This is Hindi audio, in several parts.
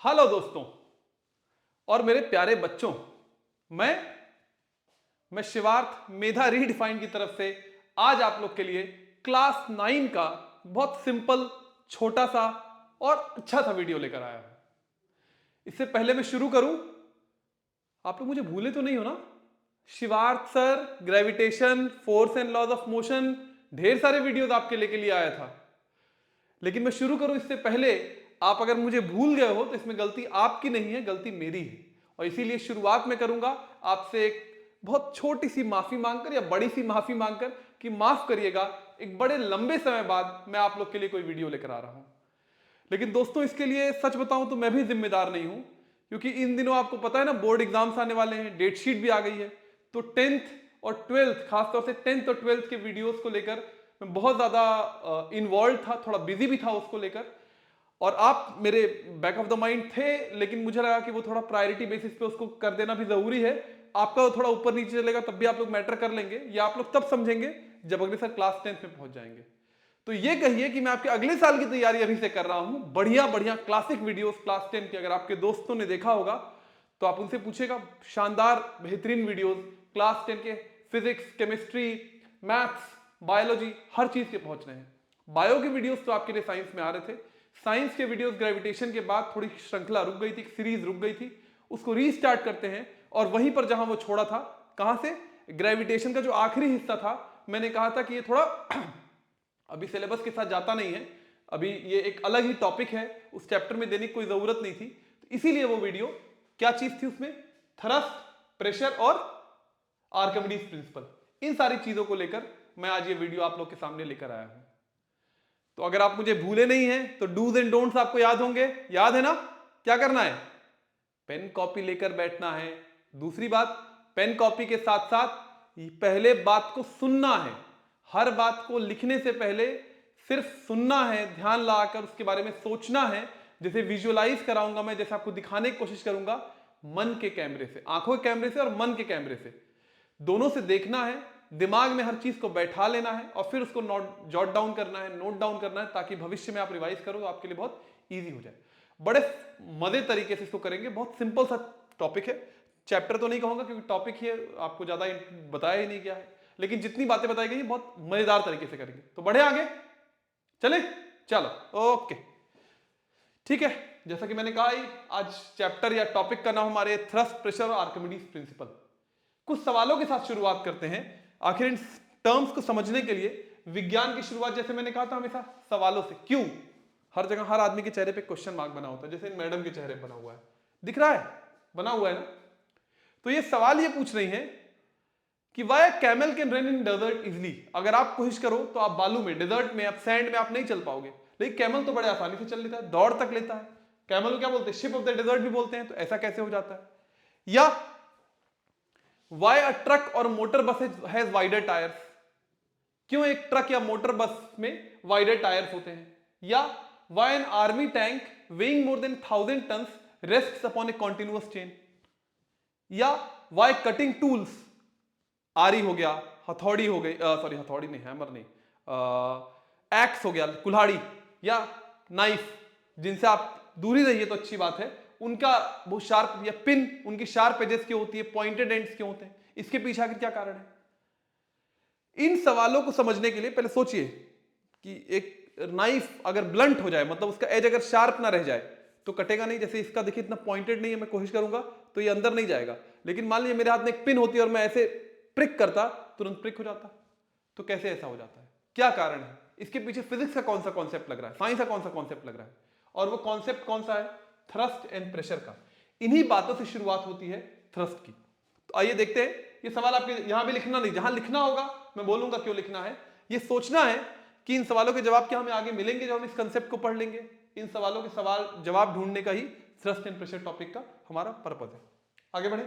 हेलो दोस्तों और मेरे प्यारे बच्चों। मैं शिवार्थ मेधा रीडिफाइंड की तरफ से आज आप लोग के लिए क्लास 9 का बहुत सिंपल छोटा सा और अच्छा सा वीडियो लेकर आया हूं। इससे पहले मैं शुरू करूं, आप लोग मुझे भूले तो नहीं हो ना? Shivarth sir, gravitation, force and laws of motion, ढेर सारे वीडियोस आपके लेके लिए आया था। लेकिन मैं शुरू करूं इससे पहले, आप अगर मुझे भूल गए हो तो इसमें गलती आपकी नहीं है, गलती मेरी है। और इसीलिए शुरुआत में करूंगा आपसे एक बहुत छोटी सी माफी मांगकर या बड़ी सी माफी मांगकर कि माफ करिएगा, एक बड़े लंबे समय बाद मैं आप लोग के लिए कोई वीडियो लेकर आ रहा हूं। लेकिन दोस्तों, इसके लिए सच बताऊं तो मैं भी जिम्मेदार नहीं हूं, क्योंकि इन दिनों आपको पता है ना, बोर्ड एग्जाम्स आने वाले हैं, डेट शीट भी आ गई है। तो 10th और 12th, खासतौर से 10th और 12th के वीडियोस को लेकर मैं बहुत ज्यादा इन्वॉल्व था, थोड़ा बिजी भी था उसको लेकर। और आप मेरे बैक ऑफ द माइंड थे, लेकिन मुझे लगा कि वो थोड़ा प्रायोरिटी बेसिस पे उसको कर देना भी जरूरी है। आपका थोड़ा ऊपर नीचे चलेगा तब भी आप लोग मैटर कर लेंगे, या आप लोग तब समझेंगे जब अगले साल क्लास 10th में पहुंच जाएंगे। तो ये कहिए कि मैं आपके अगले साल की तैयारी अभी से कर रहा हूं। बढ़िया बढ़िया क्लासिक वीडियोस क्लास 10 के अगर आपके दोस्तों ने देखा होगा तो आप उनसे पूछेगा, शानदार बेहतरीन वीडियोस क्लास 10 के फिजिक्स, केमिस्ट्री, मैथ्स, बायोलॉजी, हर चीज के पहुंच रहे हैं। बायो के वीडियोस तो आपके लिए साइंस में आ रहे थे। साइंस के वीडियोस ग्रेविटेशन के बाद थोड़ी श्रृंखला रुक गई थी, एक सीरीज रुक गई थी, उसको रीस्टार्ट करते हैं। और वहीं पर जहां वो छोड़ा था, कहां से, ग्रेविटेशन का जो आखिरी हिस्सा था, मैंने कहा था कि ये थोड़ा अभी सिलेबस के साथ जाता नहीं है, अभी ये एक अलग ही टॉपिक है, उस चैप्टर में देने की कोई जरूरत नहीं थी। तो इसीलिए वो वीडियो, क्या चीज थी उसमें, थ्रस्ट, प्रेशर और आर्किमिडीज प्रिंसिपल, इन सारी चीजों को लेकर मैं आज ये वीडियो आप लोग के सामने लेकर आया हूं। तो अगर आप मुझे भूले नहीं हैं तो डूज एंड डोंट्स आपको याद होंगे, याद है ना? क्या करना है, पेन कॉपी लेकर बैठना है। दूसरी बात, पेन कॉपी के साथ साथ पहले बात को सुनना है। हर बात को लिखने से पहले सिर्फ सुनना है, ध्यान लगाकर उसके बारे में सोचना है। जैसे विजुअलाइज कराऊंगा मैं, जैसे आपको दिखाने की कोशिश करूंगा, मन के कैमरे से, आंखों के कैमरे से और मन के कैमरे से, दोनों से देखना है, दिमाग में हर चीज को बैठा लेना है और फिर उसको जॉट डाउन करना है, नोट डाउन करना है, ताकि भविष्य में आप रिवाइज करो तो आपके लिए बहुत ईजी हो जाए। बड़े मजे तरीके से इसको करेंगे, बहुत सिंपल सा टॉपिक है। चैप्टर तो नहीं कहूंगा क्योंकि टॉपिक ही आपको ज्यादा बताया ही नहीं गया है, लेकिन जितनी बातें बताई गई बहुत मजेदार तरीके से करेंगे। तो बढ़े आगे, चले, चलो ओके, ठीक है। जैसा कि मैंने कहा ही, आज चैप्टर या टॉपिक का नाम हमारे थ्रस्ट, प्रेशर और आर्किमिडीज प्रिंसिपल। कुछ सवालों के साथ शुरुआत करते हैं। आखिर इन टर्म्स को समझने के लिए विज्ञान की शुरुआत, जैसे मैंने कहा था, हमेशा सवालों से। क्यों? हर जगह हर आदमी के चेहरे पे क्वेश्चन मार्क बना होता है, जैसे मैडम के चेहरे बना हुआ है, दिख रहा है, बना हुआ है ना? तो ये सवाल ये पूछ रही है कि why camel can run in desert easily. अगर आप कोशिश करो तो आप बालू में, डेजर्ट में, आप सैंड में आप नहीं चल पाओगे, लेकिन कैमल तो बड़े आसानी से चल लेता है, दौड़ तक लेता है। कैमल को क्या बोलते हैं, शिप ऑफ द डेजर्ट भी बोलते हैं। तो ऐसा कैसे हो जाता है? या वाई अ ट्रक और मोटर बस हैज वाइडर टायर्स। क्यों एक ट्रक या मोटर बस में वाइडर टायर्स होते हैं? या why an army tank weighing more than 1000 ton rests upon a continuous chain. या वाई कटिंग टूल्स, आरी हो गया, हथौड़ी हो गई, सॉरी हथौड़ी नहीं, हैमर नहीं, एक्स हो गया, कुल्हाड़ी या नाइफ, जिनसे आप दूरी रहिए तो अच्छी बात है, उनका बहुत शार्प, या पिन, उनकी शार्प एजेस क्यों होती है, पॉइंटेड एंड्स क्यों होते हैं? इसके पीछे आखिर क्या कारण है? इन सवालों को समझने के लिए पहले सोचिए कि एक नाइफ अगर ब्लंट हो जाए, मतलब उसका एज अगर शार्प ना रह जाए तो कटेगा नहीं। जैसे इसका देखिए इतना पॉइंटेड नहीं है, मैं कोशिश करूंगा तो ये अंदर नहीं जाएगा। लेकिन मान लीजिए मेरे हाथ में एक पिन होती है और मैं ऐसे प्रिक करता, तुरंत प्रिक हो जाता। तो कैसे ऐसा हो जाता है, क्या कारण है? इसके पीछे फिजिक्स का कौन सा कॉन्सेप्ट लग रहा है, साइंस का कौन सा कॉन्सेप्ट लग रहा है? और वो कॉन्सेप्ट कौन सा है? थ्रस्ट एंड प्रेशर का। इन्हीं बातों से शुरुआत होती है थ्रस्ट की। तो आइए देखते हैं। ये सवाल आपके यहां भी लिखना नहीं, जहां लिखना होगा मैं बोलूंगा क्यों लिखना है। ये सोचना है कि इन सवालों के जवाब क्या हमें आगे मिलेंगे जब हम इस कंसेप्ट को पढ़ लेंगे। इन सवालों के सवाल जवाब ढूंढने का ही थ्रस्ट एंड प्रेशर टॉपिक का हमारा पर्पज है। आगे बढ़े।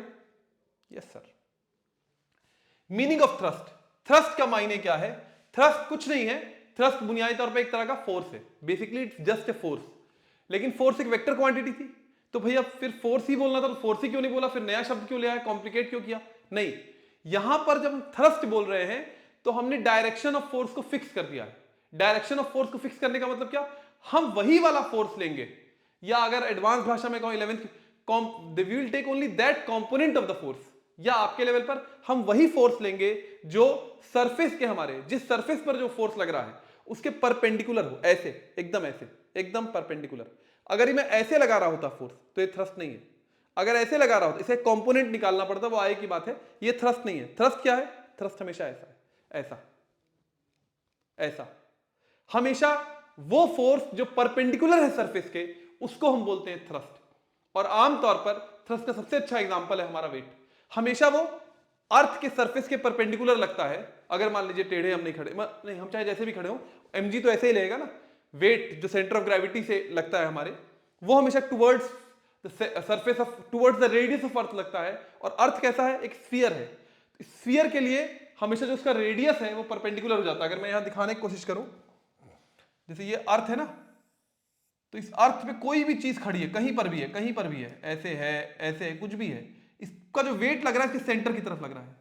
Yes sir. Meaning of thrust. Thrust का मायने क्या है? थ्रस्ट कुछ नहीं है, थ्रस्ट बुनियादी तौर पर एक तरह का फोर्स है। Basically it's just a force. लेकिन फोर्स एक वेक्टर क्वांटिटी थी, तो भैया फिर फोर्स ही बोलना था, तो फोर्स ही क्यों नहीं बोला? फिर नया शब्द क्यों ले आया, कॉम्प्लिकेट क्यों किया? नहीं, यहां पर जब हम थ्रस्ट बोल रहे हैं तो हमने डायरेक्शन ऑफ फोर्स को फिक्स कर दिया है। डायरेक्शन ऑफ फोर्स को फिक्स करने का मतलब क्या? हम वही वाला फोर्स लेंगे या अगर एडवांस भाषा में कहूं 11th, we will take only that component of the force, या आपके लेवल पर हम वही फोर्स लेंगे जो सरफेस के हमारे जिस सरफेस पर जो फोर्स लग रहा है उसके परपेंडिकुलर हो, ऐसे एकदम परपेंडिकुलर। अगर मैं ऐसे लगा रहा होता फोर्स तो ये थ्रस्ट नहीं है, अगर ऐसे लगा रहा होता इसे कंपोनेंट निकालना पड़ता, वो आए की बात है, ये थ्रस्ट नहीं है। थ्रस्ट क्या है? थ्रस्ट हमेशा ऐसा है, ऐसा ऐसा। हमेशा वो फोर्स जो परपेंडिकुलर है सरफेस के उसको हम बोलते हैं थ्रस्ट। और आमतौर पर थ्रस्ट का सबसे अच्छा एग्जांपल है हमारा वेट। हमेशा वो अर्थ के सरफेस के परपेंडिकुलर लगता है। अगर मान लीजिए टेढ़े हम नहीं खड़े, नहीं हम चाहे जैसे भी खड़े हो, mg तो ऐसे ही लगेगा ना। वेट जो सेंटर ऑफ ग्रेविटी से लगता है हमारे, वो हमेशा towards surface of towards the radius of earth लगता है। और अर्थ कैसा है? एक स्फीयर है। स्फीयर के लिए हमेशा जो उसका रेडियस है वो परपेंडिकुलर हो जाता है। अगर मैं यहां दिखाने की कोशिश करूं, जैसे ये अर्थ है ना, तो इस अर्थ पे कोई भी चीज खड़ी है, कहीं पर भी है, कहीं पर भी है, ऐसे है, कुछ भी है, इसका जो वेट लग रहा है इसके सेंटर की तरफ लग रहा है,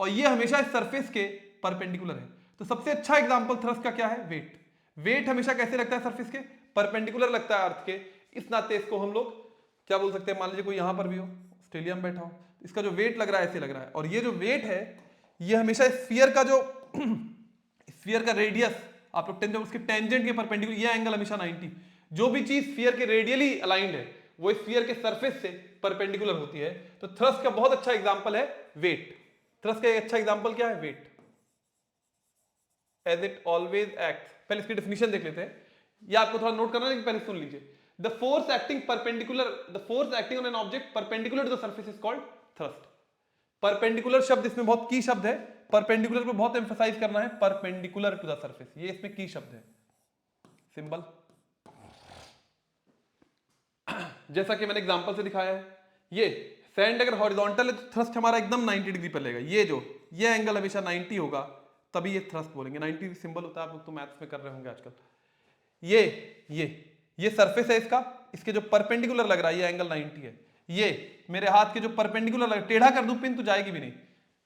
और ये हमेशा इस सरफेस के परपेंडिकुलर है। तो सबसे अच्छा एग्जांपल थ्रस्ट का क्या है? वेट। वेट हमेशा कैसे लगता है? सरफेस के परपेंडिकुलर लगता है अर्थ के। इस नाते इसको हम लोग क्या बोल सकते हैं? मान लीजिए कोई यहां पर भी हो, ऑस्ट्रेलिया में बैठा हो, इसका जो वेट लग रहा है ऐसे लग रहा है, और ये जो वेट है ये हमेशा स्फीयर का जो स्फीयर का रेडियस आप लोग उसके टेंजेंट के परपेंडिकुलर, ये एंगल हमेशा 90। जो भी चीज स्फीयर के रेडियली अलाइंड है वो स्फीयर के सरफेस से परपेंडिकुलर होती है। तो थ्रस्ट का बहुत अच्छा एग्जांपल है वेट। थ्रस्ट का एक अच्छा एग्जांपल क्या है? Weight. As it always act. पहले इसकी डेफिनेशन देख लेते हैं, या आपको थोड़ा नोट करना है, लेकिन पहले सुन लीजिए। The force acting perpendicular, the force acting on an object perpendicular to the surface is called thrust. Perpendicular शब्द इसमें बहुत की शब्द है, परपेंडिकुलर पे बहुत एम्फसाइज करना है, परपेंडिकुलर टू द सरफेस, ये इसमें की शब्द है। सिंबल जैसा कि मैंने एग्जांपल से दिखाया है, ये सैंड अगर हॉरिजॉन्टल है तो थ्रस्ट हमारा एकदम 90 डिग्री पर लगेगा। ये एंगल हमेशा 90 होगा, तभी ये थ्रस्ट बोलेंगे। 90 सिंबल होता है, आप लोग तो मैथ्स में कर रहे होंगे आजकल। ये सरफेस है इसका, इसके जो परपेंडिकुलर लग रहा है ये एंगल 90 है। ये मेरे हाथ के जो परपेंडिकुलर लग, टेढ़ा कर दूं पिन तो जाएगी भी नहीं,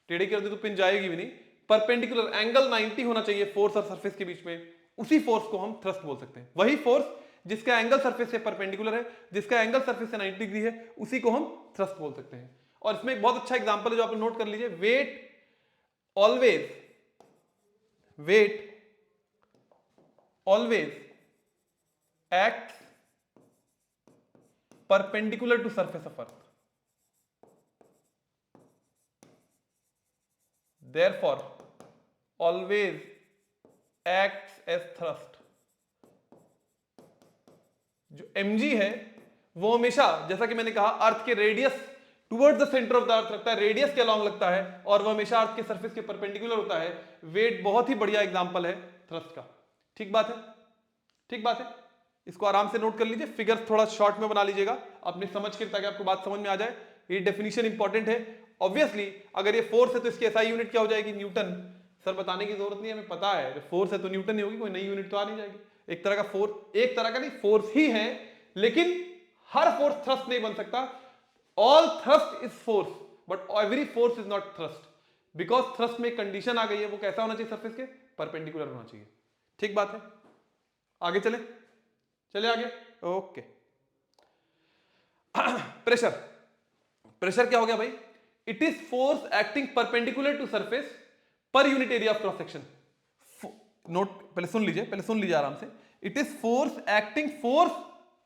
टेढ़ी कर दूं तो पिन जाएगी भी नहीं। परपेंडिकुलर एंगल 90 होना चाहिए फोर्स और सरफेस के बीच में, उसी फोर्स को हम थ्रस्ट बोल सकते हैं। वही फोर्स जिसका एंगल सरफेस से परपेंडिकुलर है, जिसका एंगल सरफेस से 90 डिग्री है, उसी को हम थ्रस्ट बोल सकते हैं। और इसमें एक बहुत अच्छा एग्जांपल है जो आप नोट कर लीजिए। Weight always act perpendicular to surface of earth, therefore always acts as thrust। जो mg है वो हमेशा, जैसा कि मैंने कहा, अर्थ के radius towards the centre of the earth लगता है, रेडियस के अलॉन्ग लगता है, और वो हमेशा अर्थ के सरफेस के परपेंडिकुलर होता है। वेट बहुत ही बढ़िया एग्जांपल है थ्रस्ट का। ठीक बात है, ठीक बात है। इसको आराम से नोट कर लीजिए, फिगर थोड़ा शॉर्ट में बना लीजिएगा अपने समझ के, ताकि आपको बात समझ में आ जाए। ये डेफिनेशन इंपॉर्टेंट है। ऑब्वियसली अगर ये फोर्स है तो इसकी एसआई यूनिट क्या हो जाएगी? न्यूटन। सर बताने की जरूरत नहीं है, हमें पता है। फोर्स है तो न्यूटन ही होगी, कोई नई यूनिट तो आ नहीं जाएगी। एक तरह का फोर्स, एक तरह का नहीं, फोर्स ही है, लेकिन हर फोर्स थ्रस्ट नहीं बन सकता। All thrust is force, but every force is not thrust, because thrust में एक कंडीशन आ गई है, वो कैसा होना चाहिए? सरफेस के परपेंडिकुलर होना चाहिए। ठीक बात है, आगे चले आगे। ओके। प्रेशर, प्रेशर क्या हो गया भाई? It is force acting perpendicular to surface per unit area of cross section. Note पहले सुन लीजिए आराम से। It is force acting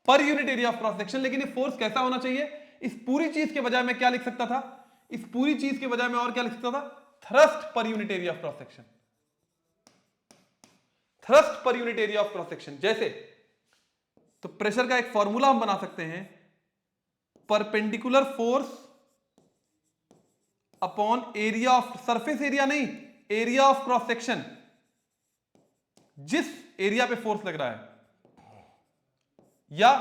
per unit area of cross section. लेकिन ये फोर्स कैसा होना चाहिए? इस पूरी चीज के बजाय मैं क्या लिख सकता था? इस पूरी चीज के बजाय मैं और क्या लिख सकता था? थ्रस्ट पर unit area of cross section. Thrust पर unit area of cross section. जैसे, तो प्रेशर का एक फॉर्मूला हम बना सकते हैं, perpendicular force upon area of surface, area नहीं, एरिया ऑफ क्रॉस सेक्शन, जिस एरिया पे फोर्स लग रहा है। या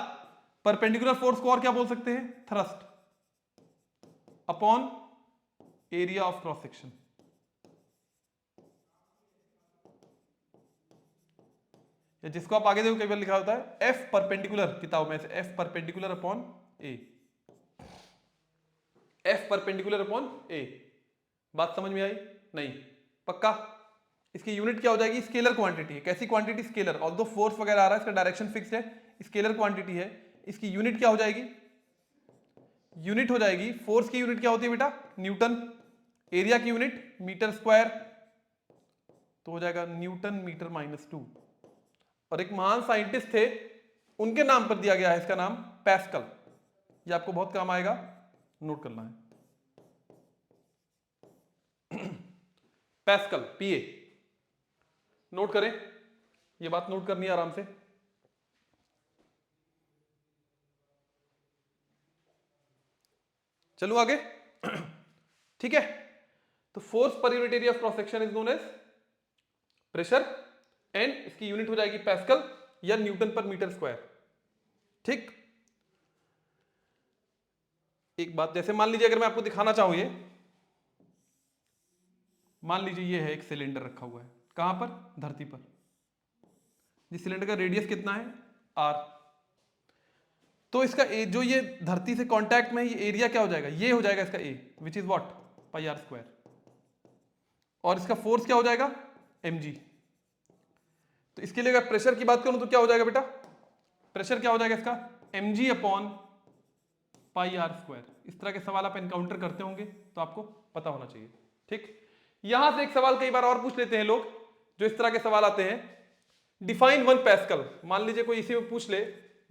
परपेंडिकुलर फोर्स को और क्या बोल सकते हैं? Thrust upon area of cross section. जिसको आप आगे देखो कई बार लिखा होता है एफ परपेंडिकुलर, किताब में से एफ परपेंडिकुलर अपॉन ए, एफ परपेंडिकुलर अपॉन ए। बात समझ में आई? नहीं? पक्का? इसकी यूनिट क्या हो जाएगी? स्केलर क्वांटिटी है। कैसी क्वांटिटी? स्केलर। ऑल्दो फोर्स वगैरह आ रहा है, इसका डायरेक्शन फिक्स है, स्केलर क्वांटिटी है। इसकी यूनिट क्या हो जाएगी, यूनिट हो जाएगी, फोर्स की यूनिट क्या होती है बेटा, न्यूटन, एरिया की यूनिट मीटर स्क्वायर, तो हो जाएगा न्यूटन मीटर -2। और एक महान साइंटिस्ट थे, उनके नाम पर दिया गया है इसका नाम पैस्कल। ये आपको बहुत काम आएगा, नोट करना है। पैस्कल, पीए, नोट करें, ये बात नोट करनी है आराम से। चलो आगे। ठीक है, तो force per unit area of cross section is known as pressure, and इसकी यूनिट हो जाएगी पैस्कल या न्यूटन पर मीटर स्क्वायर। ठीक, एक बात, जैसे मान लीजिए अगर मैं आपको दिखाना चाहूं, ये मान लीजिए ये है एक सिलेंडर रखा हुआ है, कहां पर, धरती पर। इस सिलेंडर का रेडियस कितना है, r। तो इसका जो ये धरती से कांटेक्ट में, ये एरिया क्या हो जाएगा, ये हो जाएगा इसका a, which is what, πr²। और इसका फोर्स क्या हो जाएगा, mg। तो इसके लिए अगर प्रेशर की बात करूं तो क्या हो जाएगा बेटा, प्रेशर क्या हो जाएगा इसका, mg अपॉन πr²। इस तरह के सवाल आप एनकाउंटर करते होंगे तो आपको पता होना चाहिए। ठीक, यहां से एक सवाल कई बार और पूछ लेते हैं लोग, जो इस तरह के सवाल आते हैं, डिफाइन 1 पैस्कल। मान लीजिए कोई इसी में पूछ ले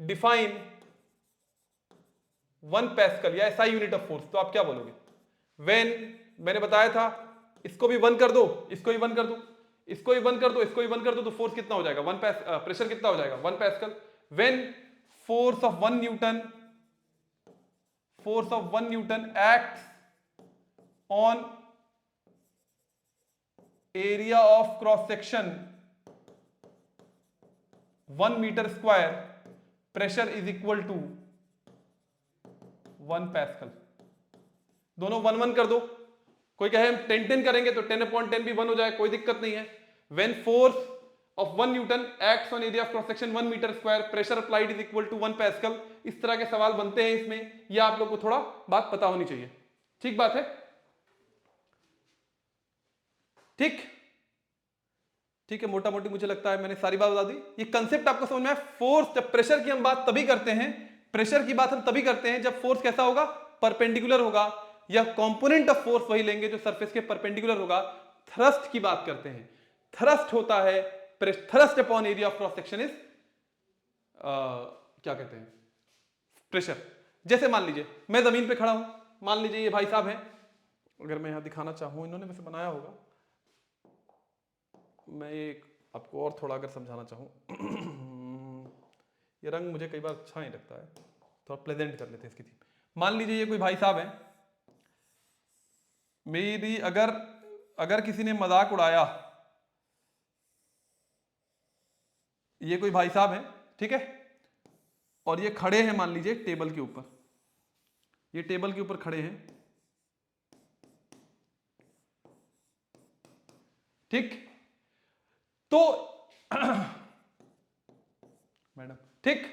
डिफाइन 1 पैस्कल या एसआई यूनिट ऑफ फोर्स, तो आप क्या बोलोगे। व्हेन, मैंने बताया था, इसको भी 1 कर दो, इसको भी 1 कर दो, इसको भी 1 कर दो, इसको भी 1 कर दो, तो फोर्स कितना हो जाएगा, प्रेशर कितना हो जाएगा, 1 Pascal. When force of 1 Newton, force of 1 Newton acts on area of cross section 1 meter square, pressure is equal to 1 pascal। दोनों 1 1 कर दो, कोई कहे हम 10 10 करेंगे तो 10/10 भी 1 हो जाए, कोई दिक्कत नहीं है। when force of 1 Newton acts on area of cross section 1 meter square, pressure applied is equal to 1 pascal। इस तरह के सवाल बनते हैं इसमें, यह आप लोग को थोड़ा बात पता होनी चाहिए। ठीक बात है, ठीक ठीक है, मोटा मोटी मुझे लगता है मैंने सारी बात बता दी। ये कंसेप्ट आपको समझ में आया। फोर्स, जब प्रेशर की हम बात तभी करते हैं, प्रेशर की बात हम तभी करते हैं जब फोर्स कैसा होगा, परपेंडिकुलर होगा, या कंपोनेंट ऑफ फोर्स वही लेंगे जो सरफेस के परपेंडिकुलर होगा। थ्रस्ट की बात करते हैं, थ्रस्ट होता है, thrust upon area of cross section is क्या कहते हैं, प्रेशर। जैसे मान लीजिए मैं जमीन पे खड़ा हूं, मान लीजिए ये भाई साहब हैं, अगर मैं यहां दिखाना चाहूं, इन्होंने वैसे बनाया होगा, मैं एक आपको और थोड़ा अगर समझाना चाहूं, ये रंग मुझे कई बार अच्छा नहीं लगता है, थोड़ा प्लेजेंट कर लेते हैं इसकी थीम। मान लीजिए ये कोई भाई साहब हैं, मेरी अगर किसी ने मजाक उड़ाया, ये कोई भाई साहब हैं, ठीक है, और ये खड़े हैं मान लीजिए टेबल के ऊपर, ये टेबल के ऊपर खड़े हैं, ठीक, तो मैडम, ठीक,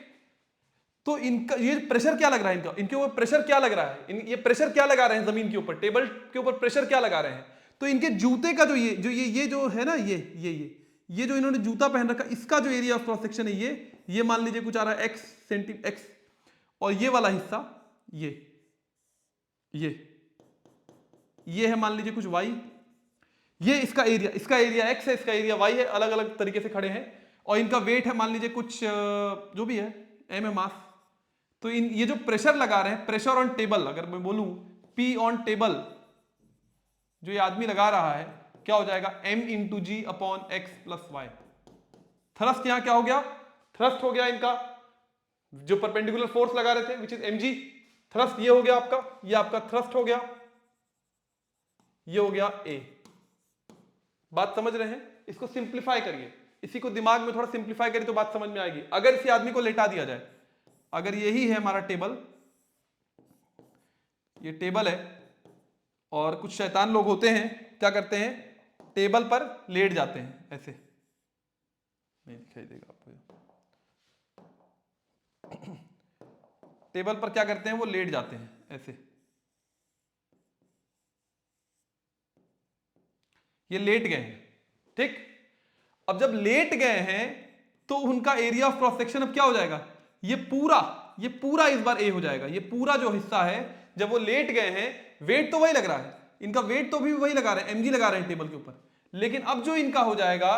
तो इनका ये प्रेशर क्या लग रहा है, इनके ऊपर प्रेशर क्या लग रहा है, ये प्रेशर क्या लगा रहे हैं जमीन के ऊपर, टेबल के ऊपर प्रेशर क्या लगा रहे हैं, तो इनके जूते का ये जो है ना, ये जो इन्होंने जूता पहन रखा, इसका जो एरिया ऑफ क्रॉस सेक्शन है, ये मान लीजिए कुछ आ रहा है x सेंटीमीटर, और ये वाला हिस्सा ये है मान लीजिए कुछ y, ये इसका एरिया x है, इसका एरिया y है, अलग अलग तरीके से खड़े हैं, और इनका वेट है मान लीजिए कुछ जो भी है m है, मास। तो ये जो प्रेशर लगा रहे हैं, प्रेशर ऑन टेबल, अगर मैं बोलूं P ऑन टेबल, जो ये आदमी लगा रहा है, क्या हो जाएगा, m into g upon x plus y. Thrust यहां क्या हो गया, थ्रस्ट हो गया इनका, जो परपेंडिकुलर फोर्स लगा रहे थे विच इज mg, थ्रस्ट ये हो गया आपका, ये आपका थ्रस्ट हो गया, ये हो गया a। बात समझ रहे हैं, इसको सिंप्लीफाई करिए, इसी को दिमाग में थोड़ा सिंप्लीफाई करिए तो बात समझ में आएगी। अगर इसी आदमी को लेटा दिया जाए, अगर यही है हमारा टेबल, ये टेबल है, और कुछ शैतान लोग होते हैं, क्या करते हैं, टेबल पर लेट जाते हैं, ऐसे नहीं दिखाई देगा आपको, टेबल पर क्या करते हैं, वो लेट जाते हैं ऐसे, ये लेट गए हैं, ठीक। अब जब लेट गए हैं तो उनका एरिया ऑफ क्रॉस सेक्शन अब क्या हो जाएगा, ये पूरा ये पूरा इस बार ए हो जाएगा। ये पूरा जो हिस्सा है, जब वो लेट गए हैं, वेट तो वही लग रहा है, इनका वेट तो भी वही लगा रहे हैं, mg लगा रहे हैं टेबल के ऊपर, लेकिन अब जो इनका हो जाएगा,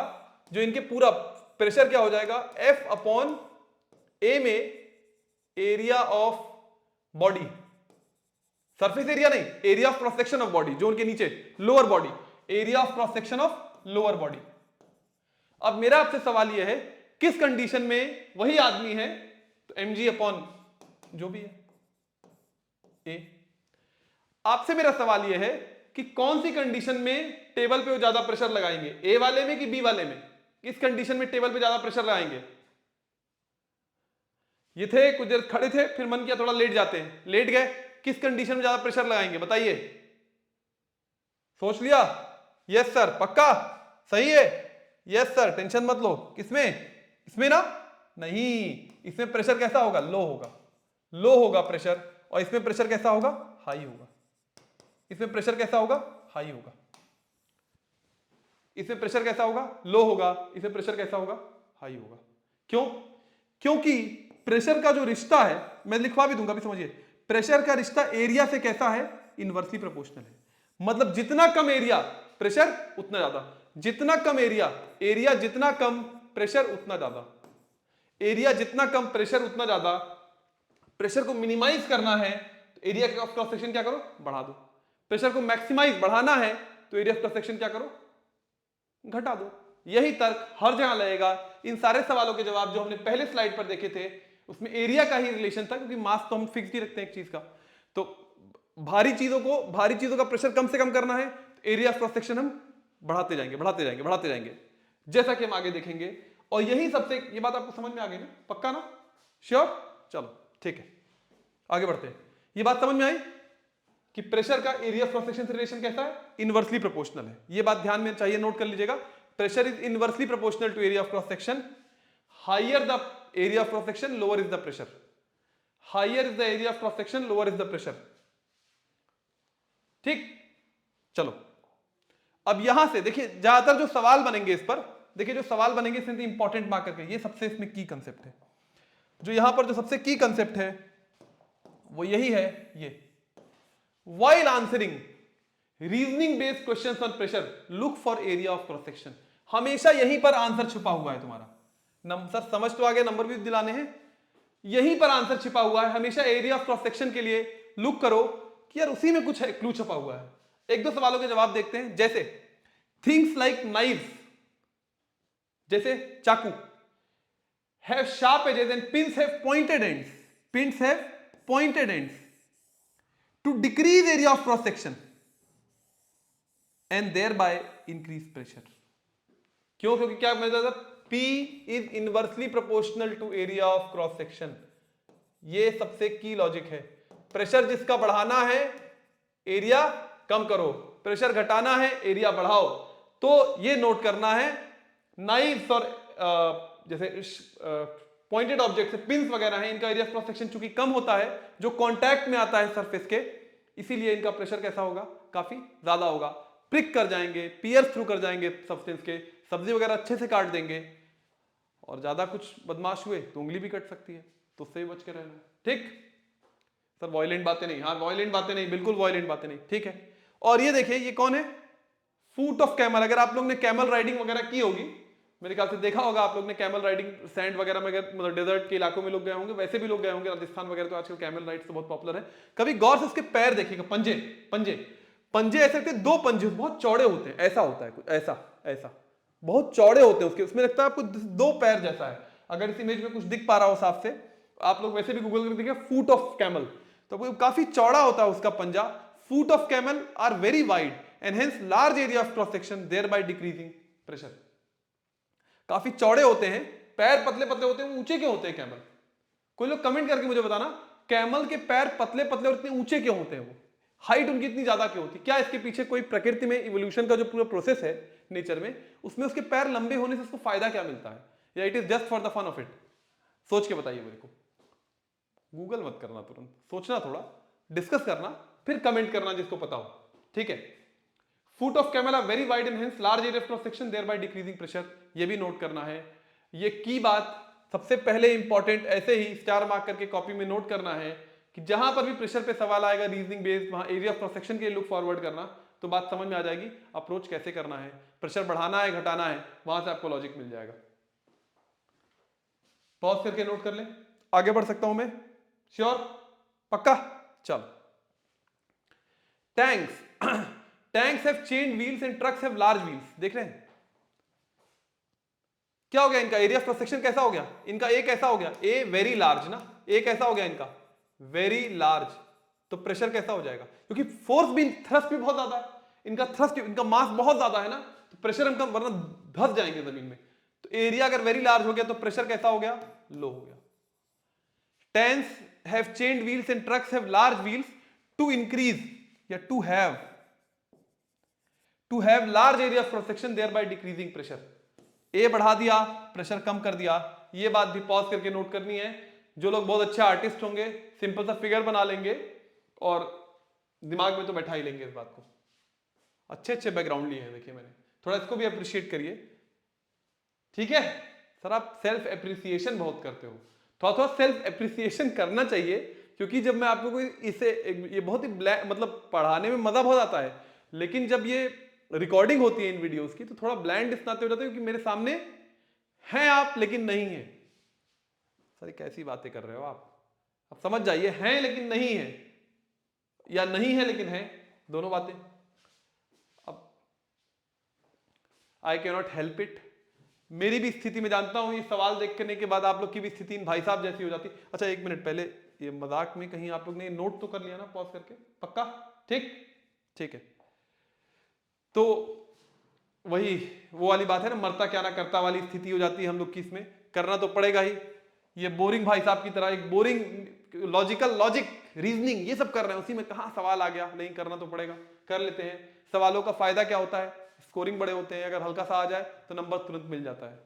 जो इनके पूरा प्रेशर क्या हो जाएगा, F अपॉन ए में area of body, surface area नहीं, area of cross section of body, जो उनके नीचे lower body, area of cross section of lower body. अब मेरा आपसे सवाल यह है, किस कंडीशन में वही आदमी है, तो mg अपॉन जो भी है ए। आपसे मेरा सवाल यह है कि कौन सी कंडीशन में टेबल पे वो ज्यादा प्रेशर लगाएंगे, ए वाले में कि बी वाले में, किस कंडीशन में टेबल पे ज्यादा प्रेशर लगाएंगे। ये थे कुछ देर खड़े थे, फिर मन किया थोड़ा लेट जाते हैं, लेट गए, किस कंडीशन में ज्यादा प्रेशर लगाएंगे बताइए, सोच लिया, यस सर, पक्का सही है, यस सर, टेंशन मत लो, किसमें, इसमें ना, नहीं, इसमें प्रेशर कैसा होगा, लो होगा, लो होगा प्रेशर, और इसमें प्रेशर कैसा होगा, हाई होगा, इसमें प्रेशर कैसा होगा, हाई होगा, इसमें प्रेशर कैसा होगा, लो होगा, इसमें प्रेशर कैसा होगा, हाई होगा। क्यों, क्योंकि प्रेशर का जो रिश्ता है, मैं लिखवा भी दूंगा, भी समझिए, प्रेशर का रिश्ता एरिया से कैसा है, इनवर्सली प्रोपोर्शनल है। मतलब जितना कम एरिया प्रेशर उतना ज्यादा, जितना कम एरिया, एरिया जितना कम प्रेशर उतना ज्यादा, एरिया जितना कम प्रेशर उतना ज्यादा। प्रेशर को मिनिमाइज करना है तो एरिया ऑफ क्रॉस सेक्शन क्या करो, बढ़ा दो। प्रेशर को मैक्सिमाइज बढ़ाना है तो एरिया ऑफ क्रॉस सेक्शन क्या करो, घटा दो। यही तर्क हर जगह लगेगा। इन सारे सवालों के जवाब जो हमने पहले स्लाइड पर देखे थे उसमें एरिया का ही रिलेशन था, क्योंकि मास तो हम फिक्स ही रखते हैं एक चीज का। तो भारी चीजों का प्रेशर कम से कम करना है तो एरिया ऑफ क्रॉस सेक्शन हम बढ़ाते जाएंगे, बढ़ाते जाएंगे, बढ़ाते जाएंगे, जैसा कि हम आगे देखेंगे। और यही सबसे, ये बात आपको समझ में आ गई ना, पक्का ना, श्योर, चलो ठीक है आगे बढ़ते हैं। ये बात समझ में आई कि प्रेशर का एरिया ऑफ क्रॉस सेक्शन से रिलेशन कैसा है, इनवर्सली प्रोपोर्शनल है। ये बात ध्यान में चाहिए, नोट कर लीजिएगा। Pressure is inversely proportional to area of cross section. Higher the area of cross section, lower is the pressure. Higher is the area of cross section, lower is the pressure. ठीक, चलो अब यहां से देखिए, ज्यादातर जो सवाल बनेंगे इस पर, देखिए जो सवाल बनेंगे इसमें इंपॉर्टेंट मार्क करके, ये सबसे इसमें की कंसेप्ट है। जो यहां पर जो सबसे की कंसेप्ट है वो यही है, ये while answering reasoning based questions on pressure look for area of cross section। हमेशा यहीं पर आंसर छुपा हुआ है तुम्हारा। सर समझ तो आ गया, नंबर भी दिलाने हैं, यहीं पर आंसर छिपा हुआ है। हमेशा एरिया ऑफ क्रॉस सेक्शन के लिए लुक करो कि यार उसी में कुछ है, क्लू छुपा हुआ है। एक दो सवालों के जवाब देखते हैं, जैसे थिंग्स लाइक नाइव्स, जैसे चाकू, have sharp edges and pins have pointed ends, pins have pointed ends to decrease area of cross section and thereby increase pressure। क्यों, क्योंकि क्या मैं था, P is inversely proportional to area of cross section। ये सबसे की लॉजिक है। प्रेशर जिसका बढ़ाना है एरिया कम करो, प्रेशर घटाना है एरिया बढ़ाओ। तो ये नोट करना है, नाइव्स और जैसे पॉइंटेड ऑब्जेक्ट पिंस वगैरह हैं, इनका एरिया ऑफ क्रॉस सेक्शन चूंकि कम होता है, जो कांटेक्ट में आता है सरफेस के, इसीलिए इनका प्रेशर कैसा होगा, काफी ज्यादा होगा। प्रिक कर जाएंगे, पियर्स थ्रू कर जाएंगे सब्सटेंस के, सब्जी वगैरह अच्छे से काट देंगे, और ज्यादा कुछ बदमाश हुए तो उंगली भी कट सकती है, तो उससे भी बच के रहना। ठीक सर, वॉयलेंट बातें नहीं, हाँ वॉयलेंट बातें नहीं, बिल्कुल वॉयलेंट बातें नहीं, ठीक है। और ये देखिए, ये कौन है, फूट ऑफ कैमल। अगर आप लोग ने कैमल राइडिंग वगैरह की होगी, मेरे ख्याल से देखा होगा आप लोग ने कैमल राइडिंग, सैंड वगैरह में, मतलब डेजर्ट के इलाकों में लोग गए होंगे, वैसे भी लोग गए होंगे राजस्थान वगैरह, तो आजकल कैमल राइड्स तो बहुत पॉपुलर है। कभी गौर से उसके पैर देखिएगा, पंजे पंजे पंजे ऐसे होते हैं, दो पंजे बहुत चौड़े होते हैं, ऐसा होता है कुछ, ऐसा ऐसा बहुत चौड़े होते हैं उसके, उसमें लगता है आपको दो पैर जैसा है। अगर इस इमेज में कुछ दिख पा रहा हो साफ से, आप लोग वैसे भी गूगल करके देखिए फूट ऑफ कैमल, तो काफी चौड़ा होता है उसका पंजा। Foot of camel are very wide and hence large area of cross section, thereby decreasing pressure. काफी चौड़े होते हैं, पैर पतले पतले होते हैं, ऊंचे क्यों होते हैं कैमल? कोई लोग कमेंट करके मुझे बताना, कैमल के पैर पतले पतले और इतने ऊंचे क्यों होते हैं, वो हाइट उनकी इतनी ज्यादा क्यों होती है? क्या इसके पीछे कोई प्रकृति में इवोल्यूशन का जो पूरा प्रोसेस है नेचर में, उसमें उसके पैर लंबे होने से उसको फायदा क्या मिलता है, या it is just for the fun of it? सोच के बताइए मेरे को, गूगल मत करना, तुरंत सोचना, थोड़ा डिस्कस करना, फिर कमेंट करना जिसको पता हो, ठीक है। Foot of camel are very wide and hence large area of cross section, thereby decreasing pressure, ये भी नोट करना है। ये की बात सबसे पहले इंपॉर्टेंट ऐसे ही स्टार मार्क करके कॉपी में नोट करना है कि जहां पर भी प्रेशर पे सवाल आएगा रीजनिंग बेस्ड, वहां एरिया ऑफ क्रॉस सेक्शन के लिए लुक फॉरवर्ड करना, तो बात समझ में आ जाएगी अप्रोच कैसे करना है, प्रेशर बढ़ाना है घटाना है, वहां से आपको लॉजिक मिल जाएगा। पॉज करके नोट कर लें, आगे बढ़ सकता हूं मैं, श्योर, पक्का, चलो। Tanks tanks have chain wheels and trucks have large wheels. देख रहे हैं क्या हो गया इनका एरिया ऑफ क्रॉस सेक्शन कैसा हो गया, इनका ए कैसा हो गया, ए वेरी लार्ज ना, ए कैसा हो गया इनका वेरी लार्ज, तो प्रेशर कैसा हो जाएगा, क्योंकि फोर्स भी थ्रस्ट भी बहुत ज्यादा है, इनका थ्रस्ट इनका मास बहुत ज्यादा है ना, तो प्रेशर हम कम, वरना धस जाएंगे जमीन में। तो एरिया अगर वेरी लार्ज हो गया तो प्रेशर कैसा हो गया, लो हो गया। Tanks have chained wheels and trucks have large wheels to increase या to have large area of cross section thereby decreasing pressure. ए बढ़ा दिया, प्रेशर कम कर दिया, ये बात भी पॉज करके नोट करनी है। जो लोग बहुत अच्छे आर्टिस्ट होंगे सिंपल सा फिगर बना लेंगे और दिमाग में तो बैठा ही लेंगे इस बात को। अच्छे अच्छे बैकग्राउंड लिए हैं, देखिए मैंने, थोड़ा इसको भी अप्रिशिएट करिए, ठीक है सर। आप सेल्फ एप्रिसिएशन बहुत करते हो, थोड़ा थोड़ा सेल्फ एप्रिसिएशन करना चाहिए, क्योंकि जब मैं आप लोगों को इसे ये बहुत ही मतलब पढ़ाने में मजा बहुत आता है, लेकिन जब ये रिकॉर्डिंग होती है इन वीडियोस की तो थोड़ा ब्लैंड इस्नाते हो जाते हो, क्योंकि मेरे सामने हैं आप लेकिन नहीं है। सर कैसी बातें कर रहे हो आप समझ जाइए, हैं लेकिन नहीं है, या नहीं है लेकिन है, दोनों बातें। अब I can not help it, मेरी भी स्थिति में जानता हूं, ये सवाल देखने के बाद आप लोग की भी स्थिति भाई साहब जैसी हो जाती। अच्छा एक मिनट, पहले ये मजाक में कहीं आप लोग ने नोट तो कर लिया ना पॉज करके, पक्का, ठीक है। तो वही वो वाली बात है ना, मरता क्या ना करता वाली स्थिति हो जाती है हम लोग की, इसमें करना तो पड़ेगा ही। ये बोरिंग भाई साहब की तरह एक बोरिंग लॉजिक रीजनिंग ये सब कर रहे हैं, उसी में कहां सवाल आ गया, नहीं करना तो पड़ेगा, कर लेते हैं। सवालों का फायदा क्या होता है, स्कोरिंग बड़े होते हैं, अगर हल्का सा आ जाए तो नंबर तुरंत मिल जाता है।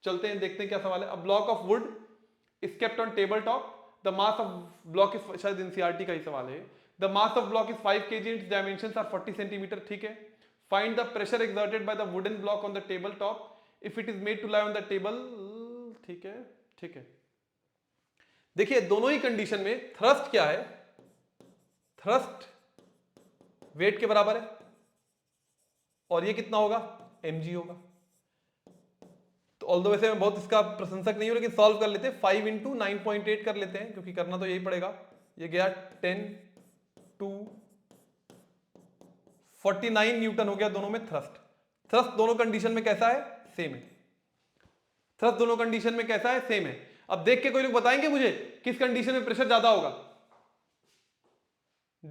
चलते हैं देखते हैं क्या सवाल है। A block of wood is kept on table top, the mass of block is, शायद एनसीईआरटी का ही सवाल है, the mass of block is 5 kg, its dimensions are 40 centimetre, ठीक है। Find the pressure exerted by the wooden block on the tabletop if it is made to lie on the table, ठीक है। देखिए दोनों ही कंडीशन में थ्रस्ट क्या है, थ्रस्ट वेट के बराबर है, और ये कितना होगा, mg होगा। तो ऑल्दो वैसे मैं बहुत इसका प्रशंसक नहीं हूं, लेकिन सॉल्व कर लेते हैं, 5 × 9.8 कर लेते हैं, क्योंकि करना तो यही पड़ेगा। ये गया 10 to 49 न्यूटन हो गया दोनों में थ्रस्ट दोनों कंडीशन में कैसा है, सेम है। थ्रस्ट दोनों कंडीशन में कैसा है, सेम है। अब देख के कोई लोग बताएंगे मुझे किस कंडीशन में प्रेशर ज्यादा होगा,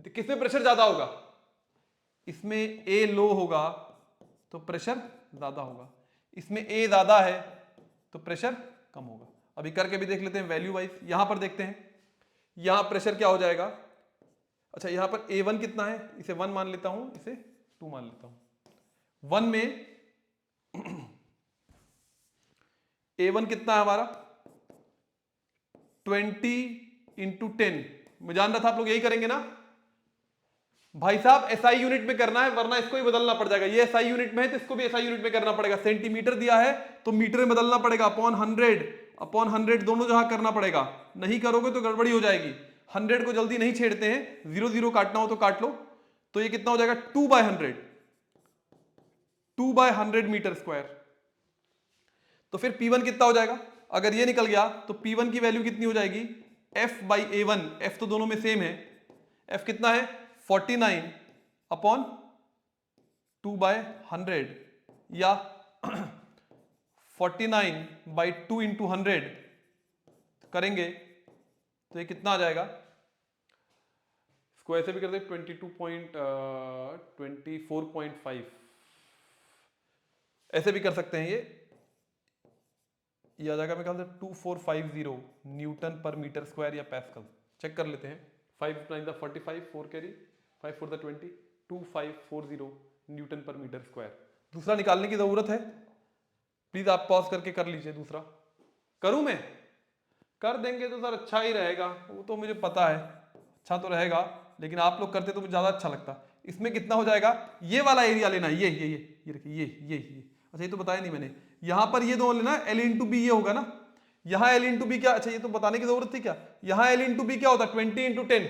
किसमें प्रेशर ज्यादा होगा, इसमें ए लो होगा तो प्रेशर ज्यादा होगा, इसमें ए ज्यादा है तो प्रेशर कम होगा। अभी करके भी देख लेते हैं वैल्यू वाइज। यहां पर देखते हैं, यहां प्रेशर क्या हो जाएगा, अच्छा यहां पर A1 कितना है, इसे 1 मान लेता हूं, इसे 2 मान लेता हूं। 1 में A1 कितना है हमारा 20 × 10, मैं जान रहा था आप लोग यही करेंगे ना भाई साहब, SI यूनिट में करना है, वरना इसको ही बदलना पड़ जाएगा। ये SI यूनिट में है तो इसको भी SI यूनिट में करना पड़ेगा। सेंटीमीटर दिया है तो मीटर में बदलना पड़ेगा, अपॉन 100 दोनों जहां करना पड़ेगा, नहीं करोगे तो गड़बड़ी हो जाएगी। 100 को जल्दी नहीं छेड़ते हैं, 0 0 काटना हो तो काट लो। तो ये कितना हो जाएगा 2/100 मीटर स्क्वायर। तो फिर P1 कितना हो जाएगा, अगर ये निकल गया तो P1 की वैल्यू कितनी हो जाएगी, F/A1, F तो दोनों में सेम है, F कितना है 49/2/100 या 49/2 × 100 करेंगे तो ये कितना आ जाएगा, इसको ऐसे भी कर दे 24.5 ऐसे भी कर सकते हैं। ये आ जाएगा मेरे ख्याल से 2450 न्यूटन पर मीटर स्क्वायर या पैस्कल। चेक कर लेते हैं, 5 × 9 = 45, 4 कैरी, 5 × 4 = 20, 2540 न्यूटन पर मीटर स्क्वायर। दूसरा निकालने की जरूरत है, प्लीज आप पॉज करके कर लीजिए। दूसरा करूं मैं, कर देंगे तो सर अच्छा ही रहेगा, वो तो मुझे पता है अच्छा तो रहेगा, लेकिन आप लोग करते तो मुझे ज्यादा अच्छा लगता। इसमें कितना हो जाएगा, ये वाला एरिया लेना, ये देखिए ये अच्छा ये तो बताया नहीं मैंने, यहां पर ये दो लेना, L × B ये होगा ना, यहां L इंटू बी क्या, अच्छा ये तो बताने की जरूरत थी क्या, यहां L इंटू बी क्या होता, 20 into 10,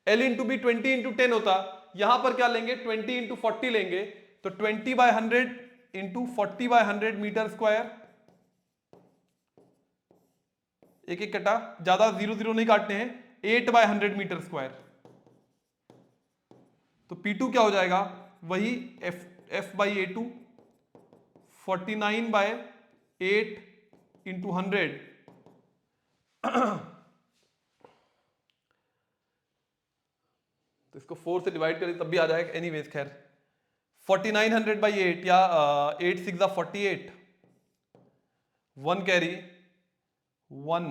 L into B 20 into 10 होता, यहां पर क्या लेंगे 20 इंटू 40 लेंगे, तो 20/100 इंटू 40/100 मीटर स्क्वायर, एक एक कटा, ज्यादा 0 0 नहीं काटने हैं, 8/100 मीटर स्क्वायर। तो P2 क्या हो जाएगा, वही F/A2 49/8 इंटू 100 तो इसको 4 से डिवाइड करें तब भी आ जाएगा, एनीवेज खैर 4900/8 या 8 6 48, 1 carry 1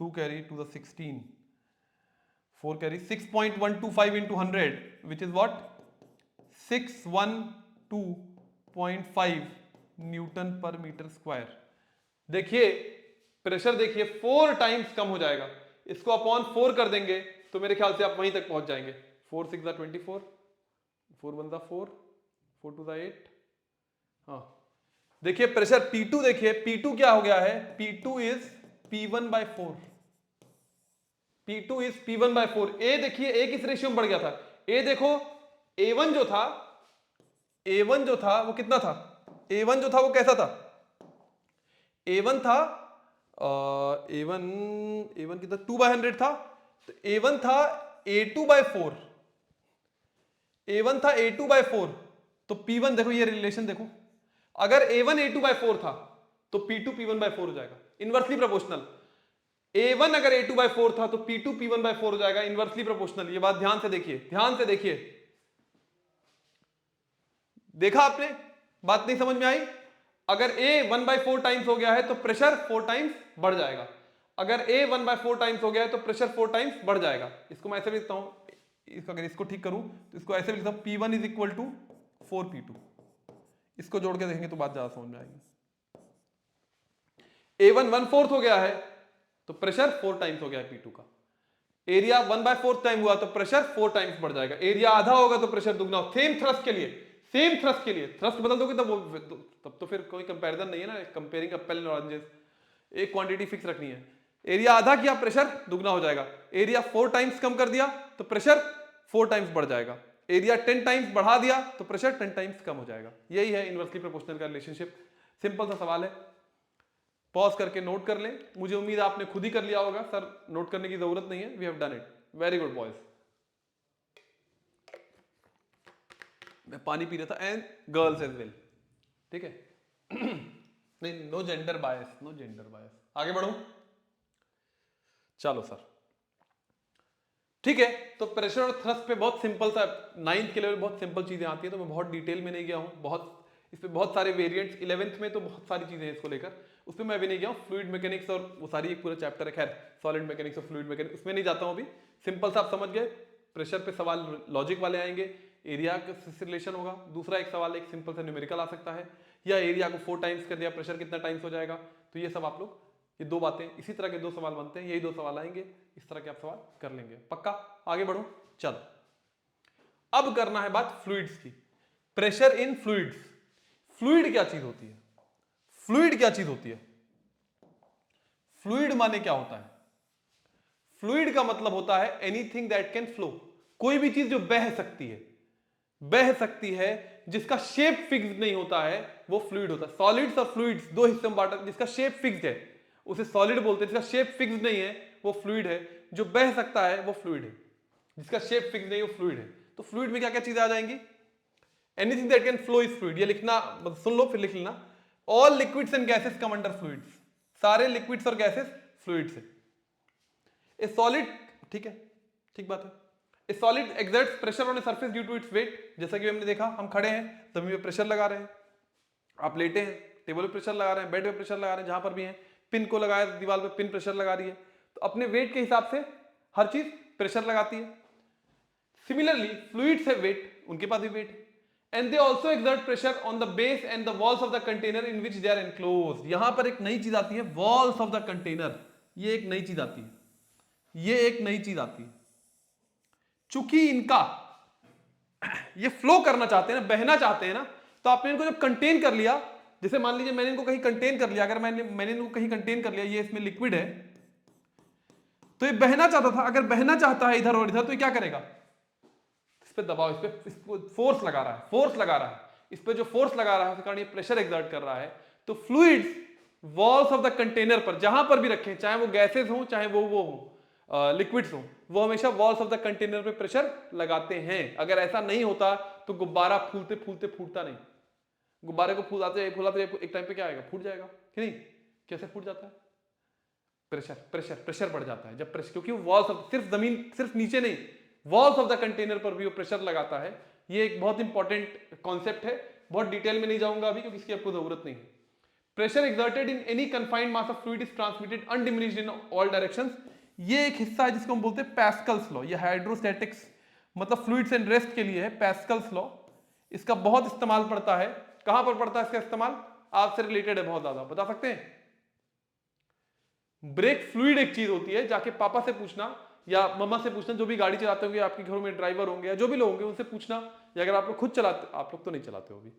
2 carry 2 16, 4 carry 6.125 into 100 which is what 612.5 Newton पर मीटर स्क्वायर। देखिए प्रेशर देखिए 4 टाइम्स कम हो जाएगा, इसको अपॉन 4 कर देंगे तो मेरे ख्याल से आप वहीं तक पहुंच जाएंगे। 4 6 24, 4 1 4, 4 2 8, हाँ देखिए प्रेशर P2, देखिए P2 क्या हो गया है, P2 is P1/4, P2 is P1/4। ए देखिए ए किस रेशियो में बढ़ गया था, ए देखो A1 जो था, A1 जो था वो कितना था, A1 जो था वो कैसा था, A1 था A1 कितना 2/100 था, तो A1 था A2/4, A1 था A2/4, तो P1 देखो ये रिलेशन देखो, अगर A1 A2/4 था तो P2 P1/4 हो जाएगा, इनवर्सली प्रोपोर्शनल। A1 अगर A2/4 था तो P2 P1/4 हो जाएगा, इनवर्सली प्रोपोर्शनल। ये बात ध्यान से देखिए, ध्यान से देखिए, देखा आपने, बात नहीं समझ में आई। अगर A 1/4 टाइम्स हो गया है तो प्रेशर 4 टाइम्स बढ़ जाएगा, अगर A 1/4 टाइम्स हो गया है तो प्रेशर 4 टाइम्स बढ़ जाएगा। इसको मैं ऐसे भी लिखता हूं, अगर इसको ठीक करूं तो इसको ऐसे भी लिखता हूं, P1 is equal to 4P2। इसको जोड़ के देखेंगे तो बात ज्यादा समझ में आएगी। A1 1/4 हो गया है तो प्रेशर 4 टाइम्स हो गया है P2 का, एरिया 1/4 टाइम हुआ तो प्रेशर 4 टाइम्स बढ़ जाएगा, एरिया आधा होगा तो प्रेशर दुगना। सेम थ्रस्ट के लिए, सेम थ्रस्ट के लिए थ्रस्ट बदल दोगे तब तो फिर कोई कंपैरिजन नहीं है ना, कंपेयरिंग एप्पल एंड ऑरेंजेस, एक क्वांटिटी फिक्स रखनी है। एरिया आधा किया प्रेशर दुगना हो जाएगा, एरिया 4 टाइम्स कम कर दिया तो प्रेशर 4 टाइम्स बढ़ जाएगा, एरिया 10 टाइम्स बढ़ा दिया तो प्रेशर 10 टाइम्स कम हो जाएगा। यही है इनवर्सली प्रोपोर्शनल का रिलेशनशिप। सिंपल सा सवाल है, पॉज करके नोट कर लें। मुझे उम्मीद है आपने खुद ही कर लिया होगा, सर नोट करने की जरूरत नहीं है, we have done it, very good boys. मैं पानी पी रहा था, एंड गर्ल्स एज वेल, ठीक है नहीं, no gender bias, no gender bias. आगे बढ़ो, चलो सर, ठीक है। तो प्रेशर और थ्रस्ट पे बहुत सिंपल सा 9th के लेवल बहुत सिंपल चीजें आती है, तो मैं बहुत डिटेल में नहीं गया हूं, बहुत इस पे बहुत सारे वेरिएंट्स 11th में तो बहुत सारी चीजें हैं इसको लेकर, उस पर मैं अभी नहीं गया हूँ। फ्लूइड मैकेनिक्स और वो सारी एक पूरा चैप्टर है, खैर सॉलिड मैकेनिक्स और फ्लूइड मैकेनिक्स, उसमें नहीं जाता हूँ अभी। सिंपल सा आप समझ गए, प्रेशर पे सवाल लॉजिक वाले आएंगे, एरिया से रिलेशन होगा, दूसरा एक सवाल एक सिंपल सा न्यूमेरिकल आ सकता है, या एरिया को 4 टाइम्स कर दिया प्रेशर कितना टाइम्स हो जाएगा। तो ये सब आप लोग, ये दो बातें, इसी तरह के 2 सवाल बनते हैं, यही 2 सवाल आएंगे, इस तरह के आप सवाल कर लेंगे पक्का। आगे बढ़ो, चलो अब करना है बात फ्लूइड्स की। प्रेशर इन फ्लूइड्स, फ्लूइड क्या चीज होती है, फ्लूइड क्या चीज होती है, फ्लूइड माने क्या होता है, फ्लूइड का मतलब होता है एनीथिंग दैट कैन फ्लो, कोई भी चीज जो बह सकती है, बह सकती है, जिसका शेप फिक्स नहीं होता है वो फ्लूइड होता है। सॉलिड्स और फ्लूइड्स 2 हिस्से में बांटा, जिसका शेप फिक्स्ड है उसे सॉलिड बोलते हैं, जिसका शेप फिक्स नहीं है वो फ्लूइड है, जो बह सकता है वो फ्लूइड है, जिसका शेप फिक्स नहीं वो फ्लूइड है। तो फ्लूइड में क्या क्या चीजें आ जाएंगी, anything that can flow is fluid, ये लिखना, सुन लो फिर लिख लेना। All liquids and gases come under fluids, सारे लिक्विड्स और गैसेस फ्लूइड्स है। ए सॉलिड, ठीक है, ठीक बात है। A solid exerts pressure on a surface due to its weight, जैसा कि हमने देखा, हम खड़े हैं जमीन पे प्रेशर लगा रहे हैं, आप लेटे हैं टेबल पे प्रेशर लगा रहे हैं, बेड पे प्रेशर लगा रहे हैं, जहां पर भी हैं, पिन को लगाया दीवार पे, पिन प्रेशर लगा रही है, तो अपने वेट के हिसाब से हर चीज प्रेशर लगाती है। सिमिलरली फ्लूइड्स हैव वेट, उनके पास भी वेट है, and they also exert pressure on the base and the walls of the container in which they are enclosed। यहां पर एक नई चीज आती है, walls of the container, ये एक नई चीज आती है, ये एक नई चीज आती है। चूंकि इनका ये फ्लो करना चाहते हैं ना, बहना चाहते हैं ना, तो आपने इनको जब कंटेन कर लिया, जैसे मान लीजिए मैंने इनको कहीं कंटेन कर लिया, अगर मैंने इनको कहीं कंटेन कर लिया, ये इसमें लिक्विड है, तो ये बहना चाहता था, अगर बहना चाहता है इधर और इधर, तो ये क्या करेगा, इस पे दबाव, इस पे फोर्स लगा रहा है, इस पे जो फोर्स लगा रहा है उसके कारण ये प्रेशर एक्सर्ट कर रहा है। तो fluids walls of the container पर जहां पर भी रखें, चाहे वो गैसेस हो चाहे वो हो लिक्विड्स हो, वो हमेशा वॉल्स ऑफ द कंटेनर पे प्रेशर लगाते हैं। अगर ऐसा नहीं होता तो गुब्बारा फूलते फूलते फूटता नहीं। गुब्बारे को फुलाते एक टाइम पे क्या आएगा, फूट जाएगा कि नहीं। कैसे फूट जाता है, प्रेशर बढ़ जाता है जब प्रेशर, क्योंकि वॉल्स ऑफ, सिर्फ जमीन, सिर्फ नीचे नहीं, वॉल्स ऑफ द कंटेनर पर भी वो प्रेशर लगाता है। ये एक बहुत इंपॉर्टेंट कॉन्सेप्ट है, बहुत डिटेल में नहीं जाऊंगा अभी क्योंकि इसकी आपको जरूरत नहीं है। Pressure exerted in any confined mass of fluid is transmitted undiminished in all directions. ये एक हिस्सा है जिसको हम बोलते हैं पैस्कल्स लॉ। ये हाइड्रोस्टैटिक्स मतलब फ्लूइड्स एंड रेस्ट के लिए है, पैस्कल्स लॉ। इसका बहुत इस्तेमाल पड़ता है। कहां पर पड़ता है इसका इस्तेमाल, आपसे रिलेटेड है बहुत ज्यादा, बता सकते हैं। ब्रेक फ्लूइड एक चीज होती है, जाके पापा से पूछना या मम्मा से पूछना, जो भी गाड़ी चलाते होंगे आपके घरों में, ड्राइवर होंगे या जो भी लोग होंगे, उनसे पूछना, या अगर आप लोग खुद चलाते, आप लोग तो नहीं चलाते होगी,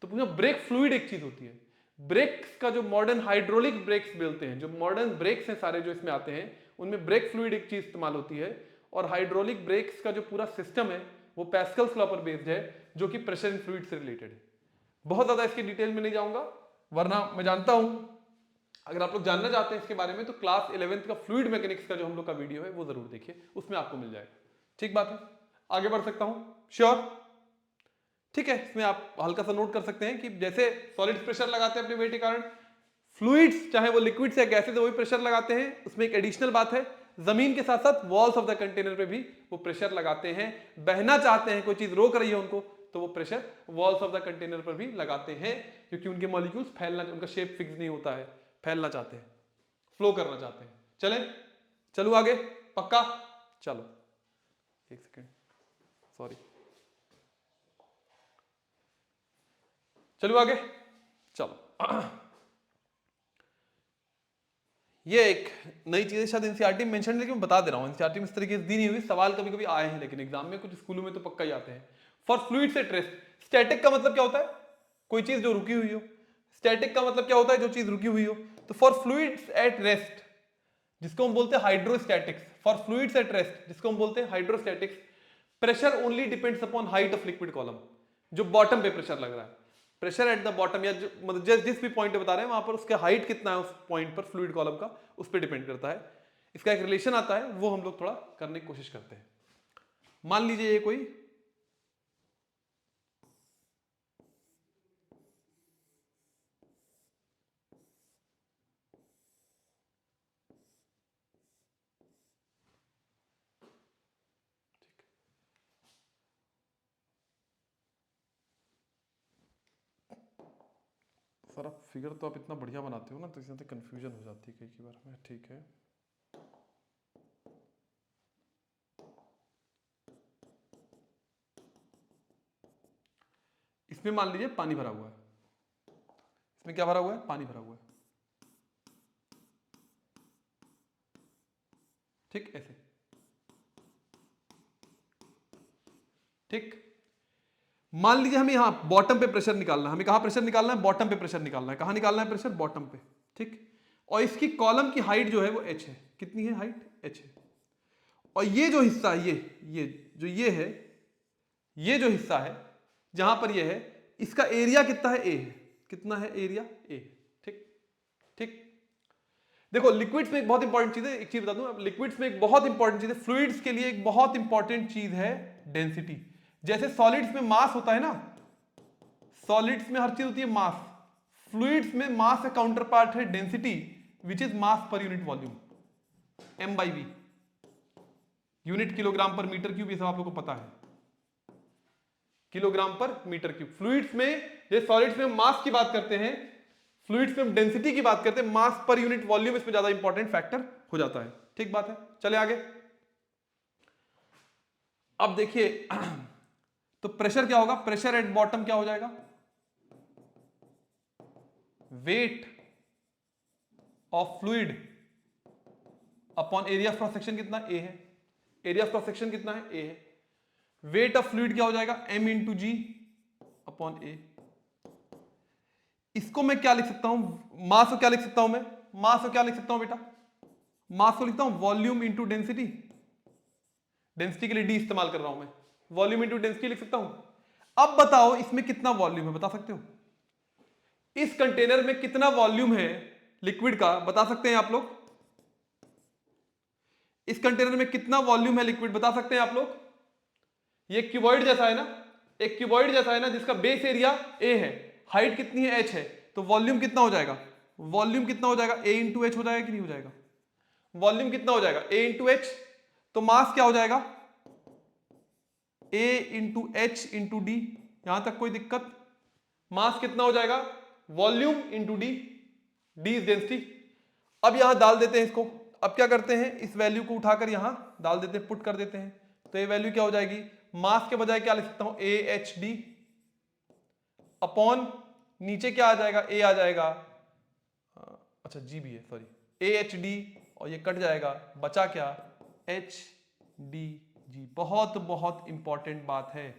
तो पूछना। ब्रेक फ्लूइड एक चीज होती है। ब्रेक्स का जो मॉडर्न हाइड्रोलिक ब्रेक्स मिलते हैं, जो मॉडर्न ब्रेक्स हैं सारे जो इसमें आते हैं, उनमें ब्रेक फ्लूइड एक चीज इस्तेमाल होती है। और हाइड्रोलिक ब्रेक्स का जो पूरा सिस्टम है वो पैस्कल्स लॉ पर बेस्ड है, जो कि प्रेशर इन फ्लूइड से रिलेटेड है। बहुत ज्यादा इसकी डिटेल में नहीं जाऊंगा, वरना मैं जानता हूं अगर आप लोग जानना चाहते हैं इसके बारे में तो क्लास 11th का फ्लूइड मैकेनिक्स का जो हम लोग का वीडियो है वो जरूर देखिए, उसमें आपको मिल जाएगा। ठीक बात है, आगे बढ़ सकता हूं, श्योर। ठीक है, इसमें आप हल्का सा नोट कर सकते हैं कि जैसे सॉलिड्स प्रेशर लगाते हैं अपने वेट के कारण, फ्लूइड्स चाहे वो लिक्विड्स या गैसेस वो भी प्रेशर लगाते हैं। उसमें एक एडिशनल बात है, जमीन के साथ साथ वॉल्स ऑफ द कंटेनर पे भी वो प्रेशर लगाते हैं। बहना चाहते हैं, कोई चीज रोक रही है उनको, तो वो pressure walls of the container पर भी लगाते हैं, क्योंकि उनके मॉलिक्यूल्स फैलना, उनका शेप फिक्स नहीं होता है, फैलना चाहते हैं, फ्लो करना चाहते हैं। चलो आगे, पक्का, चलो एक सेकेंड, सॉरी, चलो आगे, चलो। ये एक नई चीज है, शायद एनसीईआरटी में मेंशन है, लेकिन मैं बता दे रहा हूं, एनसीईआरटी में इस तरीके से दी नहीं हुई, सवाल कभी कभी आए हैं, लेकिन एग्जाम में कुछ स्कूलों में तो पक्का ही आते हैं। For fluids at rest, static का मतलब क्या होता है, कोई चीज जो रुकी हुई हो। स्टैटिक का मतलब क्या होता है, जो चीज रुकी हुई हो। तो फॉर फ्लूइड्स एट रेस्ट, जिसको हम बोलते हैं hydrostatics, for fluids at rest जिसको हम बोलते हैं hydrostatics, pressure only depends upon height of liquid column. जो बॉटम पे प्रेशर लग रहा है, प्रेशर एट द बॉटम, या मतलब जिस भी पॉइंट पे बता रहे हैं वहां पर उसका हाइट कितना है उस पॉइंट पर फ्लूइड कॉलम का, उस पर डिपेंड करता है। इसका एक रिलेशन आता है, वो हम लोग थोड़ा करने की कोशिश करते हैं। मान लीजिए ये कोई सर, आप फिगर तो आप इतना बढ़िया बनाते हो ना, तो इसमें कंफ्यूजन हो जाती है कई बार में। ठीक है, इसमें मान लीजिए पानी भरा हुआ है, इसमें क्या भरा हुआ है, पानी भरा हुआ है। ठीक, ऐसे, ठीक। मान लीजिए हमें यहां बॉटम पे प्रेशर निकालना है, हमें कहां प्रेशर निकालना है, बॉटम पे प्रेशर निकालना है। कहां निकालना है प्रेशर, बॉटम पे। ठीक, और इसकी कॉलम की हाइट जो है वो h है। कितनी है हाइट, h है। और ये जो हिस्सा, ये जो ये है, ये जो हिस्सा है जहां पर ये है, इसका एरिया कितना है, a है। कितना है एरिया, a। ठीक, ठीक। देखो लिक्विड्स में एक बहुत इंपॉर्टेंट चीज है, एक चीज बता दूं, लिक्विड्स में एक बहुत इंपॉर्टेंट चीज है, फ्लूइड्स के लिए एक बहुत इंपॉर्टेंट चीज है डेंसिटी। जैसे सॉलिड्स में मास होता है ना, सॉलिड्स में हर चीज होती है मास, फ्लूइड्स में मास का काउंटर पार्ट है density, which is mass per unit volume, m/v, unit kilogram पर मीटर क्यूब, ये सब आप लोगों को पता है, किलोग्राम पर मीटर क्यूब। फ्लूइड्स में, जैसे सॉलिड्स में मास की बात करते हैं, फ्लूइड्स में हम डेंसिटी की बात करते हैं, मास पर यूनिट वॉल्यूम इसमें ज्यादा इंपॉर्टेंट फैक्टर हो जाता है। ठीक बात है, चले आगे। अब देखिए तो प्रेशर क्या होगा, प्रेशर एट बॉटम क्या हो जाएगा, wait of fluid upon area of cross section, कितना a है, एरिया ऑफ क्रॉस सेक्शन कितना है, a है। वेट ऑफ फ्लूइड क्या हो जाएगा, m into g upon a। इसको मैं क्या लिख सकता हूं, मास को क्या लिख सकता हूं मैं, मास को क्या लिख सकता हूं बेटा, मास को लिखता हूं वॉल्यूम इंटू डेंसिटी, डेंसिटी के लिए डी इस्तेमाल कर रहा हूं मैं, वॉल्यूम इंटू डेंसिटी लिख सकता हूं। अब बताओ इसमें कितना वॉल्यूम है, बता सकते हो? इस कंटेनर में कितना वॉल्यूम है लिक्विड का, बता सकते हैं आप लोग? इस कंटेनर में कितना वॉल्यूम है लिक्विड, बता सकते हैं आप लोग? ये क्यूबॉइड जैसा है ना, एक क्यूबॉइड जैसा है ना, जिसका बेस एरिया ए है, हाइट कितनी है, एच है, तो वॉल्यूम कितना हो जाएगा, वॉल्यूम कितना हो जाएगा, ए इंटू एच हो जाएगा कि नहीं हो जाएगा? वॉल्यूम कितना हो जाएगा, ए इंटू एच। तो मास क्या हो जाएगा, ए इंटू एच इंटू डी। यहां तक कोई दिक्कत? मास कितना हो जाएगा, volume into D, D is density. अब यहां डाल देते हैं इसको। अब क्या करते हैं, इस वैल्यू को उठाकर यहां डाल देते हैं, पुट कर देते हैं। तो ये वैल्यू क्या हो जाएगी, मास के बजाय क्या लिख सकता हूं, ए एच डी अपॉन, नीचे क्या आ जाएगा, ए आ जाएगा, अच्छा जी भी है, सॉरी, ए एच डी, और ये कट जाएगा, बचा क्या, एच डी जी। बहुत बहुत इंपॉर्टेंट बात है,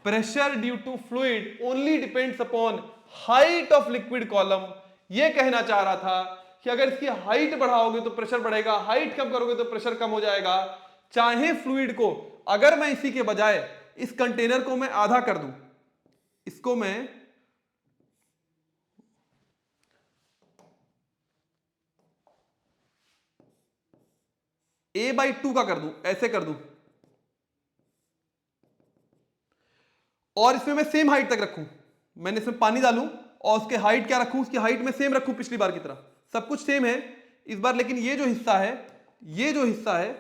pressure due to fluid only depends upon height of liquid column. ये कहना चाह रहा था कि अगर इसकी हाइट बढ़ाओगे तो प्रेशर बढ़ेगा, हाइट कम करोगे तो प्रेशर कम हो जाएगा। चाहे फ्लूइड को, अगर मैं इसी के बजाय इस कंटेनर को मैं आधा कर दूं, इसको मैं a/2 का कर दूं, ऐसे कर दूं, और इसमें मैं सेम हाइट तक रखूं, मैंने इसमें पानी डालूं और उसके हाइट क्या रखूं, उसकी हाइट में सेम रखूं, पिछली बार की तरह सब कुछ सेम है इस बार, लेकिन ये जो हिस्सा है, ये जो हिस्सा है,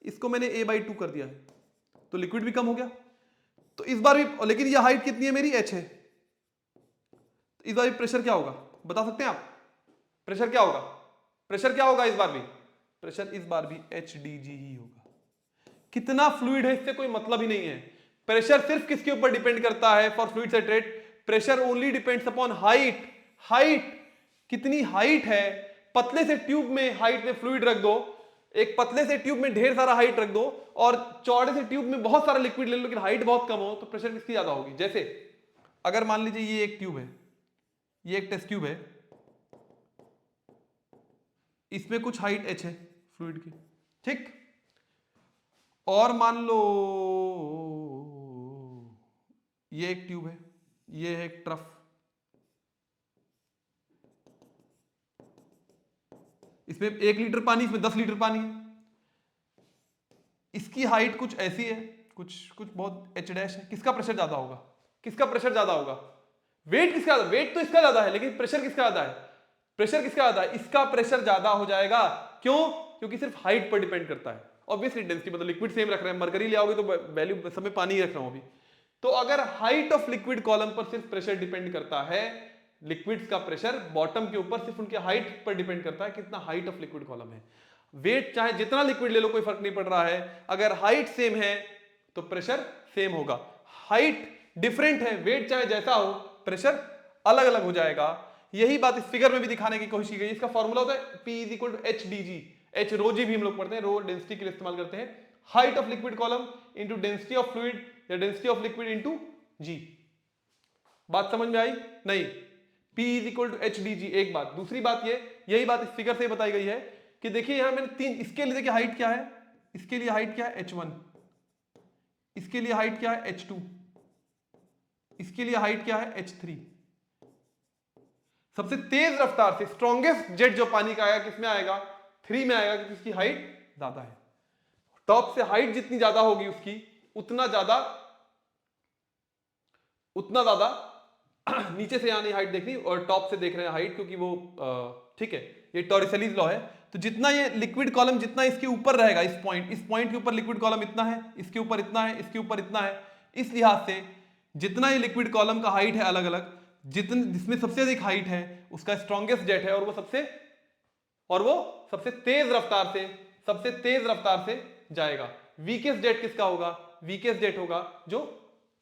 इसको मैंने a/2 कर दिया है, तो लिक्विड भी कम हो गया। तो इस बार भी, लेकिन ये हाइट कितनी है मेरी, h है, तो इस बार भी प्रेशर क्या होगा, बता सकते हैं आप? प्रेशर क्या होगा, प्रेशर क्या होगा इस बार भी, प्रेशर इस बार भी HDG ही होगा। कितना फ्लूइड है इससे कोई मतलब ही नहीं है। प्रेशर सिर्फ किसके ऊपर डिपेंड करता है for fluid set, pressure only depends upon height. Height, कितनी हाइट है, पतले से ट्यूब में हाइट में फ्लूइड रख दो, एक पतले से ट्यूब में ढेर सारा हाइट रख दो, और चौड़े से ट्यूब में बहुत सारा लिक्विड ले लो, लेकिन हाइट बहुत कम हो, तो प्रेशर किसकी ज्यादा होगी? जैसे अगर मान लीजिए ये एक ट्यूब है, ये एक टेस्ट ट्यूब है, इसमें कुछ हाइट h है फ्लूइड की, ठीक, और मान लो ये एक ट्यूब है, ये है एक ट्रफ, इसमें 1 लीटर पानी, इसमें 10 लीटर पानी है, इसकी हाइट कुछ ऐसी है, कुछ बहुत h डैश है, किसका प्रेशर ज्यादा होगा, किसका प्रेशर ज्यादा होगा? वेट किसका, वेट तो इसका ज्यादा है, लेकिन प्रेशर किसका ज्यादा है, प्रेशर किसका ज्यादा है? इसका प्रेशर ज्यादा हो जाएगा। क्यों? क्योंकि सिर्फ हाइट पर डिपेंड करता है। ऑब्वियसली डेंसिटी, मतलब लिक्विड सेम रख रहे हैं, मरकरी ले आओगे तो वैल्यू सब में पानी ही रख रहा हूं अभी। तो अगर हाइट ऑफ लिक्विड कॉलम पर सिर्फ प्रेशर डिपेंड करता है, लिक्विड्स का प्रेशर बॉटम के ऊपर सिर्फ उनके हाइट पर डिपेंड करता है, कितना हाइट ऑफ लिक्विड कॉलम है। वेट चाहे जितना लिक्विड ले लो कोई फर्क नहीं पड़ रहा है, अगर हाइट सेम है तो प्रेशर सेम होगा। हाइट डिफरेंट है, वेट चाहे जैसा हो, प्रेशर अलग अलग हो जाएगा। यही बात इस फिगर में भी दिखाने की कोशिश की गई। इसका फॉर्मूला होता है P is equal to HDG, H rho g भी हम लोग पढ़ते हैं, रो डेंसिटी के लिए इस्तेमाल करते हैं, height of liquid column into density of fluid या density of liquid into g. बात समझ में आई? नहीं, P is equal to HDG एक बात। दूसरी बात ये, यही बात इस फिगर से बताई गई है कि देखिए यहां मैंने तीन, इसके लिए देखिए हाइट क्या है, इसके लिए हाइट क्या है H1, इसके लिए हाइट क्या है H2, इसके लिए हाइट क्या है H3। सबसे तेज रफ्तार से स्ट्रॉन्गेस्ट जेट जो पानी का आएगा किसमें आएगा? 3 में आएगा, क्योंकि उसकी हाइट ज्यादा है। टॉप से हाइट जितनी ज्यादा होगी उसकी, उतना ज्यादा नीचे से यहां नहीं हाइट देखनी, और टॉप से देख रहे हैं हाइट, क्योंकि वो ठीक है, ये टॉरिसेलीज लॉ है। तो जितना ये लिक्विड कॉलम जितना इसके ऊपर रहेगा, इस पॉइंट के ऊपर लिक्विड कॉलम इतना है, इसके ऊपर इतना है, इसके ऊपर इतना है, इस लिहाज से जितना ये लिक्विड कॉलम का हाइट है अलग अलग, जिसमें सबसे अधिक हाइट है उसका स्ट्रॉन्गेस्ट जेट है, और वो सबसे तेज रफ्तार से जाएगा। वीकेस्ट जेट किसका होगा? वीकेस्ट जेट होगा जो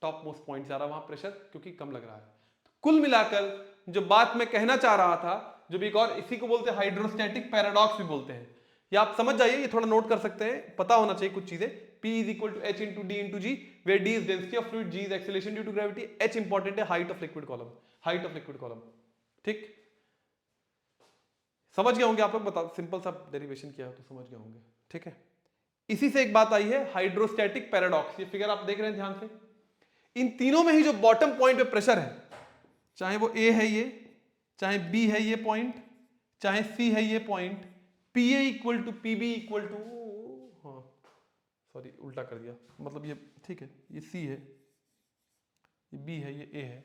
टॉप मोस्ट पॉइंट जा रहा है, वहां प्रेशर क्योंकि कम लग रहा है। तो कुल मिलाकर जो बात मैं कहना चाह रहा था, जो भी एक और, इसी को बोलते हैं हाइड्रोस्टैटिक पैराडॉक्स भी बोलते हैं। ये आप समझ जाइए, ये थोड़ा नोट कर सकते हैं, पता होना चाहिए कुछ चीजें। P is equal to H into D into G, where D is density of fluid, G is acceleration due to gravity, H important है height of liquid column, height of liquid column. ठीक, समझ गए होंगे आप लोग, बता सिंपल सा डेरिवेशन किया हो तो समझ गए होंगे। ठीक है, इसी से एक बात आई है हाइड्रोस्टैटिक पैराडॉक्स। ये फिगर आप देख रहे हैं ध्यान से, इन तीनों में ही जो बॉटम पॉइंट पे प्रेशर है, चाहे वो ए है ये, चाहे बी है ये पॉइंट, चाहे सी है ये point, P A equal to P B equal to, हाँ सॉरी उल्टा कर दिया, मतलब ये ठीक है, ये सी है, ये बी है, ये ए है,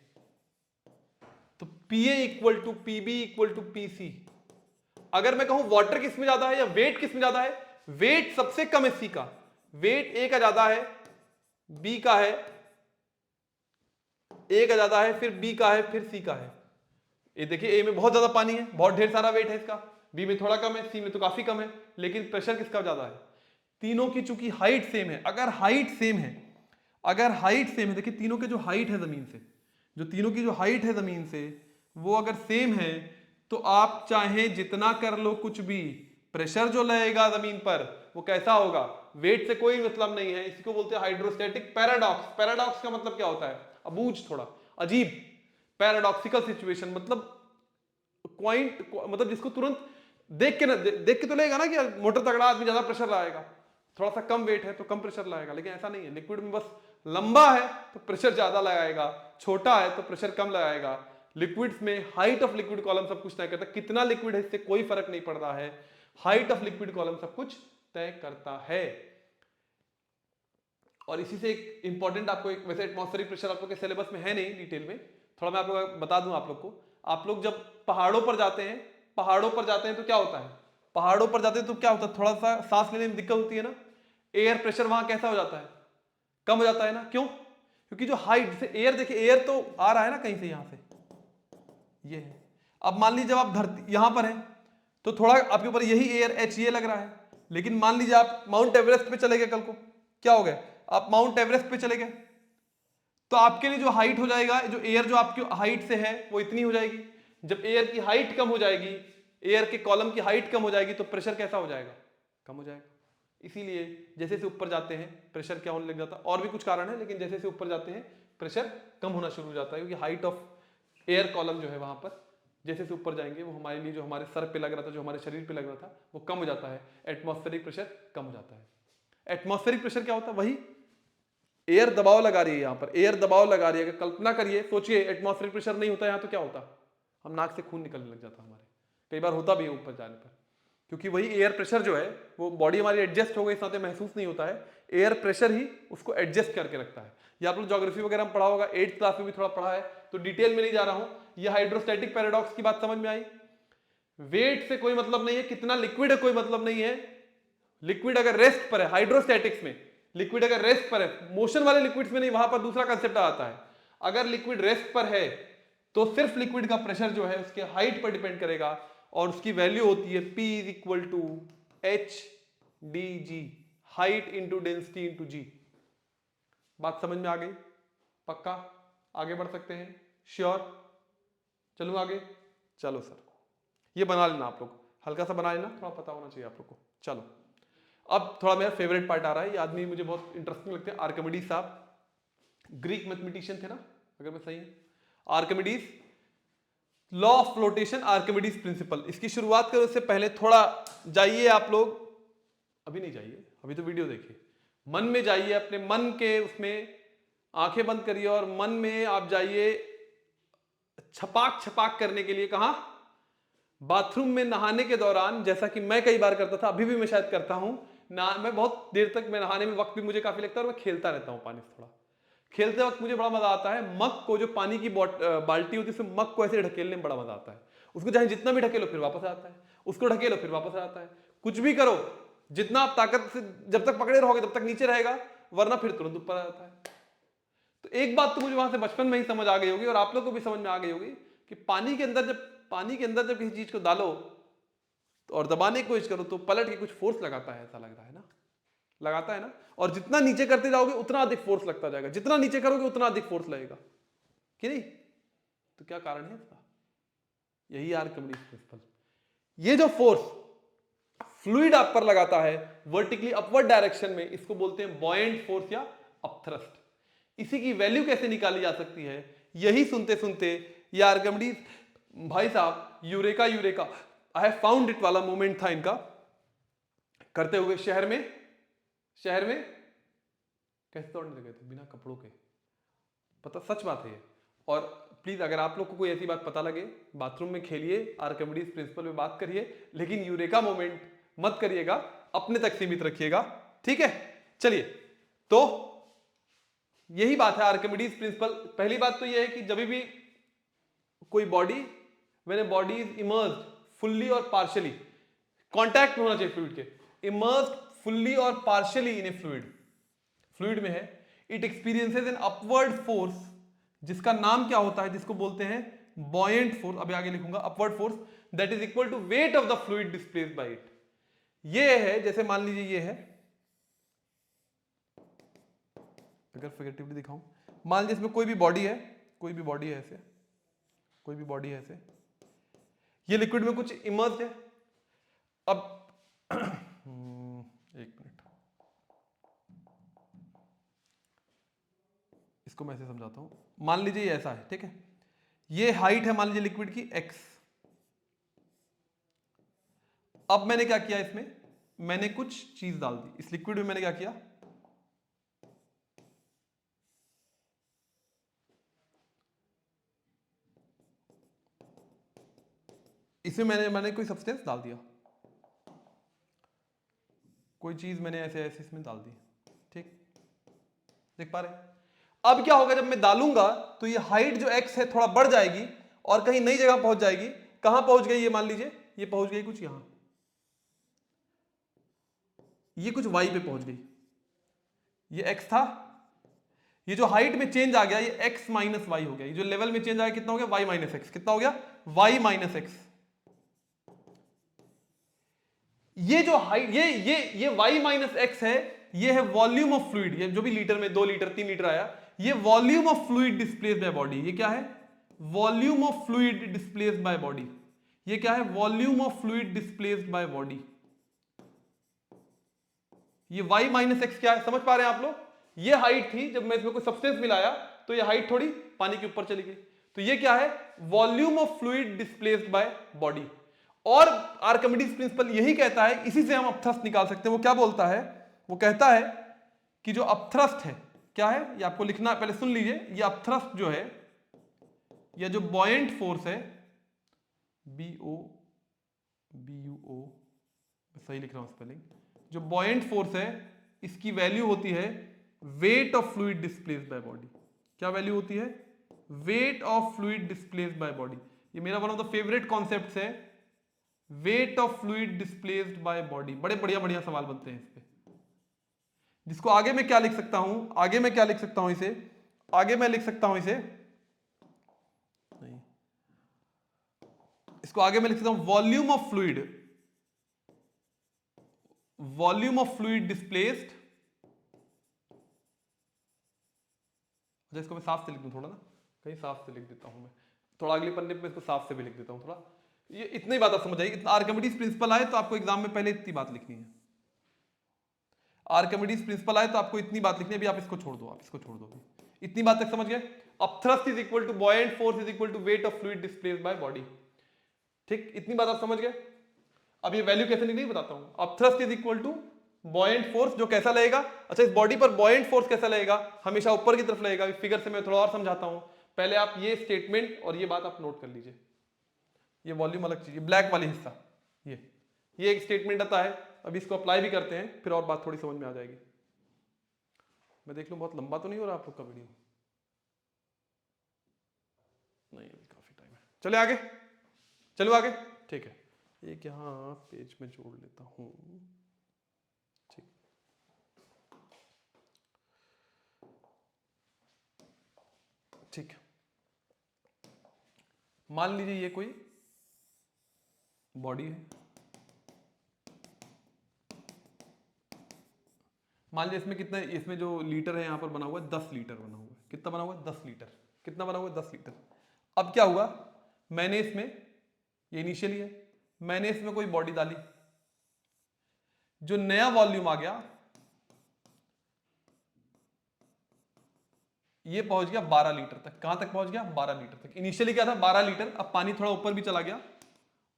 तो P A equal to P B equal to P C. अगर मैं कहूं वाटर किस में ज्यादा है या वेट किस में ज्यादा है, वेट सबसे कम है सी का, वेट ए का ज्यादा है, बी का है, ए का ज्यादा है, फिर बी का है, फिर सी का है। ये देखिए ए में बहुत ज्यादा पानी है, बहुत ढेर सारा वेट है इसका, बी में थोड़ा कम है, सी में तो काफी कम है, लेकिन प्रेशर किसका ज्यादा है? तीनों की चूंकि हाइट सेम है, अगर हाइट सेम है, अगर हाइट सेम है, देखिए तीनों के जो हाइट है जमीन से, जो तीनों की जो हाइट है जमीन से वो अगर सेम है, तो आप चाहे जितना कर लो कुछ भी, प्रेशर जो लगेगा जमीन पर वो कैसा होगा? वेट से कोई मतलब नहीं है। इसको बोलते हैं हाइड्रोस्टैटिक पैराडॉक्स। पैराडॉक्स का मतलब क्या होता है? अबूझ, थोड़ा अजीब, पैराडॉक्सिकल सिचुएशन, मतलब पॉइंट, मतलब जिसको तुरंत देख के तो लगेगा ना कि मोटर तगड़ा आदमी ज्यादा प्रेशर लाएगा, थोड़ा सा कम वेट है तो कम प्रेशर लाएगा, लेकिन ऐसा नहीं है। लिक्विड में बस लंबा है तो प्रेशर ज्यादा लगाएगा, छोटा है तो प्रेशर कम लगाएगा। लिक्विड्स में हाइट ऑफ लिक्विड कॉलम सब कुछ तय करता है, कितना लिक्विड है इससे कोई फर्क नहीं पड़ रहा है, हाइट ऑफ लिक्विड कॉलम सब कुछ तय करता है। और इसी से एक इंपॉर्टेंट आपको एक, वैसे एटमॉस्फेरिक प्रेशर आप लोग के सिलेबस में है नहीं डिटेल में, थोड़ा मैं आप लोग बता दूं आप लोग को। आप लोग जब पहाड़ों पर जाते हैं, पहाड़ों पर जाते हैं तो क्या होता है? पहाड़ों पर जाते हैं तो क्या होता है? थोड़ा सा सांस लेने में दिक्कत होती है ना, एयर प्रेशर वहां कैसा हो जाता है? कम हो जाता है ना। क्यों? क्योंकि जो हाइट से एयर, देखिए एयर तो आ रहा है ना कहीं से, यहां से ये है। अब मान लीजिए जब आप धरती यहां पर है तो थोड़ा आपके ऊपर यही एयर एच ये लग रहा है, लेकिन मान लीजिए आप माउंट एवरेस्ट पे चले गए कल को, क्या हो गया? आप माउंट एवरेस्ट पे चले गए तो आपके लिए जो हाइट हो जाएगा, जो एयर जो आपकी हाइट से है वो इतनी हो जाएगी। जब एयर की हाइट कम हो जाएगी, एयर के कॉलम की हाइट कम हो जाएगी तो प्रेशर कैसा हो जाएगा? कम हो जाएगा। इसीलिए जैसे जैसे ऊपर जाते हैं प्रेशर क्या होने लग जाता है, और भी कुछ कारण है, लेकिन जैसे जैसे ऊपर जाते हैं प्रेशर कम होना शुरू हो जाता है, क्योंकि हाइट ऑफ एयर कॉलम जो है वहां पर जैसे जैसे ऊपर जाएंगे वो हमारे लिए, जो हमारे सर पे लग रहा था, जो हमारे शरीर पे लग रहा था, वो कम हो जाता है। एटमॉस्फेरिक प्रेशर कम हो जाता है। एटमॉस्फेरिक प्रेशर क्या होता है? वही एयर दबाव लगा रही है, यहां पर एयर दबाव लगा रही है। अगर कल्पना करिए, सोचिए एटमॉस्फेरिक प्रेशर नहीं होता यहां तो क्या होता? हम नाक से खून निकलने लग जाता हमारे, कई बार होता भी है ऊपर जाने पर, क्योंकि वही एयर प्रेशर जो है वो बॉडी हमारी एडजस्ट हो गई, साथ महसूस नहीं होता है, एयर प्रेशर ही उसको एडजस्ट करके रखता है। ये आप लोग ज्योग्राफी वगैरह में पढ़ा होगा, 8th क्लास में भी थोड़ा पढ़ा है, तो डिटेल में नहीं जा रहा हूं। ये हाइड्रोस्टैटिक पैराडॉक्स की बात समझ में आई? वेट से कोई मतलब नहीं है, कितना लिक्विड है कोई मतलब नहीं है। लिक्विड अगर रेस्ट पर है, हाइड्रोस्टैटिक्स में लिक्विड अगर रेस्ट पर है, मोशन वाले लिक्विड्स में नहीं, वहां पर दूसरा कंसेप्ट आता है। अगर लिक्विड रेस्ट पर है तो सिर्फ लिक्विड का प्रेशर जो है उसके हाइट पर डिपेंड करेगा, और उसकी वैल्यू होती है P is equal to h d g, height into density into g. बात समझ में आ गई? पक्का? आगे बढ़ सकते हैं? श्योर? चलूं आगे? चलो सर, ये बना लेना आप लोग, हल्का सा बना लेना, थोड़ा पता होना चाहिए आप लोग को। चलो, अब थोड़ा मेरा फेवरेट पार्ट आ रहा है। ये आदमी मुझे बहुत इंटरेस्टिंग लगते हैं, आर्किमिडीज साहब, ग्रीक मैथमेटिशियन थे ना, अगर मैं सही हूं। Archimedes, law of flotation, Archimedes principal. इसकी शुरुआत करो उससे पहले थोड़ा जाइए आप लोग, अभी नहीं जाइए, अभी तो वीडियो देखिए, मन में जाइए, अपने मन के उसमें आंखें बंद करिए और मन में आप जाइए छपाक छपाक करने के लिए। कहां? बाथरूम में नहाने के दौरान, जैसा कि मैं कई बार करता था, अभी भी मैं शायद करता हूं ना, मैं बहुत देर तक मैं नहाने में वक्त भी मुझे काफी लगता है, और मैं खेलता रहता हूं पानी से। थोड़ा खेलते वक्त मुझे बड़ा मजा आता है। मग को, जो पानी की बाल्टी होती है, उसमें मग को ऐसे ढकेलने में बड़ा मजा आता है। उसको चाहे जितना भी ढकेलो फिर वापस आता है, उसको ढकेलो फिर वापस आता है। कुछ भी करो, जितना आप ताकत से जब तक पकड़े रहोगे तब तक नीचे रहेगा, वरना फिर तुरंत ऊपर आ जाता है। तो एक बात तो मुझे वहां से बचपन में ही समझ आ गई होगी, और आप लोग को भी समझ में आ गई होगी, कि पानी के अंदर जब किसी चीज को डालो और दबाने की कोशिश करो तो पलट के कुछ फोर्स लगाता है, ऐसा लग रहा है ना, लगाता है ना। और जितना नीचे करते जाओगे उतना अधिक फोर्स लगता जाएगा, जितना नीचे करोगे उतना अधिक फोर्स लगेगा, कि नहीं? तो क्या कारण है इसका? यही आर्किमिडीज प्रिंसिपल। ये जो फोर्स फ्लूइड आप पर लगाता है वर्टिकली अपवर्ड डायरेक्शन में, इसको बोलते हैं बॉयंट फोर्स या अपथ्रस्ट। इसी की वैल्यू कैसे निकाली जा सकती है, यही सुनते सुनते ये आर्किमिडीज भाई साहब eureka eureka I have found it वाला मोमेंट था इनका करते हुए शहर में कैसे दौड़ने लगे थे बिना कपड़ों के। पता, सच बात है ये। और प्लीज अगर आप लोग को कोई ऐसी बात पता लगे, बाथरूम में खेलिए, आर्किमिडीज प्रिंसिपल में बात करिए, लेकिन यूरेका मोमेंट मत करिएगा, अपने तक सीमित रखिएगा, ठीक है। चलिए, तो यही बात है आर्किमिडीज प्रिंसिपल। पहली बात तो यह है कि जब भी कोई body, when a body is immersed fully और पार्शियली, कॉन्टैक्ट में होना चाहिए फ्लूइड के, इमर्स्ड फुल्ली और पार्शियली इन ए फ्लूइड में है, it experiences an upward force, जिसका नाम क्या होता है, जिसको बोलते हैं बॉयंट फोर्स, अभी आगे लिखूंगा, upward force that is equal to weight of the fluid displaced by it. ये है, जैसे मान लीजिए ये है, अगर फिगरेटिवली दिखाऊं, मान लीजिए इसमें कोई भी बॉडी है, ऐसे, कोई भी बॉडी है ऐसे, ये लिक्विड में कुछ इमर्स्ड है। अब एक मिनट, इसको मैं ऐसे समझाता हूं। मान लीजिए ये ऐसा है, ठीक है, ये हाइट है मान लीजिए लिक्विड की x। अब मैंने क्या किया, इसमें मैंने कुछ चीज डाल दी, इस लिक्विड में मैंने क्या किया, इसमें मैंने कोई सब्सटेंस डाल दिया, कोई चीज मैंने ऐसे ऐसे इसमें डाल दी, ठीक, देख पा रहे। अब क्या होगा, जब मैं डालूंगा तो ये हाइट जो x है थोड़ा बढ़ जाएगी और कहीं नई जगह पहुंच जाएगी। कहां पहुंच गई, ये मान लीजिए ये पहुंच गई कुछ यहां, ये कुछ y पे पहुंच गई, ये x था, ये जो हाइट में चेंज आ गया ये x माइनस वाई हो गया, ये जो लेवल में चेंज आया कितना हो गया, y माइनस एक्स, कितना हो गया, y माइनस एक्स। ये जो हाइट, ये y माइनस एक्स है, ये है वॉल्यूम ऑफ फ्लूइड, ये जो भी लीटर में 2 लीटर 3 लीटर आया, ये volume of fluid displaced by body. ये क्या है, volume of fluid displaced by body. ये क्या है, volume of fluid displaced by body. ये y माइनस एक्स क्या है, समझ पा रहे हैं आप लोग। ये हाइट थी, जब मैं इसमें कोई सब्सटेंस मिलाया तो ये हाइट थोड़ी पानी के ऊपर चली गई, तो ये क्या है, volume of fluid displaced by body. और आर्किमिडीज प्रिंसिपल यही कहता है, इसी से हम अपथ्रस्ट निकाल सकते हैं। वो क्या बोलता है, वो कहता है कि जो अपथ्रस्ट है क्या है, ये आपको लिखना, पहले सुन लीजिए, ये अपथ्रस्ट जो है, या जो बॉयंट फोर्स है, BO सही लिख रहा हूं स्पेलिंग, जो बॉयंट फोर्स है, इसकी वैल्यू होती है weight of fluid displaced by body. क्या वैल्यू होती है, weight of fluid displaced by body. ये मेरा one of the favourite concepts है, weight of fluid displaced by body. बड़े बढ़िया सवाल बनते हैं इस पे, जिसको आगे मैं क्या लिख सकता हूं, आगे मैं क्या लिख सकता हूं इसे, आगे मैं लिख सकता हूं इसे, नहीं, इसको आगे मैं लिख सकता हूं volume of fluid, volume of fluid displaced. अच्छा, इसको मैं साफ से लिख दूं थोड़ा ना, कहीं साफ से लिख देता हूं मैं, थोड़ा अगले पन्ने पे इसको साफ से भी लिख देता हूं थोड़ा। ये इतनी बात आप समझ आएगी, आर्किमिडीज प्रिंसिपल आए तो आपको एग्जाम में पहले इतनी बात लिखनी है। आर्किमिडीज प्रिंसिपल आए तो आपको इतनी बात लिखनी है, अभी आप इसको छोड़ दो, आप इसको छोड़ दो, इतनी बात तक समझ गए। Upthrust is equal to buoyant force is equal to weight of fluid displaced by body, ठीक, इतनी बात आप समझ गए। अब ये वैल्यू कैसे निकली बताता हूं। Upthrust is equal to buoyant force, जो कैसा लगेगा, अच्छा इस बॉडी पर बॉयंट फोर्स कैसा लगेगा, हमेशा ऊपर की तरफ लगेगा। फिगर से मैं थोड़ा और समझाता हूं, पहले आप ये स्टेटमेंट और ये बात आप नोट कर लीजिए। ये वॉल्यूम अलग चीज, ब्लैक वाली हिस्सा, ये एक स्टेटमेंट आता है। अभी इसको अप्लाई भी करते हैं, फिर और बात थोड़ी समझ में आ जाएगी। मैं देख लूं बहुत लंबा तो नहीं हो रहा आप लोग का वीडियो, नहीं अभी काफी टाइम है, चले आगे, चलो आगे, ठीक है। एक यहां पेज में जोड़ लेता हूं, ठीक, ठीक है। मान लीजिए ये कोई बॉडी है, मान लीजिए इसमें कितना, इसमें जो लीटर है यहां पर बना हुआ है 10 लीटर बना हुआ है, कितना बना हुआ है 10 लीटर, कितना बना हुआ है 10 लीटर। अब क्या हुआ, मैंने इसमें, ये इनिशियली है, मैंने इसमें कोई बॉडी डाली, जो नया वॉल्यूम आ गया, ये पहुंच गया 12 लीटर तक। कहां तक पहुंच गया? 12 लीटर तक। इनिशियली क्या था? 12 लीटर। अब पानी थोड़ा ऊपर भी चला गया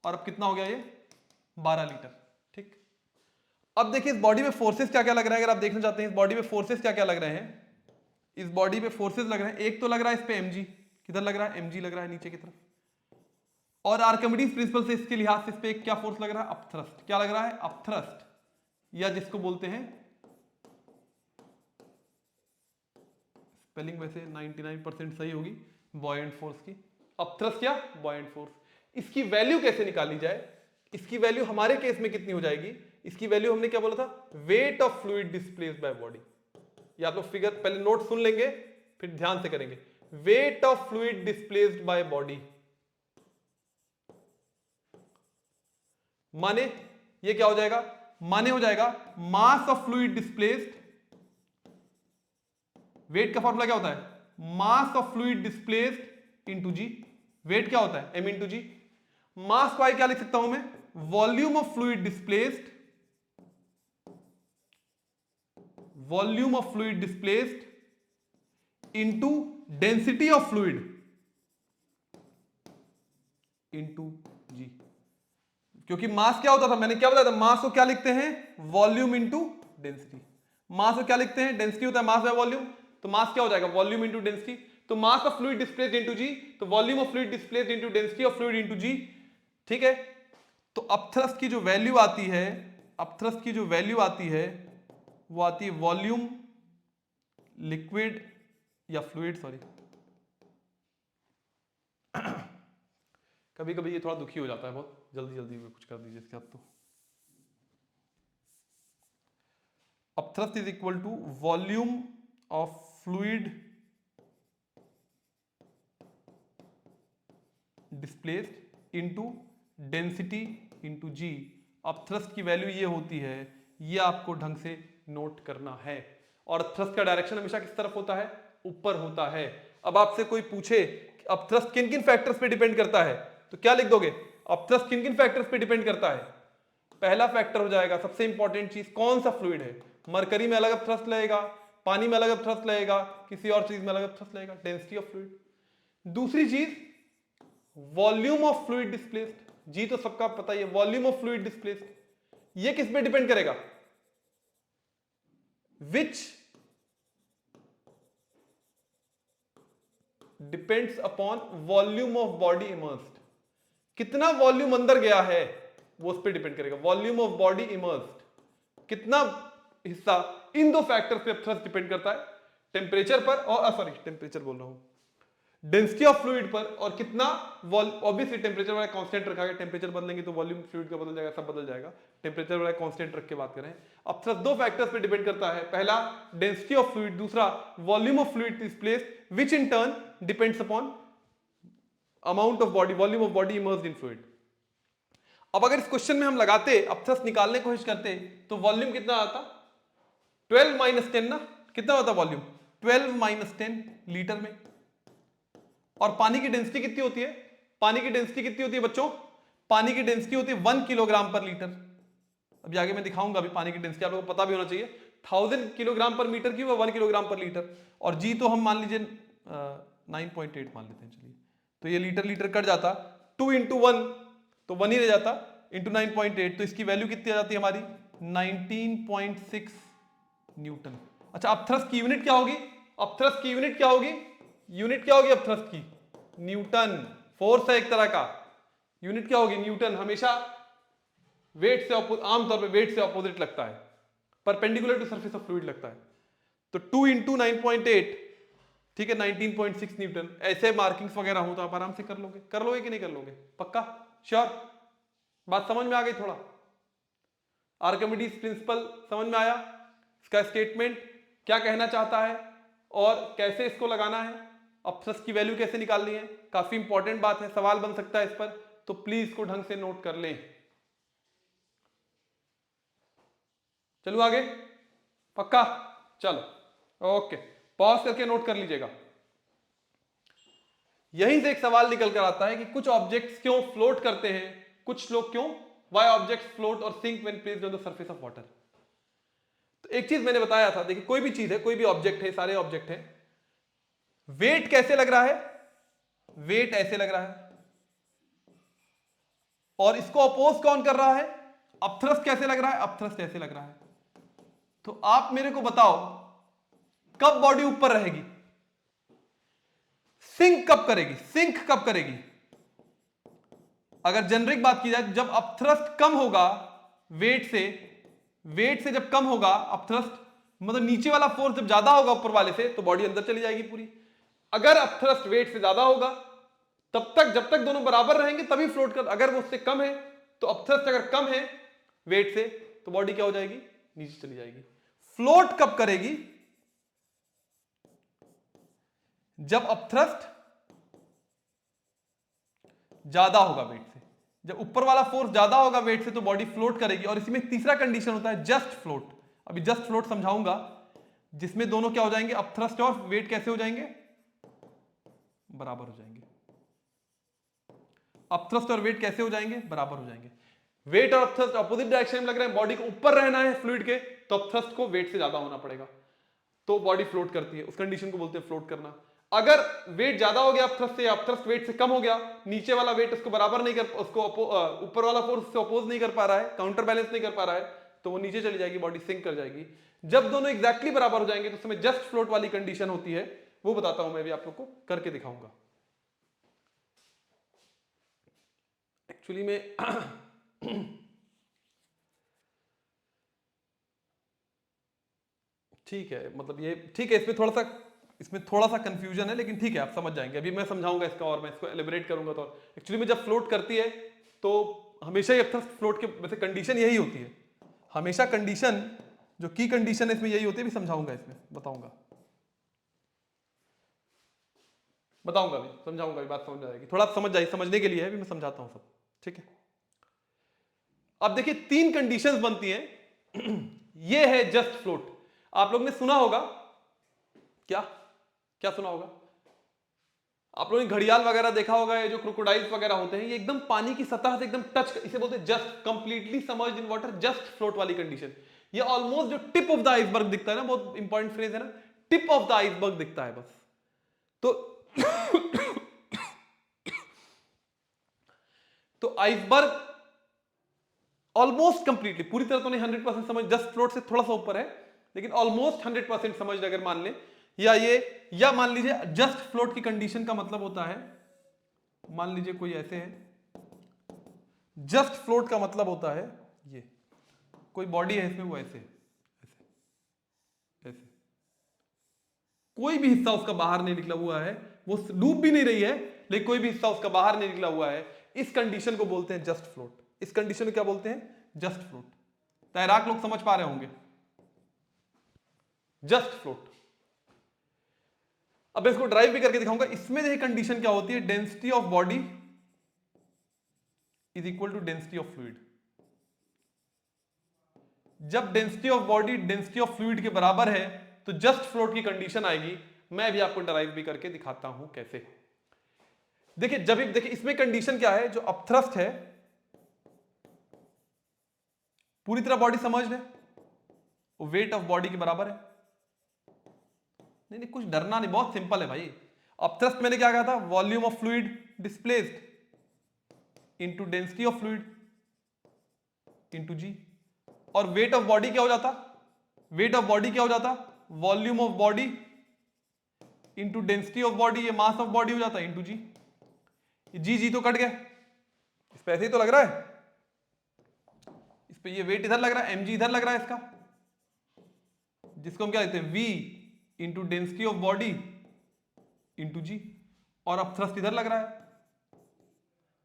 और अब कितना हो गया ये? 12 लीटर। ठीक, अब देखिए इस बॉडी में फोर्सेस क्या क्या लग रहा है। अगर आप देखना चाहते हैं इस बॉडी में फोर्सेस क्या क्या लग रहे हैं, इस बॉडी में फोर्सेस लग रहे हैं। एक तो लग रहा है इस पे mg, किधर लग रहा है? mg लग रहा है नीचे की तरफ। और आर्किमिडीज प्रिंसिपल से इसके लिहाज से इस पे क्या फोर्स लग रहा है? अपथ्रस्ट। क्या लग रहा है? अपथ्रस्ट, या जिसको बोलते हैं, स्पेलिंग वैसे 99% सही होगी, बॉयंट फोर्स की। अपथ्रस्ट या बॉयंट फोर्स। इसकी वैल्यू कैसे निकाली जाए? इसकी वैल्यू हमारे केस में कितनी हो जाएगी? इसकी वैल्यू हमने क्या बोला था? Wait of fluid displaced by body. ये आप लोग फिगर पहले नोट सुन लेंगे, फिर ध्यान से करेंगे। Weight of fluid displaced by body, माने ये क्या हो जाएगा? माने हो जाएगा mass of fluid displaced. Weight का फॉर्मूला क्या होता है? Mass of fluid displaced into g. Weight क्या होता है? m इंटू जी। मास को क्या लिख सकता हूं मैं? Volume of fluid displaced, volume of fluid displaced into density of fluid into g. क्योंकि मास क्या होता था, मैंने क्या बताया था? मास को क्या लिखते हैं? Volume into density. मास को क्या लिखते हैं? डेंसिटी होता है मास बाय वॉल्यूम। तो मास क्या हो जाएगा? Volume into density. तो mass of fluid displaced into g, तो volume of fluid displaced into density of fluid into g. ठीक है, तो अपथ्रस्ट की जो वैल्यू आती है, अपथ्रस्ट की जो वैल्यू आती है वो आती है वॉल्यूम लिक्विड या फ्लूइड, सॉरी कभी कभी ये थोड़ा दुखी हो जाता है बहुत, जल्दी जल्दी में कुछ कर दीजिए इसके साथ। तो upthrust is equal to volume of fluid displaced into density into g. Upthrust की वैल्यू ये होती है, ये आपको ढंग से नोट करना है। और थ्रस्ट का डायरेक्शन हमेशा किस तरफ होता है? ऊपर होता है। अब आपसे कोई पूछे अपथ्रस्ट किन किन फैक्टर्स पे डिपेंड करता है, तो क्या लिख दोगे? अपथ्रस्ट किन किन फैक्टर्स पे डिपेंड करता है? पहला फैक्टर हो जाएगा सबसे इंपॉर्टेंट चीज, कौन सा फ्लूइड है। मरकरी में अलग अपथ्रस्ट लगेगा, पानी में अलग अपथ्रस्ट लगेगा, किसी और चीज में अलग अपथ्रस्ट लगेगा, डेंसिटी ऑफ फ्लूइड। दूसरी चीज वॉल्यूम ऑफ फ्लूइड डिस्प्लेस्ड, जी तो सबका पता ही है, वॉल्यूम ऑफ फ्लूइड डिस्प्लेस्ड। ये किस पे डिपेंड करेगा? Which depends upon volume of body immersed. कितना वॉल्यूम अंदर गया है वो उस पर डिपेंड करेगा। वॉल्यूम ऑफ बॉडी इमर्स्ड, कितना हिस्सा, इन दो फैक्टर पे थ्रस्ट डिपेंड करता है, टेम्परेचर पर और सॉरी टेम्परेचर बोल रहा हूं, डेंसिटी ऑफ फ्लूइड पर, और कितना ऑब्वियसली टेम्परेचर वाला कांस्टेंट रखा गया। टेम्परेचर बदलेंगे तो वॉल्यूम फ्लूइड का बदल जाएगा, सब बदल जाएगा। टेम्परेचर वाला कांस्टेंट रख के बात करें। अब थ्रस्ट दो फैक्टर्स पे डिपेंड करता है, पहला डेंसिटी ऑफ फ्लूइड, दूसरा volume of fluid displaced, which in turn depends upon amount of body, volume of body immersed in fluid. अब अगर इस क्वेश्चन में हम लगाते, अब थ्रस्ट निकालने की कोशिश करते, तो वॉल्यूम कितना आता? 12 माइनस 10 ना, कितना होता वॉल्यूम? 12 माइनस 10 लीटर में। और पानी की डेंसिटी कितनी होती है? पानी की डेंसिटी कितनी होती है बच्चों? पानी की डेंसिटी होती है 1 किलोग्राम पर लीटर। अभी आगे मैं दिखाऊंगा, अभी पानी की डेंसिटी आप लोगों को पता भी होना चाहिए। 1000 किलोग्राम पर मीटर की, 1 किलोग्राम पर लीटर। और जी तो हम मान लीजिए 9.8 मान लेते हैं, चलिए। तो ये लीटर लीटर कट जाता, 2 इंटू 1 तो 1 ही रह जाता, इंटू 9.8, तो इसकी वैल्यू कितनी आ जाती है हमारी? 19.6 न्यूटन। अच्छा, अब थ्रस्ट की यूनिट क्या होगी? अब थ्रस्ट की यूनिट क्या होगी? यूनिट क्या होगी अब थ्रस्ट की? न्यूटन। फोर्स है एक तरह का, यूनिट क्या होगी? न्यूटन। हमेशा वेट से आमतौर पे वेट से ऑपोजिट लगता है, perpendicular to surface of fluid लगता है। तो 2 इंटू 9.8, ठीक है, 19.6 न्यूटन। ऐसे मार्किंग्स वगैरह हो तो आप आराम से कर लोगे। कर लोगे कि नहीं कर लोगे? पक्का? श्योर? बात समझ में आ गई? थोड़ा आर्किमिडीज प्रिंसिपल समझ में आया? इसका स्टेटमेंट क्या कहना चाहता है और कैसे इसको लगाना है, अब थ्रस्ट की वैल्यू कैसे निकालनी है, काफी इंपॉर्टेंट बात है, सवाल बन सकता है इस पर, तो प्लीज इसको ढंग से नोट कर लें। चलो आगे, पक्का? चलो ओके, पॉज करके नोट कर लीजिएगा। यहीं से एक सवाल निकल कर आता है कि कुछ ऑब्जेक्ट्स क्यों फ्लोट करते हैं, कुछ लोग क्यों, व्हाई ऑब्जेक्ट्स फ्लोट और sink when placed on the surface of water. तो एक चीज मैंने बताया था, देखिए कोई भी चीज है, कोई भी ऑब्जेक्ट है, सारे ऑब्जेक्ट है, वेट कैसे लग रहा है? वेट ऐसे लग रहा है, और इसको अपोज कौन कर रहा है? अपथ्रस्ट कैसे लग रहा है? अपथ्रस्ट ऐसे लग रहा है। तो आप मेरे को बताओ कब बॉडी ऊपर रहेगी? सिंक कब करेगी? सिंक कब करेगी? अगर जेनरिक बात की जाए, जब अपथ्रस्ट कम होगा वेट से, वेट से जब कम होगा अपथ्रस्ट, मतलब नीचे वाला फोर्स जब ज्यादा होगा ऊपर वाले से, तो बॉडी अंदर चली जाएगी पूरी। अगर अपथ्रस्ट वेट से ज्यादा होगा तब तक, जब तक दोनों बराबर रहेंगे तभी फ्लोट कर। अगर वो उससे कम है, तो अपथ्रस्ट अगर कम है वेट से, तो बॉडी क्या हो जाएगी? नीचे चली जाएगी। फ्लोट कब करेगी? जब अपथ्रस्ट ज्यादा होगा वेट से। जब ऊपर वाला फोर्स ज्यादा होगा वेट से, तो बॉडी फ्लोट करेगी। और इसमें तीसरा कंडीशन होता है जस्ट फ्लोट। अभी जस्ट फ्लोट समझाऊंगा, जिसमें दोनों क्या हो जाएंगे? अपथ्रस्ट और वेट कैसे हो जाएंगे? बराबर हो जाएंगे। अपथ्रस्ट और वेट कैसे हो जाएंगे? बराबर हो जाएंगे। वेट और अपथ्रस्ट अपोजिट डायरेक्शन में लग रहे हैं, बॉडी को ऊपर रहना है फ्लूइड के, तो अपथ्रस्ट को वेट से ज्यादा होना पड़ेगा, तो बॉडी फ्लोट करती है। उस कंडीशन को बोलते हैं फ्लोट करना। अगर वेट ज्यादा हो गया अपथ्रस्ट से, अपथ्रस्ट वेट से कम हो गया, नीचे वाला वेट उसको बराबर नहीं कर, उसको ऊपर वाला फोर्स उससे अपोज नहीं कर पा रहा है, काउंटर बैलेंस नहीं कर पा रहा है, तो वो नीचे चली जाएगी, बॉडी सिंक कर जाएगी। जब दोनों एग्जैक्टली बराबर हो जाएंगे, तो उसमें जस्ट फ्लोट वाली कंडीशन होती है। वो बताता हूं मैं भी, आप लोग को करके दिखाऊंगा। एक्चुअली में ठीक है, मतलब ये ठीक है, इसमें थोड़ा सा कंफ्यूजन है, लेकिन ठीक है, आप समझ जाएंगे। अभी मैं समझाऊंगा इसका, और मैं इसको एलिबरेट करूंगा। तो एक्चुअली में जब फ्लोट करती है, तो हमेशा ही अपथ्रस्ट फ्लोट के वैसे कंडीशन यही होती है हमेशा। कंडीशन जो की कंडीशन है इसमें यही होती है। भी समझाऊंगा, इसमें बताऊंगा भी, समझाऊंगा भी, बात समझ जाएगी। थोड़ा समझ जाए, समझने के लिए है, भी मैं समझाता हूं सब, ठीक है। अब देखिए, तीन कंडीशंस बनती हैं। ये है जस्ट फ्लोट। आप लोग ने सुना होगा, क्या क्या सुना होगा? आप लोगों ने घड़ियाल वगैरह देखा होगा, ये जो क्रोकोडाइल्स वगैरह होते हैं, ये एकदम पानी की सतह से एकदम टच, इसे बोलते हैं just completely submerged in water, just float वाली कंडीशन। ये ऑलमोस्ट जो टिप ऑफ द आइसबर्ग दिखता है ना, बहुत इंपॉर्टेंट फ्रेज है ना, टिप ऑफ द आइसबर्ग दिखता है बस। तो आइसबर्ग ऑलमोस्ट कंप्लीटली, पूरी तरह तो नहीं, 100% समझ, जस्ट फ्लोट से थोड़ा सा ऊपर है, लेकिन ऑलमोस्ट 100% समझ अगर मान ले, या मान लीजिए जस्ट फ्लोट की कंडीशन का मतलब होता है, मान लीजिए कोई ऐसे है, जस्ट फ्लोट का मतलब होता है ये, कोई बॉडी है इसमें, वो ऐसे ऐसे ऐसे, कोई भी हिस्सा उसका बाहर नहीं निकला हुआ है, वो डूब भी नहीं रही है, लेकिन कोई भी हिस्सा उसका बाहर नहीं निकला हुआ है। इस कंडीशन को बोलते हैं जस्ट फ्लोट। इस कंडीशन को क्या बोलते हैं? Just float. तैराक लोग समझ पा रहे होंगे, जस्ट फ्लोट। अब इसको ड्राइव भी करके दिखाऊंगा। इसमें देखिए कंडीशन क्या होती है, density of body is equal to density of fluid. जब density of body density of fluid के बराबर है, तो जस्ट फ्लोट की कंडीशन आएगी। मैं भी आपको ड्राइव भी करके दिखाता हूं कैसे। देखिए, जब देखिए इसमें कंडीशन क्या है, जो अपथ्रस्ट है, पूरी तरह बॉडी समझ है, वो वेट ऑफ बॉडी के बराबर है। नहीं कुछ डरना नहीं, बहुत सिंपल है भाई। अपथ्रस्ट मैंने क्या कहा था? Volume of fluid displaced into density of fluid into g. और वेट ऑफ बॉडी क्या हो जाता? वेट ऑफ बॉडी क्या हो जाता? Volume of body into density of body, ये मास ऑफ बॉडी हो जाता है, इंटू जी। जी तो कट गया, इस पे ऐसे ही तो लग रहा है, इस पे ये वेट इधर लग रहा है, mg इधर लग रहा है इसका, जिसको हम क्या लिखते हैं? v into density of body into g. और अब थ्रस्ट इधर लग रहा है,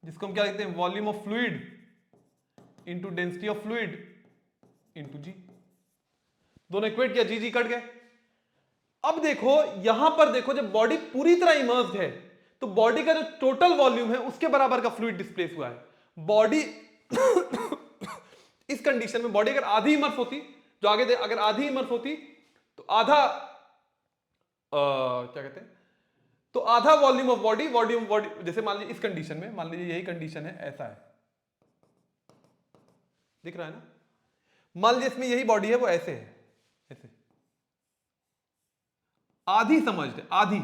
जिसको हम क्या लिखते हैं? Volume of fluid into density of fluid into g. दोनों इक्वेट किया, जी कट गए। अब देखो यहां पर, देखो जब बॉडी पूरी तरह इमर्स्ड है, तो बॉडी का जो टोटल वॉल्यूम है उसके बराबर का फ्लूइड डिस्प्लेस हुआ है। बॉडी इस कंडीशन में बॉडी अगर आधी इमर्स होती, जो आगे दे, अगर आधी इमर्स होती, तो आधा क्या कहते हैं, तो आधा वॉल्यूम ऑफ बॉडी, जैसे मान लीजिए इस कंडीशन में, मान लीजिए यही कंडीशन है, ऐसा है, दिख रहा है ना? मान लीजिए इसमें यही बॉडी है, वो ऐसे है, ऐसे आधी समझ है, आधी,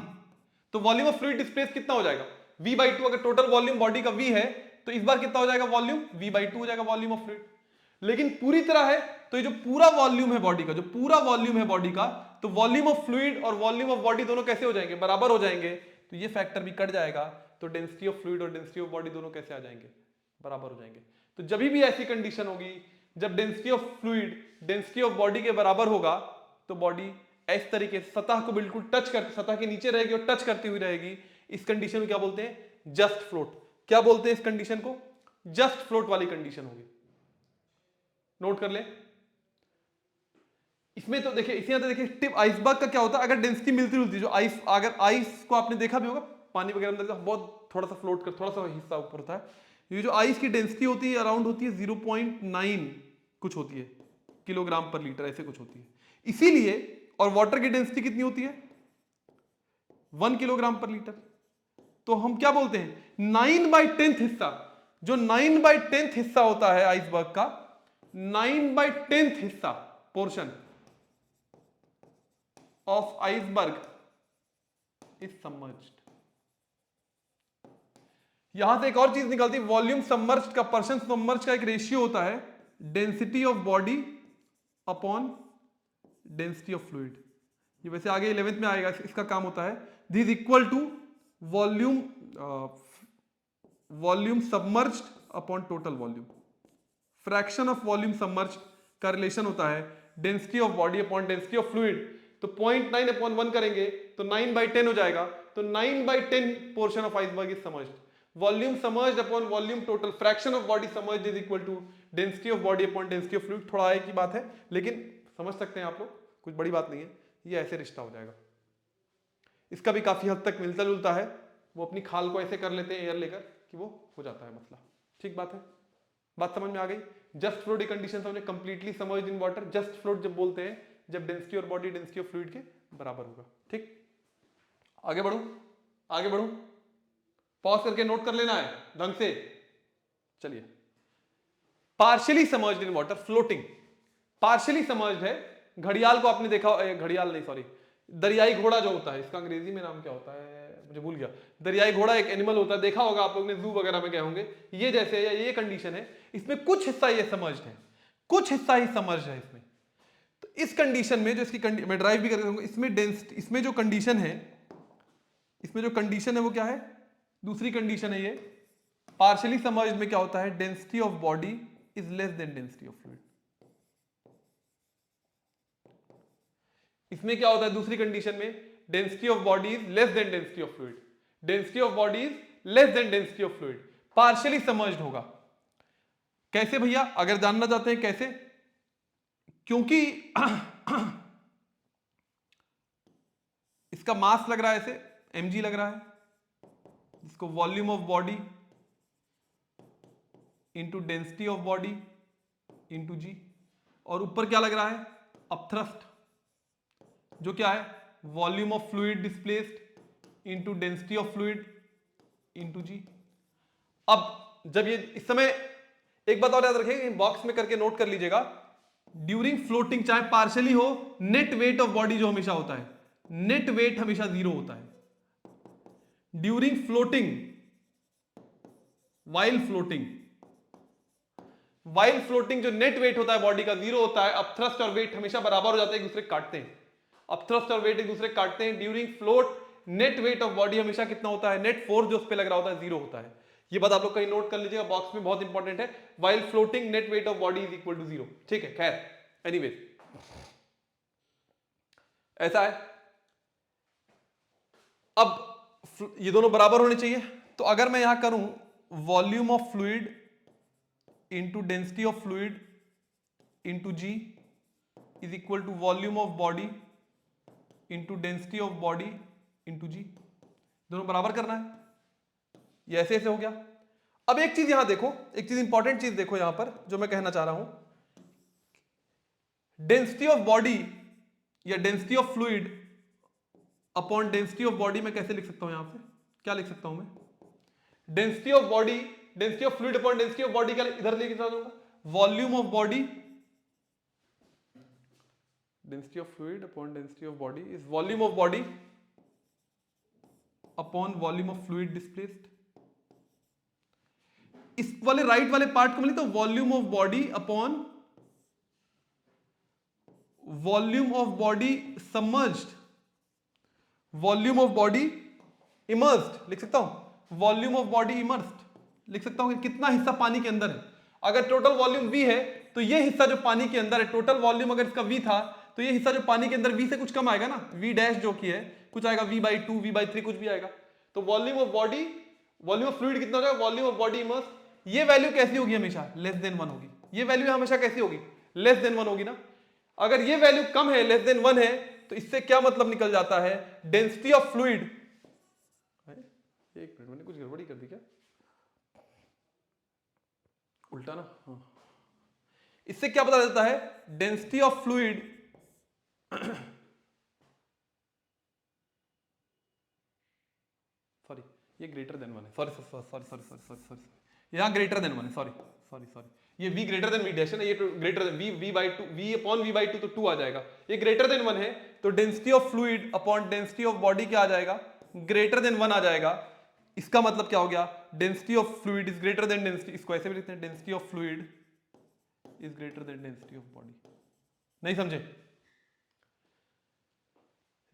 तो वॉल्यूम ऑफ फ्लूइड डिस्प्लेस कितना हो जाएगा, v/2। अगर टोटल वॉल्यूम बॉडी का v है तो इस बार कितना हो जाएगा वॉल्यूम, v/2 हो जाएगा वॉल्यूम ऑफ फ्लूइड। लेकिन पूरी तरह है तो ये जो पूरा वॉल्यूम है बॉडी का, जो पूरा वॉल्यूम है बॉडी का, तो वॉल्यूम ऑफ फ्लूइड और वॉल्यूम ऑफ बॉडी दोनों कैसे हो जाएंगे, बराबर हो जाएंगे। तो ये फैक्टर भी कट जाएगा, तो डेंसिटी ऑफ फ्लूइड और डेंसिटी ऑफ बॉडी दोनों कैसे आ जाएंगे, बराबर हो जाएंगे। तो जब भी ऐसी कंडीशन होगी जब density of fluid density of body के बराबर होगा, तो बॉडी इस तरीके से सतह को बिल्कुल टच करके, सतह के नीचे रहेगी और टच करती हुई रहेगी। इस कंडीशन को क्या बोलते हैं, जस्ट फ्लोट। क्या बोलते हैं इस कंडीशन को, जस्ट फ्लोट वाली कंडीशन होगी। नोट कर ले। इसमें तो देखिए, इसी देखिए टिप आइसबर्ग का क्या होता है, अगर डेंसिटी मिलती जुलती, जो आइस, अगर आइस को आपने देखा भी होगा पानी वगैरह अंदर बहुत थोड़ा सा फ्लोट कर, थोड़ा सा हिस्सा ऊपर होता है, ये जो आइस की डेंसिटी होती है अराउंड होती है 0.9 कुछ होती है किलोग्राम पर लीटर, ऐसे कुछ होती है इसीलिए। और वाटर की डेंसिटी कितनी होती है 1 किलोग्राम पर लीटर। तो हम क्या बोलते हैं 9/10 हिस्सा, जो 9/10 हिस्सा होता है आइसबर्ग का, 9/10 हिस्सा portion of iceberg is submerged. यहां से एक और चीज निकलती है, वॉल्यूम सबमर्ज्ड का पर्सन सबमर्ज्ड का एक रेशियो होता है density of body upon density of fluid. ये वैसे आगे 11th में आएगा, इसका काम होता है this is equal to volume submerged upon total volume. Fraction of volume submerged का रिलेशन होता है density of body upon density of fluid. तो 0.9/1 करेंगे तो 9/10 हो जाएगा। तो 9/10 portion of iceberg is submerged. Volume submerged upon volume total, fraction of body submerged is equal to density of body upon density of fluid. थोड़ा आगे की बात है लेकिन समझ सकते हैं आप लोग, कुछ बड़ी बात नहीं है, ये ऐसे रिश्ता हो जाएगा। इसका भी काफी हद तक मिलता जुलता है, वो अपनी खाल को ऐसे कर लेते हैं एयर लेकर कि वो हो जाता है मसला। ठीक बात है, बात समझ में आ गई। जस्ट फ्लोट कंडीशन हमने कंप्लीटली समझ इन वाटर। जस्ट फ्लोट जब बोलते हैं जब डेंसिटी और बॉडी डेंसिटी ऑफ फ्लूइड के बराबर होगा। ठीक, आगे बढ़ू, आगे बढ़ू, पॉज करके नोट कर लेना है ढंग से। चलिए, partially समर्ज्ड in water, floating. Partially समर्ज्ड है, घड़ियाल को आपने देखा, घड़ियाल नहीं सॉरी, दरियाई घोड़ा जो होता है, इसका अंग्रेजी में नाम क्या होता है मुझे भूल गया। दरियाई घोड़ा एक एनिमल होता है, देखा होगा आप लोग ने, जू वगैरह में गए होंगे। ये जैसे ये कंडीशन है, इसमें कुछ हिस्सा ये समर्ज्ड है, कुछ हिस्सा ही समर्ज्ड है इसमें। तो इस कंडीशन में जो इसकी मैं ड्राइव भी करके दूंगा, इसमें डेंसिटी, इसमें जो कंडीशन है, इसमें जो कंडीशन है वो क्या है, दूसरी कंडीशन है ये। पार्शियली समर्ज्ड में क्या होता है, density of body is less than density of fluid. इसमें क्या होता है दूसरी कंडीशन में, density of body is less than density of fluid. Density of body is less than density of fluid, partially समर्ज्ड होगा। कैसे भैया, अगर जानना चाहते हैं कैसे, क्योंकि इसका मास लग रहा है ऐसे mg लग रहा है, इसको volume of body into density of body into g, और ऊपर क्या लग रहा है अपथ्रस्ट, जो क्या है volume of fluid displaced into density of fluid into g. अब जब ये इस समय एक बात और याद रखें, बॉक्स में करके नोट कर लीजिएगा, ड्यूरिंग फ्लोटिंग चाहे पार्शियली हो, नेट वेट ऑफ बॉडी जो हमेशा होता है, नेट वेट हमेशा 0 होता है। During floating, while floating, while floating जो नेट वेट होता है बॉडी का 0 होता है। अब थ्रस्ट और वेट हमेशा बराबर हो जाते हैं, एक दूसरे काटते हैं। अब थ्रस्ट और वेट एक दूसरे काटते हैं। During float net weight of body हमेशा कितना होता है, नेट फोर्स जो उस पे लग रहा होता है 0 होता है। ये बात आप लोग कहीं नोट कर लीजिएगा, बॉक्स में बहुत इंपॉर्टेंट है। While floating net weight of body is equal to 0। ठीक है, खैर एनीवेज ऐसा है। अब ये दोनों बराबर होने चाहिए, तो अगर मैं यहां करूं volume of fluid into density of fluid into g is equal to volume of body into density of body into g, दोनों बराबर करना है। ये ऐसे ऐसे हो गया। अब एक चीज यहां देखो, एक चीज इंपॉर्टेंट चीज देखो यहां पर जो मैं कहना चाह रहा हूं, डेंसिटी ऑफ बॉडी या density of fluid upon density of body मैं कैसे लिख सकता हूं, यहां पे क्या लिख सकता हूं मैं, density of body, density of fluid upon density of body, क्या इधर लेके चला जाऊंगा, volume of body, density of fluid upon density of body is volume of body upon volume of fluid displaced. इस वाले राइट वाले पार्ट को लिखते हैं volume of body upon volume of body submerged, volume of body immersed लिख सकता हूं, वॉल्यूम ऑफ बॉडी इमर्स्ड लिख सकता हूं कि कितना हिस्सा पानी के अंदर है। अगर टोटल वॉल्यूम V है तो ये हिस्सा जो पानी के अंदर है, टोटल वॉल्यूम अगर इसका V था तो ये हिस्सा जो पानी के अंदर V से कुछ कम आएगा ना, V डैश जो कि है कुछ आएगा V/2 V/3 कुछ भी आएगा। तो volume of body, volume of fluid कितना हो जाएगा, वॉल्यूम ऑफ बॉडी इमर्स्ड। ये वैल्यू कैसी होगी, हमेशा लेस देन 1 होगी। ये वैल्यू हमेशा कैसी होगी, लेस देन 1 होगी ना। अगर ये वैल्यू कम है, लेस देन 1 है, तो इससे क्या मतलब निकल जाता है, डेंसिटी ऑफ फ्लूइड। एक मिनट, मैंने कुछ गड़बड़ी कर दी क्या, उल्टा ना, हाँ। इससे क्या पता चलता है, डेंसिटी ऑफ फ्लूइड सॉरी ये ग्रेटर देन 1 है, सॉरी यहां ग्रेटर देन 1 है, सॉरी ये v greater than v dash है ना, ये तो greater than v/2 v upon v/2 तो 2 आ जाएगा। ये ग्रेटर देन 1 है तो density of fluid upon density of body क्या आ जाएगा, ग्रेटर देन 1 आ जाएगा। इसका मतलब क्या हो गया, density of fluid is greater than density, इसको ऐसे भी लिखते हैं, density of fluid is greater than density of body. नहीं समझे,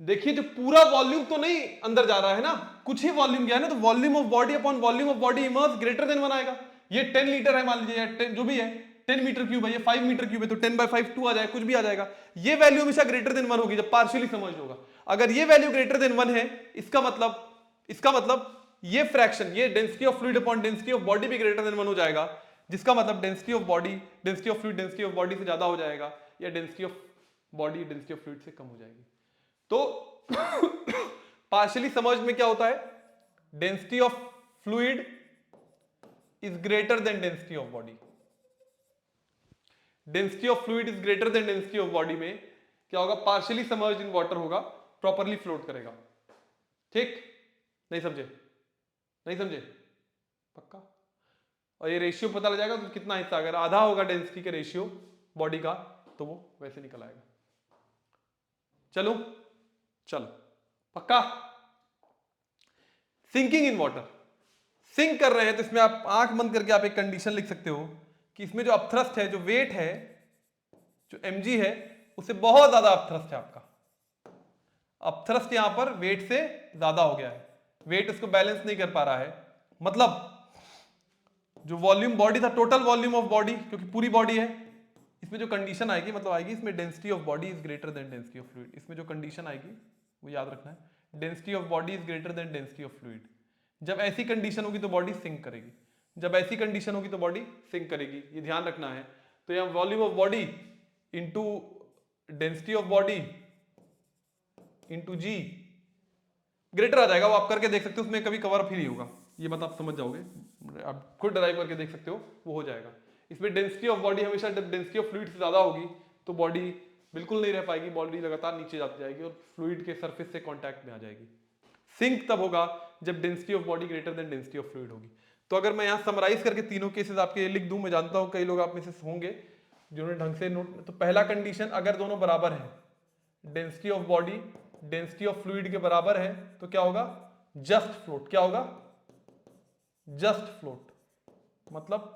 देखिए जो पूरा वॉल्यूम तो नहीं अंदर जा रहा है ना, कुछ ही वॉल्यूम गया है ना, तो volume of body upon volume of body immerse greater than 1 आएगा। ये 10 लीटर है मान लीजिए, या 10 जो भी है, 10 मीटर क्यूब है, ये 5 मीटर क्यूब है, तो 10/5 2 आ जाएगा, कुछ भी आ जाएगा। ये वैल्यू हमेशा ग्रेटर देन 1 होगी जब पार्शियली समर्ज्ड होगा। अगर ये वैल्यू ग्रेटर देन 1 है, इसका मतलब ये फ्रैक्शन, ये density of fluid upon density of body भी ग्रेटर देन 1 हो जाएगा, जिसका मतलब density of body, density of fluid density of body से ज्यादा हो जाएगा, या density of body density of fluid से कम हो जाएगी। तो पार्शियली समर्ज्ड में क्या होता है, density of fluid is greater than density of body. Density of fluid is greater than density of body में क्या होगा, पार्शियली समर्ज्ड इन वाटर होगा, प्रॉपरली फ्लोट करेगा। ठीक, नहीं समझे पक्का। और ये रेशियो पता लग जाएगा तो कितना हिस्सा, अगर आधा होगा डेंसिटी के रेशियो बॉडी का तो वो वैसे निकल आएगा। चलो पक्का। सिंकिंग इन वाटर, सिंक कर रहे हैं तो इसमें आप आंख बंद करके आप एक कंडीशन लिख सकते हो कि इसमें जो अपथ्रस्ट है, जो वेट है, जो mg है, उससे बहुत ज्यादा अपथ्रस्ट है आपका। अपथ्रस्ट यहां पर वेट से ज्यादा हो गया है, वेट उसको बैलेंस नहीं कर पा रहा है। मतलब जो वॉल्यूम बॉडी था, टोटल वॉल्यूम ऑफ बॉडी, क्योंकि पूरी बॉडी है, इसमें जो कंडीशन आएगी, मतलब आएगी इसमें density of body is greater than density of fluid. इसमें जो कंडीशन आएगी वो याद रखना है, density of body is greater than density of fluid. जब ऐसी कंडीशन होगी तो बॉडी सिंक करेगी, जब ऐसी कंडीशन होगी तो बॉडी सिंक करेगी, ये ध्यान रखना है। तो यहाँ volume of body into density of body into g greater आ जाएगा, वो आप करके देख सकते हो, उसमें कभी कवर अप ही नहीं होगा, ये बात आप समझ जाओगे, आप खुद ड्राइव करके देख सकते हो, वो हो जाएगा। इसमें डेंसिटी ऑफ बॉडी हमेशा डेंसिटी ऑफ फ्लूइड से ज्यादा होगी तो बॉडी बिल्कुल नहीं रह पाएगी, बॉडी लगातार नीचे जाती जाएगी और फ्लूइड के सरफेस से कांटेक्ट में आ जाएगी। सिंक तब होगा जब density of body greater than density of fluid होगी। तो अगर मैं यहाँ समराइज करके तीनों केसेस आपके लिख दूं, मैं जानता हूं कई लोग आप में से होंगे जिन्होंने ढंग से नोट। तो पहला कंडीशन, अगर दोनों बराबर है, density of body density of fluid के बराबर है, तो क्या होगा, जस्ट फ्लोट। क्या होगा, जस्ट फ्लोट। मतलब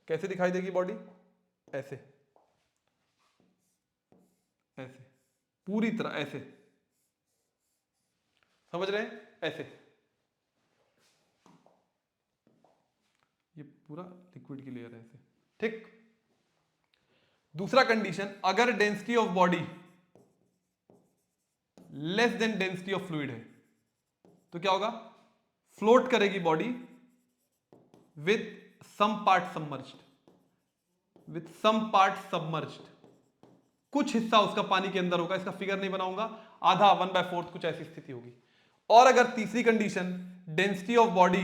कैसे दिखाई देगी बॉडी, ऐसे पूरी तरह ऐसे, समझ रहे हैं, ऐसे ये पूरा लिक्विड की लेयर है ऐसे। ठीक, दूसरा कंडीशन, अगर density of body less than density of fluid है तो क्या होगा, फ्लोट करेगी body with some part submerged, कुछ हिस्सा उसका पानी के अंदर होगा। इसका फिगर नहीं बनाऊंगा, आधा 1/4 कुछ ऐसी स्थिति होगी। और अगर तीसरी condition, density of body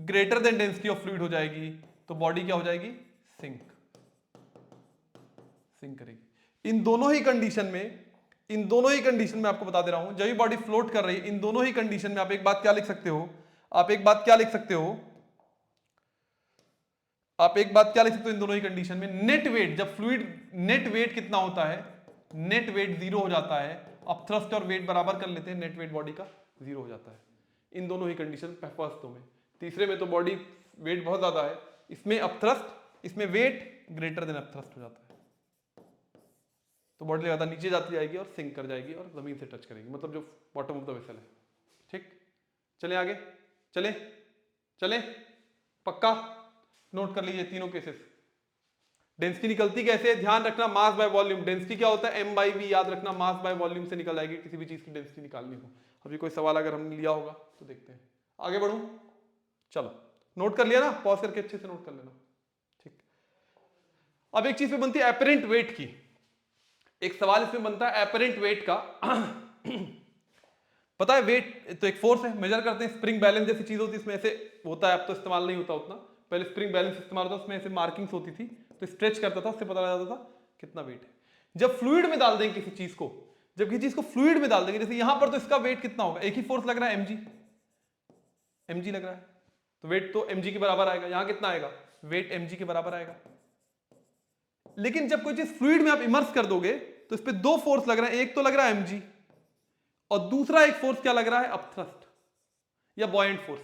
greater than density of fluid हो जाएगी तो बॉडी क्या हो जाएगी, सिंक करेगी। इन दोनों ही कंडीशन में आपको बता दे रहा हूं, जब भी बॉडी फ्लोट कर रही है, इन दोनों ही कंडीशन में आप एक बात क्या लिख सकते हो, इन दोनों ही कंडीशन में नेट वेट, जब फ्लूइड नेट वेट कितना होता है, नेट वेट 0 हो जाता है अपथ्रस्ट और वेट बराबर कर लेते हैं, नेट वेट बॉडी का 0 हो जाता है। इन दोनों ही कंडीशन फर्स्ट दो में। तीसरे में तो बॉडी वेट बहुत ज्यादा है, इसमें अपथ्रस्ट, इसमें वेट ग्रेटर देन अपथ्रस्ट हो जाता है, तो बॉडी लगातार नीचे जाती जाएगी और सिंक कर जाएगी और जमीन से टच करेगी, मतलब जो बॉटम ऑफ द वेसल है। ठीक, चले आगे, चले चले, पक्का नोट कर लीजिए तीनों केसेस। डेंसिटी निकलती कैसे है, ध्यान रखना, मास बाय वॉल्यूम। डेंसिटी क्या होता है, m/v, याद रखना, मास बाय वॉल्यूम से निकल आएगी किसी भी चीज की डेंसिटी निकालनी हो। अभी कोई सवाल अगर हमने लिया होगा तो देखते हैं, आगे बढ़ूं, चलो नोट कर लिया ना, पॉज करके अच्छे से नोट कर लेना। ठीक, अब एक चीज पे बनती है एपरेंट वेट की, एक सवाल इसमें बनता है एपरेंट वेट का। पता है वेट तो एक फोर्स है, मेजर करते हैं, स्प्रिंग बैलेंस जैसी चीज होती है, इसमें ऐसे होता है, अब तो इस्तेमाल नहीं होता उतना, पहले स्प्रिंग बैलेंस इस्तेमाल होता, उसमें ऐसे मार्किंग्स होती थी, तो स्ट्रेच करता था, उससे पता लग जाता था कितना वेट है। जब फ्लूइड में डाल देंगे किसी चीज को, जब किसी चीज को फ्लूइड में डाल देंगे, जैसे यहां पर तो इसका वेट कितना होगा, एक ही फोर्स लग रहा है mg लग रहा है, तो वेट तो mg के बराबर आएगा। यहां कितना आएगा, वेट mg के बराबर आएगा। लेकिन जब कोई चीज फ्लूइड में आप इमर्स कर दोगे तो इस पे दो फोर्स लग रहे हैं, एक तो लग रहा है mg और दूसरा एक फोर्स क्या लग रहा है, अपथ्रस्ट या बॉयंट फोर्स।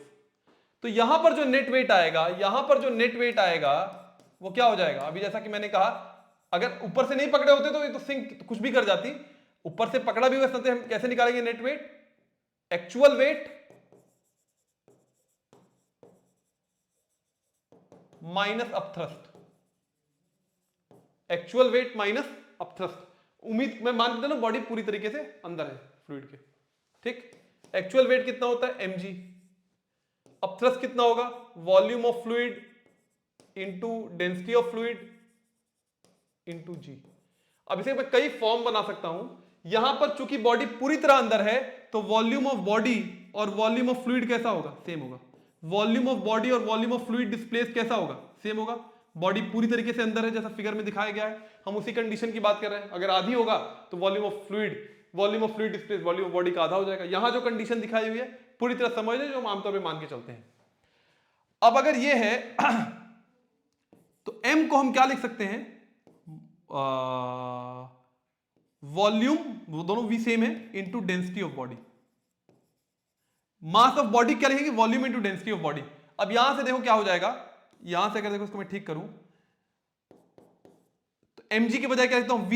तो यहां पर जो नेट वेट आएगा, यहां पर जो नेट वेट आएगा वो क्या हो जाएगा, अभी जैसा कि मैंने कहा, अगर ऊपर से नहीं पकड़े होते तो ये तो सिंक तो कुछ भी कर जाती, ऊपर से पकड़ा भी हुआ, हम कैसे निकालेंगे net weight, actual weight minus upthrust, actual weight minus upthrust. उम्मीद मैं मान लेता हूं बॉडी पूरी तरीके से अंदर है फ्लूइड के। ठीक, एक्चुअल वेट कितना होता है mg, अपथ्रस्ट कितना होगा, volume of fluid into density of fluid into g। अब इसे मैं कई फॉर्म बना सकता हूं, यहां पर चूंकि बॉडी पूरी तरह अंदर है तो वॉल्यूम ऑफ बॉडी और वॉल्यूम ऑफ फ्लूइड कैसा होगा, सेम होगा। वॉल्यूम ऑफ बॉडी और वॉल्यूम ऑफ फ्लूइड डिस्प्लेस कैसा होगा, सेम होगा। बॉडी पूरी तरीके से अंदर है जैसा फिगर में दिखाया गया है, हम उसी कंडीशन की बात कर रहे हैं। अगर आधी होगा तो volume of fluid displace volume of body का आधा हो जाएगा। यहां जो कंडीशन दिखाई हुई है पूरी तरह समझ लें, जो हम आमतौर पर मान के चलते हैं। अब अगर ये है तो m को हम क्या लिख सकते हैं, वॉल्यूम, वो दोनों v सेम है, into density of body. Mass of body क्या लिखेंगे, volume into density of body. अब यहां से देखो क्या हो जाएगा, यहां से अगर देखो इसको मैं ठीक करूं तो mg के बजाय क्या लिखता हूं, v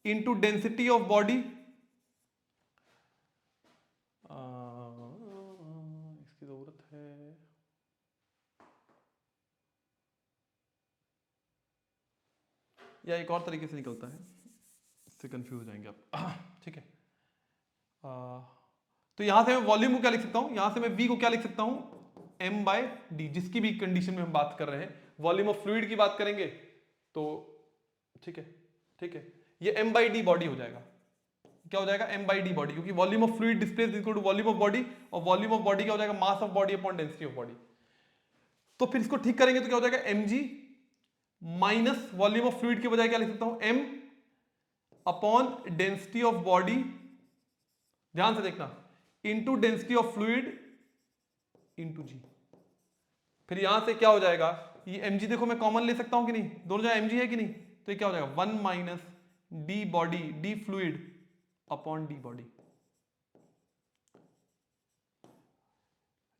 into density of body, इसकी जरूरत है, या एक और तरीके से निकलता है, इससे कंफ्यूज हो जाएंगे आप। ठीक है, तो यहां से मैं वॉल्यूम को क्या लिख सकता हूं, यहां से मैं v को क्या लिख सकता हूं, m/d, जिसकी भी कंडीशन में हम बात कर रहे हैं, वॉल्यूम ऑफ फ्लूइड की बात करेंगे तो ठीक है, ठीक है, ये m/d बॉडी हो जाएगा। क्या हो जाएगा, m/d बॉडी, क्योंकि volume of fluid displace equal to volume of body, और वॉल्यूम ऑफ बॉडी क्या हो जाएगा, mass of body upon density of body. तो फिर इसको ठीक करेंगे तो क्या हो जाएगा, mg minus volume of fluid के बजाय क्या लिख सकता हूं, m upon density of body, ध्यान से देखना, into density of fluid into g. फिर यहां से क्या हो जाएगा, ये mg देखो मैं कॉमन ले सकता हूं कि नहीं, दोनों जगह mg है कि नहीं, तो ये क्या हो जाएगा, 1 minus D body, D fluid upon d body.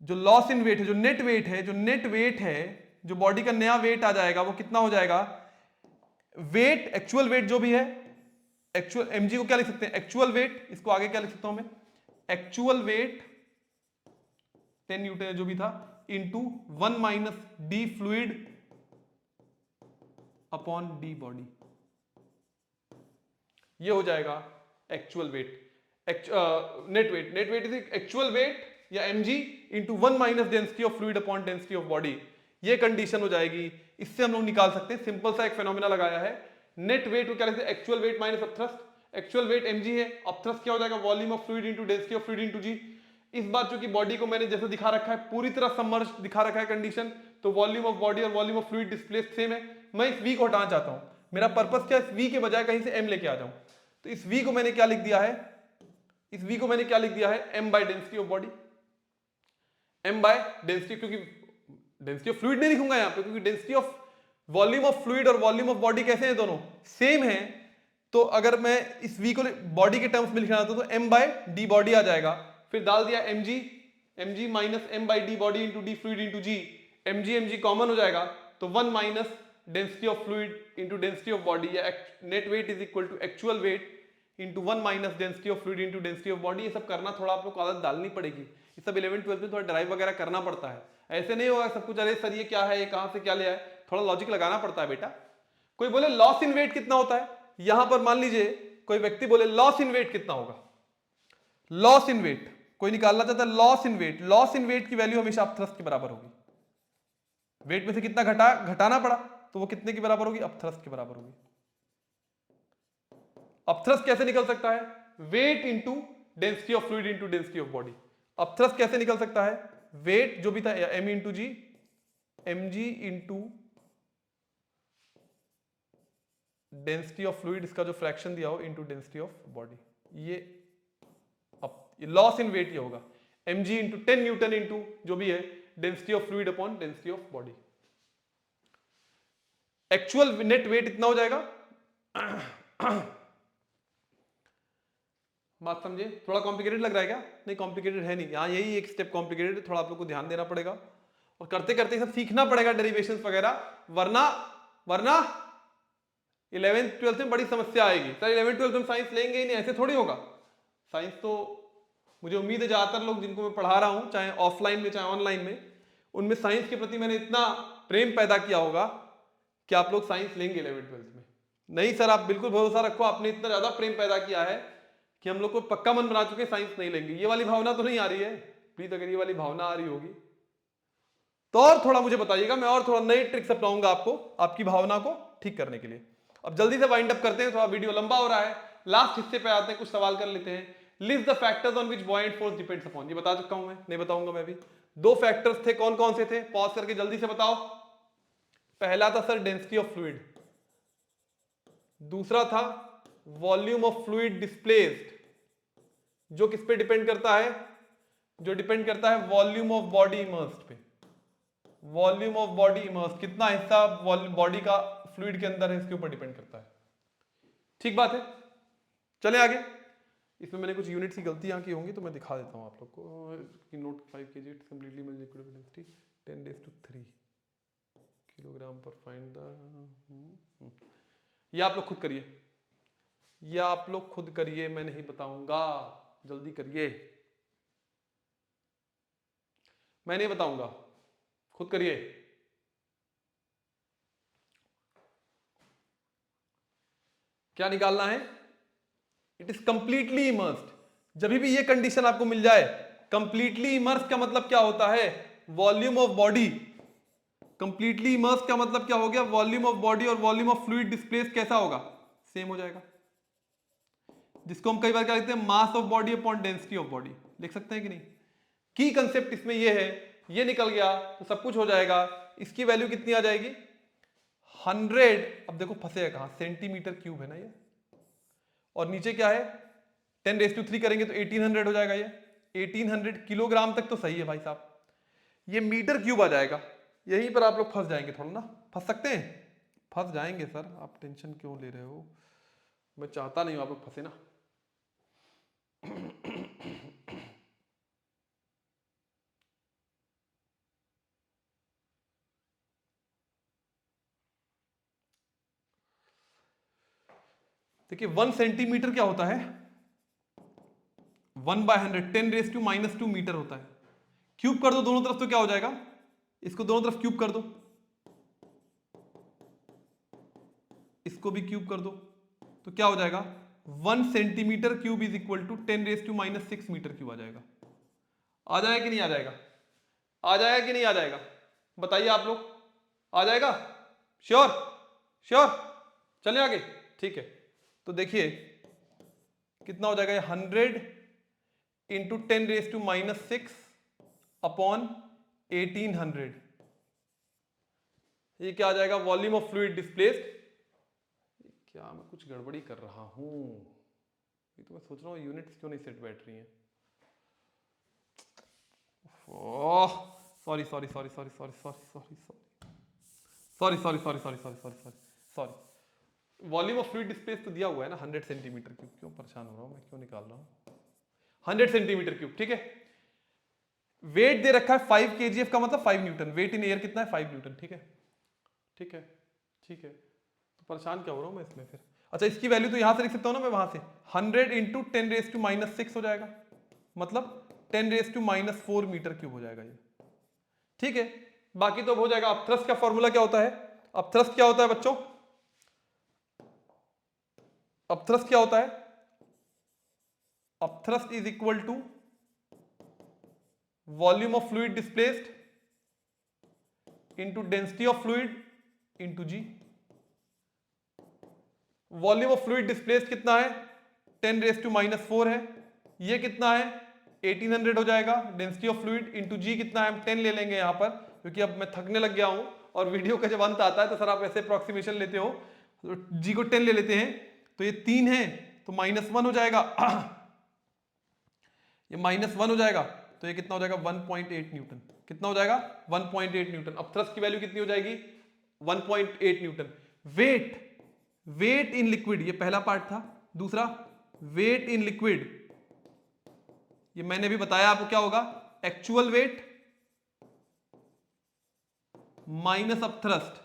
जो लॉस इन वेट है, जो नेट वेट है, जो बॉडी का नया वेट आ जाएगा वो कितना हो जाएगा, वेट, एक्चुअल वेट जो भी है, एक्चुअल mg को क्या लिख सकते हैं, एक्चुअल वेट, इसको आगे क्या लिख सकता हूं मैं, एक्चुअल वेट 10 न्यूटन जो भी था, into 1 minus d fluid upon d body. ये हो जाएगा actual weight, net weight is actual weight या mg into 1 minus density of fluid upon density of body. ये कंडीशन हो जाएगी, इससे हम लोग निकाल सकते हैं, सिंपल सा एक फेनोमेना लगाया है। नेट वेट को क्या लिखते हैं, actual weight minus upthrust, actual weight mg है, अपथ्रस्ट क्या हो जाएगा, volume of fluid into density of fluid into g. इस बार चूंकि बॉडी को मैंने जैसे दिखा रखा है पूरी तरह सबमर्ज दिखा रखा है कंडीशन, तो वॉल्यूम ऑफ बॉडी और volume of fluid displace same है। मैं इस v को हटाना चाहता हूं, मेरा पर्पस क्या, इस v के बजाय कहीं से m लेके आ जाऊं, तो इस v को मैंने क्या लिख दिया है, m by density of body, m by density, क्योंकि डेंसिटी ऑफ फ्लूइड नहीं लिखूंगा यहां पे, क्योंकि density of volume of fluid और वॉल्यूम ऑफ बॉडी कैसे हैं, दोनों सेम है, तो अगर मैं इस v को बॉडी के टर्म्स में लिखना चाहता हूं तो m बाय डी बॉडी आ जाएगा, फिर डाल दिया mg माइनस m by d body into d fluid into g, mg common हो जाएगा तो 1 minus density of fluid into density of body, या net weight is equal to actual weight into 1 minus density of fluid into density of body. ये सब करना थोड़ा आप लोग को आदत डालनी पड़ेगी, ये सब 11th-12th में थोड़ा ड्राइव वगैरह करना पड़ता है, ऐसे नहीं होगा सब कुछ अरे सर ये क्या है, ये कहां से क्या ले आए, थोड़ा लॉजिक लगाना पड़ता है बेटा। कोई बोले लॉस इन वेट कितना होता है, यहां पर मान लीजिए कोई व्यक्ति बोले लॉस इन वेट कितना होगा, लॉस इन वेट कोई निकालना चाहता है, loss in weight, loss in weight की वैल्यू हमेशा अप थ्रस्ट के बराबर होगी, वेट में से कितना घटाना पड़ा तो वो कितने की बराबर होगी, अप थ्रस्ट के बराबर होगी। अप थ्रस्ट कैसे निकल सकता है, weight into density of fluid into density of body. Up thrust कैसे निकल सकता है, वेट जो भी था m into g, mg into density of fluid, इसका जो फ्रैक्शन दिया हो इंटू डेंसिटी ऑफ बॉडी, ये लॉस इन वेट ये होगा mg इंटू 10 न्यूटन इंटू जो भी है density of fluid upon density of body. Actual net weight इतना हो जाएगा बात समझे, थोड़ा कॉम्प्लिकेटेड लग रहा है क्या, नहीं कॉम्प्लिकेटेड है नहीं, यहाँ यही एक स्टेप कॉम्प्लिकेटेड है, थोड़ा आप लोग को ध्यान देना पड़ेगा और करते करते सब सीखना पड़ेगा डेरिवेशंस वगैरह, वरना 11th-12th में बड़ी समस्या आएगी। सर 11th-12th में साइंस लेंगे ही नहीं, ऐसे थोड़ी होगा साइंस। तो मुझे उम्मीद है ज्यादातर लोग जिनको मैं पढ़ा रहा हूं, चाहे ऑफलाइन में चाहे ऑनलाइन में, उनमें साइंस के प्रति मैंने इतना प्रेम पैदा किया होगा कि आप लोग साइंस लेंगे 11th-12th में। नहीं सर आप बिल्कुल भरोसा रखो, आपने इतना ज्यादा प्रेम पैदा किया है कि हम लोग को पक्का मन बना चुके साइंस नहीं लेंगे। ये वाली भावना तो नहीं आ रही है प्लीज, अगर ये वाली भावना आ रही होगी तो और थोड़ा मुझे बताइएगा, मैं और थोड़ा नए ट्रिक्स अपनाऊंगा आपको, आपकी भावना को ठीक करने के लिए। अब जल्दी से वाइंड अप करते हैं, थोड़ा वीडियो लंबा हो रहा है, लास्ट हिस्से पे आते हैं, कुछ सवाल कर लेते हैं। List the factors on which buoyant force depends upon, ये बता चुका हूं मैं, नहीं बताऊंगा मैं भी। दो फैक्टर्स थे, कौन कौन से थे, पॉज करके जल्दी से बताओ। पहला था सर डेंसिटी ऑफ फ्लूइड, दूसरा था वॉल्यूम ऑफ फ्लूइड डिस्प्लेस्ड, जो किस पे डिपेंड करता है, जो डिपेंड करता है वॉल्यूम ऑफ बॉडी इमर्स्ड पे। वॉल्यूम ऑफ बॉडी इमर्स्ड, कितना हिस्सा बॉडी का फ्लूइड के अंदर है, इसके ऊपर डिपेंड करता है। ठीक बात है, चले आगे। इसमें मैंने कुछ यूनिट्स की गलतियां की होंगी तो मैं दिखा देता हूं आप लोग को कि note 5 kg it's completely liquid density 10⁻³ kilogram पर फाइंड द, ये आप लोग खुद करिए, ये आप लोग खुद करिए, मैं नहीं बताऊंगा, जल्दी करिए, मैं नहीं बताऊंगा, खुद करिए। क्या निकालना है, इट इज कंप्लीटली इमर्स्ड। जब भी ये कंडीशन आपको मिल जाए, कंप्लीटली इमर्स्ड का मतलब क्या होता है, volume of body, completely immersed का मतलब क्या हो गया, वॉल्यूम ऑफ बॉडी और वॉल्यूम ऑफ फ्लूइड डिस्प्लेस कैसा होगा, सेम हो जाएगा, जिसको हम कई बार क्या लिखते हैं, मास of body upon density of body, लिख सकते हैं कि नहीं। की कंसेप्ट इसमें ये है, ये निकल गया तो सब कुछ हो जाएगा। इसकी वैल्यू कितनी आ जाएगी 100, अब देखो फंसेगा कहां, सेंटीमीटर क्यूब है ना ये, और नीचे क्या है 10⁻³ करेंगे तो 1800 हो जाएगा, ये 1800 किलोग्राम तक तो सही है भाई साहब, ये मीटर क्यूब आ जाएगा। यहीं पर आप लोग फंस जाएंगे थोड़ा ना, फंस सकते हैं, फंस जाएंगे सर, आप टेंशन क्यों ले रहे हो, मैं चाहता नहीं हूं आप लोग फंसे ना। देखिए 1 सेंटीमीटर क्या होता है, 1/100 10⁻² मीटर होता है। क्यूब कर दो दोनों तरफ तो क्या हो जाएगा, इसको दोनों तरफ क्यूब कर दो, इसको भी क्यूब कर दो, तो क्या हो जाएगा 1 centimetre cube is equal to 10⁻⁻6 metre cube आ जाएगा। आ जाएगा कि नहीं आ जाएगा, आ जाएगा कि नहीं आ जाएगा, बताइए आप लोग, आ जाएगा, श्योर श्योर, चले आगे, ठीक है। तो देखिए कितना हो जाएगा, 100 इंटू 10⁻⁻6 अपॉन 1800, ये क्या आ जाएगा, वॉल्यूम ऑफ फ्लूइड डिस्प्लेस्ड। क्या मैं कुछ गड़बड़ी कर रहा हूं, ये तो मैं सोच रहा हूं यूनिट्स क्यों नहीं सेट बैठ रही हैं, sorry sorry sorry sorry sorry sorry sorry sorry sorry sorry sorry sorry sorry sorry sorry sorry, volume of fluid displace तो दिया हुआ है ना 100 सेंटीमीटर क्यूब, क्यों परेशान हो रहा हूं मैं, क्यों निकाल रहा हूं, 100 सेंटीमीटर क्यूब, ठीक है। वेट दे रखा है 5 kgf का मतलब 5 न्यूटन, वेट इन एयर कितना है 5 न्यूटन, ठीक है ठीक है ठीक है। तो परेशान क्या हो रहा हूं मैं इसमें फिर। अच्छा इसकी वैल्यू तो यहां से लिख सकता हूं ना मैं, वहां से 100 इंटू 10⁻⁻6 हो जाएगा, मतलब 10⁻⁻4 मीटर क्यूब हो जाएगा ये, ठीक है। बाकी तो अब हो जाएगा। अब थ्रस्ट का फॉर्मूला क्या होता है, अब थ्रस्ट क्या होता है बच्चों, अब थ्रस्ट क्या होता है, अब thrust is equal to volume of fluid displaced into density of fluid into g. Volume of fluid displaced कितना है 10⁻⁻4 है, ये कितना है 1800 हो जाएगा। डेंसिटी ऑफ फ्लूइड इंटू जी कितना है, हम 10 ले लेंगे यहां पर, क्योंकि अब मैं थकने लग गया हूं और वीडियो का जब अंत आता है तो सर आप ऐसे अप्रोक्सीमेशन लेते हो, तो जी को 10 ले लेते हैं, तो ये 3 है तो -1 हो जाएगा ये -1 हो जाएगा, तो ये कितना हो जाएगा 1.8 न्यूटन, कितना हो जाएगा 1.8 न्यूटन। अब थ्रस्ट की वैल्यू कितनी हो जाएगी 1.8 newton. Weight, weight in liquid, ये पहला पार्ट था। दूसरा वेट इन लिक्विड, ये मैंने भी बताया आपको क्या होगा, एक्चुअल वेट माइनस अब थ्रस्ट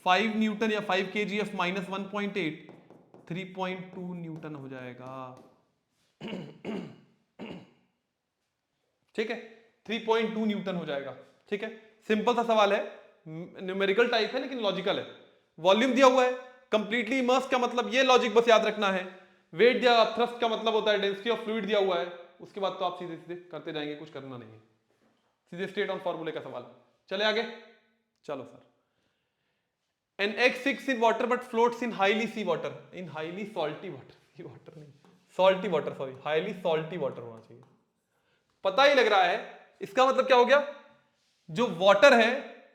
5 न्यूटन या 5 kgf माइनस 1.8, 3.2 न्यूटन हो जाएगा ठीक है, 3.2 न्यूटन हो जाएगा, ठीक है। सिंपल सा सवाल है, न्यूमेरिकल टाइप है लेकिन लॉजिकल है। वॉल्यूम दिया हुआ है, कंप्लीटली इमर्स का मतलब ये लॉजिक बस याद रखना है। वेट दिया, थ्रस्ट का मतलब होता है डेंसिटी ऑफ फ्लूइड दिया हुआ है, उसके बाद तो आप सीधे सीधे करते जाएंगे, कुछ करना नहीं है, सीधे स्ट्रेट ऑन फॉर्मूले का सवाल। चले आगे, चलो sir. An egg sinks in water but floats in highly sea water, in highly salty water, sea water नहीं, salty water, sorry highly salty water होना चाहिए। पता ही लग रहा है, इसका मतलब क्या हो गया, जो वाटर है,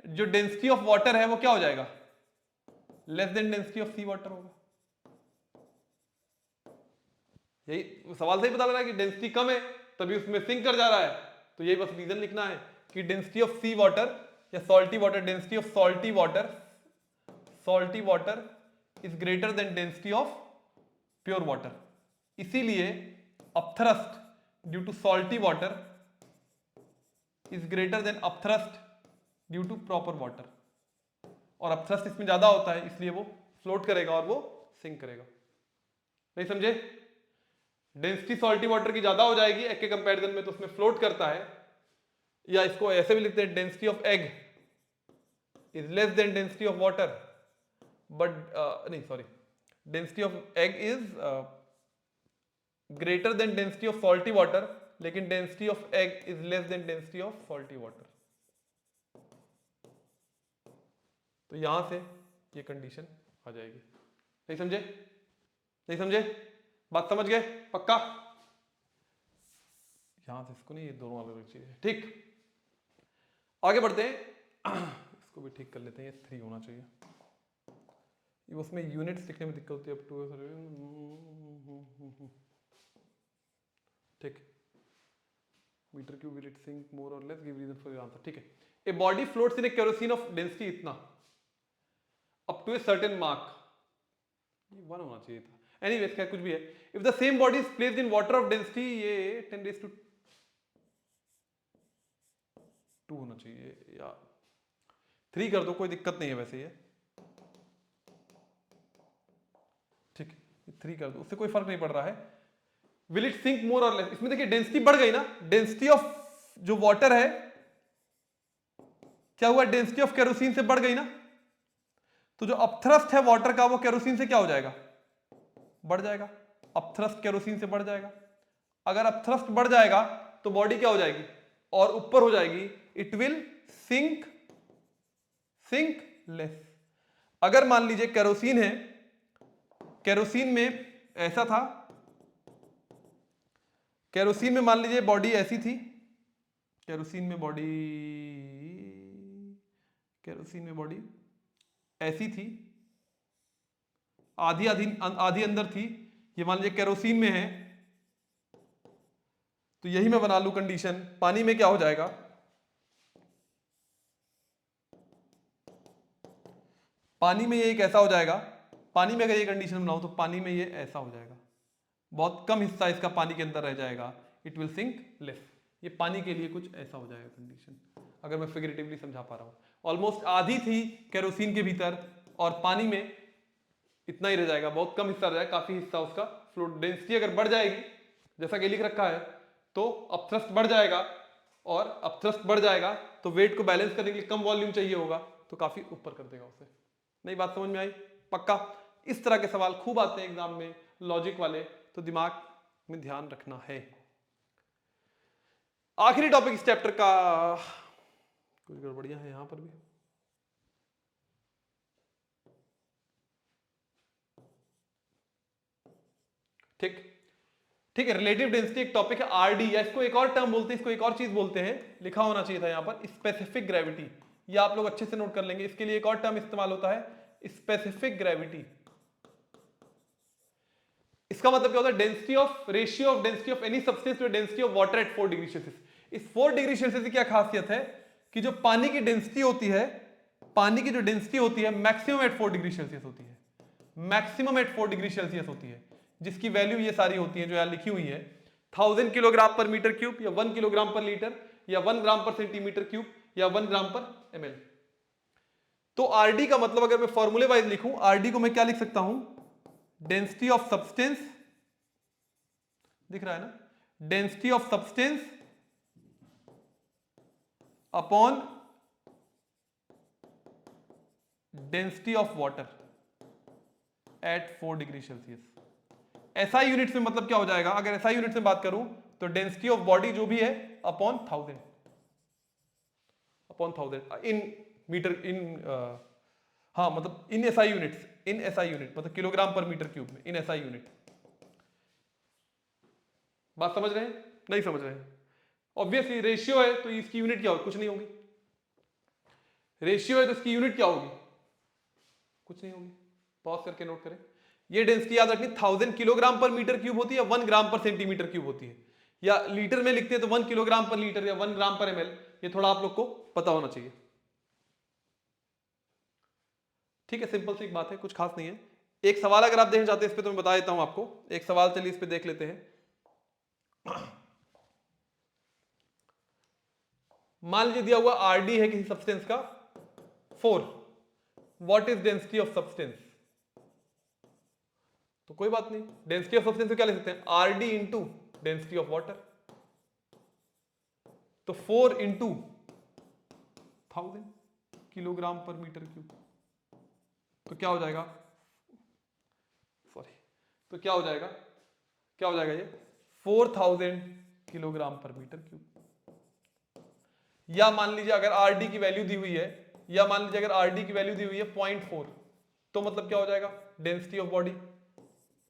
जो डेंसिटी ऑफ वाटर है वो क्या हो जाएगा, less than density of sea water होगा। यही सवाल से ही पता लग रहा है कि डेंसिटी कम है तभी उसमें सिंक कर जा रहा है, तो यही बस रीजन लिखना है कि डेंसिटी ऑफ सी वाटर या salty water, density of salty water is greater than density of pure water. इसीलिए upthrust due to salty water is greater than upthrust due to proper water, और अपथ्रस्ट इसमें ज्यादा होता है इसलिए वो फ्लोट करेगा और वो सिंक करेगा। नहीं समझे, डेंसिटी सॉल्टी वाटर की ज्यादा हो जाएगी एग के कंपैरिजन में, तो उसमें फ्लोट करता है। या इसको ऐसे भी लिखते हैं, density of egg is less than density of water, but नहीं sorry, density of egg is greater than density of salty water, लेकिन density of egg is less than density of salty water. तो यहां से ये कंडीशन आ जाएगी। नहीं समझे, नहीं समझे, बात समझ गए पक्का। यहां से इसको नहीं, ये दोनों अलग चीज है, ठीक। आगे बढ़ते हैं, इसको भी ठीक कर लेते हैं, ये 3 होना चाहिए। ये उसमें यूनिट्स लिखने में दिक्कत होती है, अप टू, ठीक। Metre cube will it sink more or less, give reason for your answer, ठीक है। A body floats in a kerosene of density इतना up to a certain mark, 1 होना चाहिए था, एनीवेज क्या कुछ भी है। If the same body is placed in water of density, ये 10⁻²² होना चाहिए, या 3 कर दो, कोई दिक्कत नहीं है वैसे ये, ठीक है 3 कर दो, उससे कोई फर्क नहीं पड़ रहा है। Will it sink more or less, इसमें देखिए डेंसिटी बढ़ गई ना, डेंसिटी ऑफ जो वाटर है क्या हुआ, डेंसिटी ऑफ केरोसिन से बढ़ गई ना, तो जो अपथ्रस्ट है वाटर का वो केरोसिन से क्या हो जाएगा, बढ़ जाएगा। अपथ्रस्ट केरोसिन से बढ़ जाएगा। अगर अपथ्रस्ट बढ़ जाएगा तो बॉडी क्या हो जाएगी, और ऊपर हो जाएगी, इट विल सिंक लेस। अगर मान लीजिए केरोसिन है, केरोसिन में ऐसा था, केरोसिन में मान लीजिए बॉडी ऐसी थी, केरोसिन में बॉडी ऐसी थी, आधी अंदर थी, ये मान लीजिए केरोसिन में है, तो यही मैं बना लूं कंडीशन, पानी में क्या हो जाएगा, पानी में ये कैसा हो जाएगा, पानी में अगर ये कंडीशन बनाऊं तो पानी में ये ऐसा हो जाएगा, बहुत कम हिस्सा इसका पानी के अंदर रह जाएगा, इट विल सिंक लेस। ये पानी के लिए कुछ ऐसा हो जाएगा कंडीशन, अगर मैं फिगरेटिवली समझा पा रहा हूं। ऑलमोस्ट आधी थी केरोसिन के भीतर और पानी में इतना ही रह जाएगा, बहुत कम हिस्सा रह जाएगा, काफी हिस्सा उसका फ्लूइड। डेंसिटी अगर बढ़ जाएगी जैसा कि लिख रखा है तो अपथ्रस्ट बढ़ जाएगा, और अपथ्रस्ट बढ़ जाएगा तो वेट को बैलेंस करने के लिए कम वॉल्यूम चाहिए होगा, तो काफी ऊपर कर देगा उसे। नई बात समझ में आई? पक्का? इस तरह के सवाल खूब आते हैं एग्जाम में, लॉजिक वाले, तो दिमाग में ध्यान रखना है। आखिरी टॉपिक इस चैप्टर का, कुछ गड़बड़ियां हैं यहां पर भी। ठीक है, रिलेटिव डेंसिटी एक टॉपिक है, आरडी, या इसको एक और टर्म बोलते हैं, इसको एक और चीज बोलते हैं, लिखा होना चाहिए था यहां पर, स्पेसिफिक ग्रेविटी। ये आप लोग अच्छे से नोट कर लेंगे, इसके लिए एक और टर्म इस्तेमाल होता है, स्पेसिफिक ग्रेविटी। इसका मतलब क्या होता है? Density of, ratio of density of any substance to density of water at 4 degree Celsius. इस 4 डिग्री सेल्सियस की क्या खासियत है कि जो पानी की डेंसिटी होती है, पानी की जो डेंसिटी होती है मैक्सिमम एट 4 डिग्री सेल्सियस होती है, मैक्सिमम एट 4 डिग्री सेल्सियस होती है, जिसकी वैल्यू ये सारी होती है जो यहां लिखी हुई है, 1000 किलोग्राम पर मीटर क्यूब, या 1 किलोग्राम पर लीटर, या 1 ग्राम पर सेंटीमीटर क्यूब, या 1 ग्राम पर ml। तो आरडी का मतलब अगर मैं फॉर्मूले वाइज लिखूं, आरडी को मैं क्या लिख सकता हूं? डेंसिटी ऑफ सब्सटेंस, दिख रहा है ना, density of substance upon density of water at 4 degree Celsius. SI units में मतलब क्या हो जाएगा? अगर एसआई यूनिट्स में बात करूं तो डेंसिटी ऑफ बॉडी जो भी है अपॉन 1000, अपॉन 1000 इन मीटर, इन हाँ मतलब in SI units, in SI unit मतलब किलोग्राम पर मीटर क्यूब में, इन एसआई यूनिट। बात समझ रहे हैं? नहीं समझ रहे हैं? ऑब्वियसली रेशियो है तो इसकी यूनिट क्या होगी? कुछ नहीं होगी। रेशियो है तो इसकी यूनिट क्या होगी? कुछ नहीं होगी। पॉज करके नोट करें। ये डेंसिटी याद रखनी, 1000 किलोग्राम पर मीटर क्यूब होती है, 1 ग्राम पर सेंटीमीटर क्यूब होती है, या लीटर में लिखते हैं तो 1 किलोग्राम पर लीटर या 1 ग्राम पर ml। ये थोड़ा आप लोग को पता होना चाहिए। ठीक है, सिंपल सी एक बात है, कुछ खास नहीं है। एक सवाल अगर आप देखना चाहते हैं इस पे तो मैं बता देता हूं आपको। एक सवाल चलिए इस पे देख लेते हैं। मान लीजिए दिया हुआ आरडी है किसी सब्सटेंस का 4, what is density of substance? तो कोई बात नहीं, डेंसिटी ऑफ सब्सटेंस को क्या लिख सकते हैं? RD into density of water. तो 4 इंटू 1000 किलोग्राम पर मीटर क्यूब, तो क्या हो जाएगा? सॉरी, तो क्या हो जाएगा? क्या हो जाएगा ये? 4000 किलोग्राम पर मीटर क्यूब। या मान लीजिए अगर आरडी की वैल्यू दी हुई है, या मान लीजिए अगर आरडी की वैल्यू दी हुई है 0.4, तो मतलब क्या हो जाएगा? Density of body.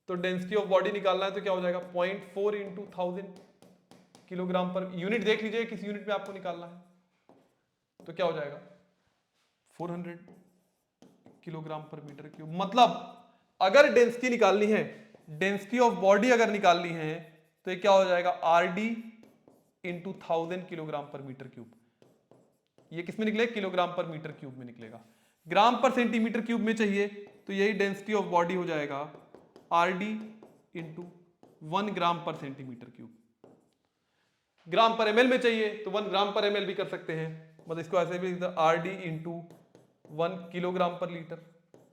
तो डेंसिटी ऑफ बॉडी निकालना है तो क्या हो जाएगा? 0.4 इंटू 1000 किलोग्राम पर, यूनिट देख लीजिए किस यूनिट में आपको निकालना है, तो क्या हो जाएगा? 400 किलोग्राम पर मीटर क्यूब। मतलब अगर डेंसिटी निकालनी है, डेंसिटी ऑफ बॉडी अगर निकालनी है, तो ये क्या हो जाएगा? आरडी इंटू 1000 किलोग्राम पर मीटर क्यूब। ये किस में निकलेगा? किलोग्राम पर मीटर क्यूब में निकलेगा। ग्राम पर सेंटीमीटर क्यूब में चाहिए तो यही डेंसिटी ऑफ बॉडी हो जाएगा, आरडी इंटू 1 ग्राम पर सेंटीमीटर क्यूब। ग्राम पर एमएल में चाहिए तो 1 ग्राम पर एमएल भी कर सकते हैं, मतलब इसको ऐसे भी आरडी इंटू 1 किलोग्राम पर लीटर,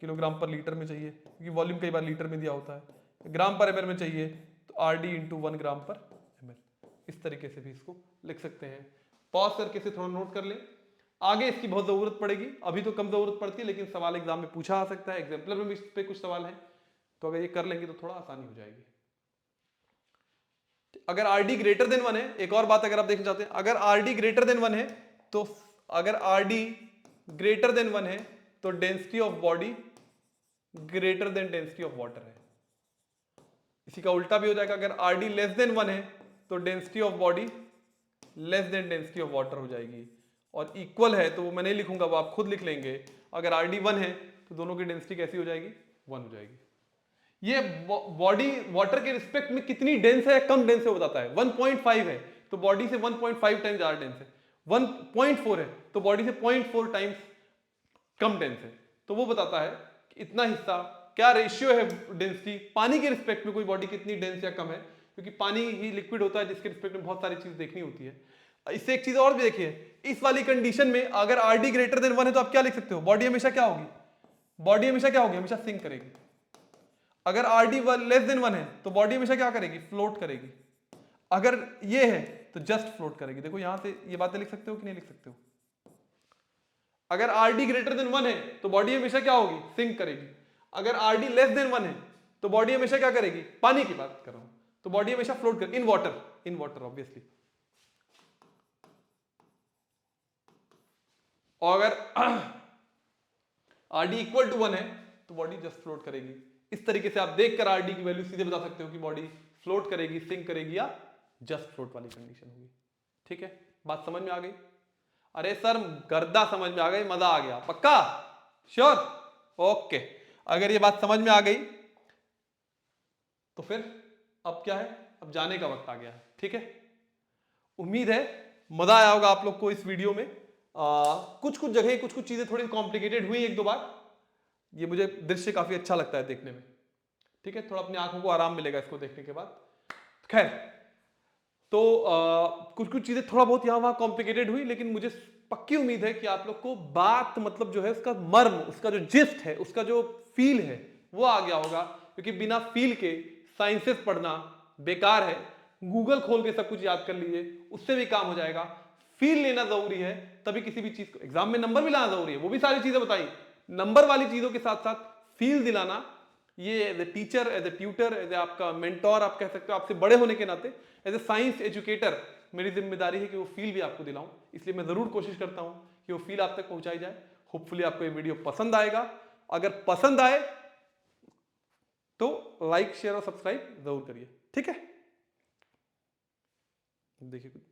किलोग्राम पर लीटर में चाहिए क्योंकि वॉल्यूम कई बार लीटर में दिया होता है। ग्राम पर एमएल में चाहिए तो आरडी इंटू 1 ग्राम पर एमएल। इस तरीके से भी इसको लिख सकते हैं। पॉज करके इसे थोड़ा नोट कर लें, आगे इसकी बहुत जरूरत पड़ेगी, अभी तो कम जरूरत पड़ती है, लेकिन सवाल एग्जाम में पूछा आ सकता है। एग्जाम्पलर में भी इस पे कुछ सवाल है, तो अगर ये कर लेंगे तो थोड़ा आसानी हो जाएगी। अगर आरडी ग्रेटर देन 1 है, एक और बात अगर आप देखना चाहते हैं, अगर आरडी ग्रेटर देन 1 है तो, अगर आरडी ग्रेटर देन 1 है तो density of body greater than density of water है। इसी का उल्टा भी हो जाएगा, अगर आरडी लेस देन 1 है तो density of body less than density of water हो जाएगी। और इक्वल है तो वो मैं नहीं लिखूंगा, वो आप खुद लिख लेंगे। अगर आरडी 1 है तो दोनों की डेंसिटी कैसी हो जाएगी? 1 हो जाएगी। ये बॉडी वाटर के रिस्पेक्ट में कितनी डेंस है, कम डेंस है बताता है। 1.5 है तो बॉडी से 1.5 टाइम्स ज्यादा डेंस है, 1.4 है तो बॉडी से 0.4 टाइम्स कम डेंस है। तो वो बताता है कि इतना हिस्सा क्या रेशियो है डेंसिटी, पानी के रिस्पेक्ट में कोई बॉडी कितनी डेंस या कम है, क्योंकि पानी ही लिक्विड होता है जिसके रिस्पेक्ट में बहुत सारी चीज देखनी होती है। इससे एक चीज और भी देखिए, इस वाली कंडीशन में अगर आर डी ग्रेटर देन 1 है तो आप क्या लिख सकते हो, बॉडी हमेशा क्या होगी, बॉडी हमेशा क्या होगी, हमेशा सिंक करेगी। अगर आर डी लेस देन 1 है तो बॉडी हमेशा क्या करेगी, फ्लोट करेगी। अगर ये है तो जस्ट फ्लोट करेगी। देखो यहां से ये बातें लिख सकते हो कि नहीं लिख सकते हो। अगर आर डी ग्रेटर देन 1 है तो बॉडी हमेशा क्या होगी, सिंक करेगी। अगर आर डी लेस देन 1 है तो बॉडी हमेशा क्या करेगी, पानी की बात कर रहा हूं, तो बॉडी हमेशा फ्लोट करेगी इन वाटर ऑब्वियसली। और अगर आर डी इक्वल टू 1 है तो बॉडी जस्ट फ्लोट करेगी। इस तरीके से आप देखकर आर डी की वैल्यू सीधे बता सकते हो कि बॉडी फ्लोट करेगी, सिंक करेगी या जस्ट फ्लोट वाली कंडीशन होगी। ठीक है, बात समझ में आ गई। अरे सर गर्दा समझ में आ गई, मजा आ गया, पक्का, श्योर, ओके। अगर ये बात समझ में आ गई तो फिर अब क्या है, अब जाने का वक्त आ गया है। ठीक है, उम्मीद है मजा आया होगा आप लोग को इस वीडियो में। कुछ जगह कुछ चीजें थोड़ी कॉम्प्लिकेटेड हुई एक दो बार, ये मुझे दृश्य काफी अच्छा लगता है देखने में। ठीक है, थोड़ा अपनी आंखों को आराम मिलेगा इसको देखने के बाद। खैर, तो कुछ चीजें थोड़ा बहुत यहां वहां कॉम्प्लिकेटेड हुई, लेकिन मुझे पक्की उम्मीद है कि आप लोग को बात मतलब जो है उसका मर्म, उसका जो जिस्ट है, उसका जो फील है वो आ गया होगा। क्योंकि बिना फील के साइंसेस पढ़ना बेकार है। गूगल खोल के सब कुछ याद कर लीजिए, उससे भी काम हो जाएगा। फील लेना जरूरी है, तभी किसी भी चीज को एग्जाम में नंबर भी लाना जरूरी है। वो भी सारी चीजें बताई, नंबर वाली चीजों के साथ साथ फील दिलाना, ये as a teacher, as a tutor, as a आपका मेंटोर आप कह सकते हो, आपसे बड़े होने के नाते एज ए साइंस एजुकेटर मेरी जिम्मेदारी है कि वो फील भी आपको दिलाऊं। इसलिए मैं जरूर कोशिश करता हूं कि वो फील आप तक पहुंचाई जाए। होपफुली आपको ये वीडियो पसंद आएगा। अगर पसंद आए तो लाइक, शेयर और सब्सक्राइब जरूर करिए। ठीक है, देखिए कुछ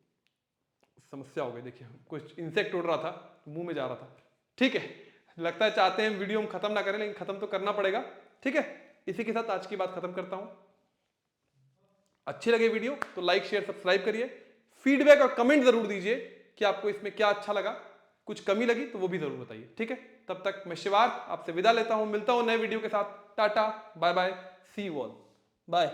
समस्या हो गई, देखिए कुछ इंसेक्ट उड़ रहा था, मुंह में जा रहा था। ठीक है, लगता है चाहते हैं वीडियो हम खत्म ना करें, लेकिन खत्म तो करना पड़ेगा। ठीक है, इसी के साथ आज की बात खत्म करता हूं। अच्छी लगे वीडियो तो लाइक, शेयर, सब्सक्राइब करिए। फीडबैक और कमेंट जरूर दीजिए कि आपको इसमें क्या अच्छा लगा, कुछ कमी लगी तो वो भी जरूर बताइए। ठीक है, तब तक मैं शिवार्थ आपसे विदा लेता हूं, मिलता हूं नए वीडियो के साथ। Tata, bye bye, see you all, bye.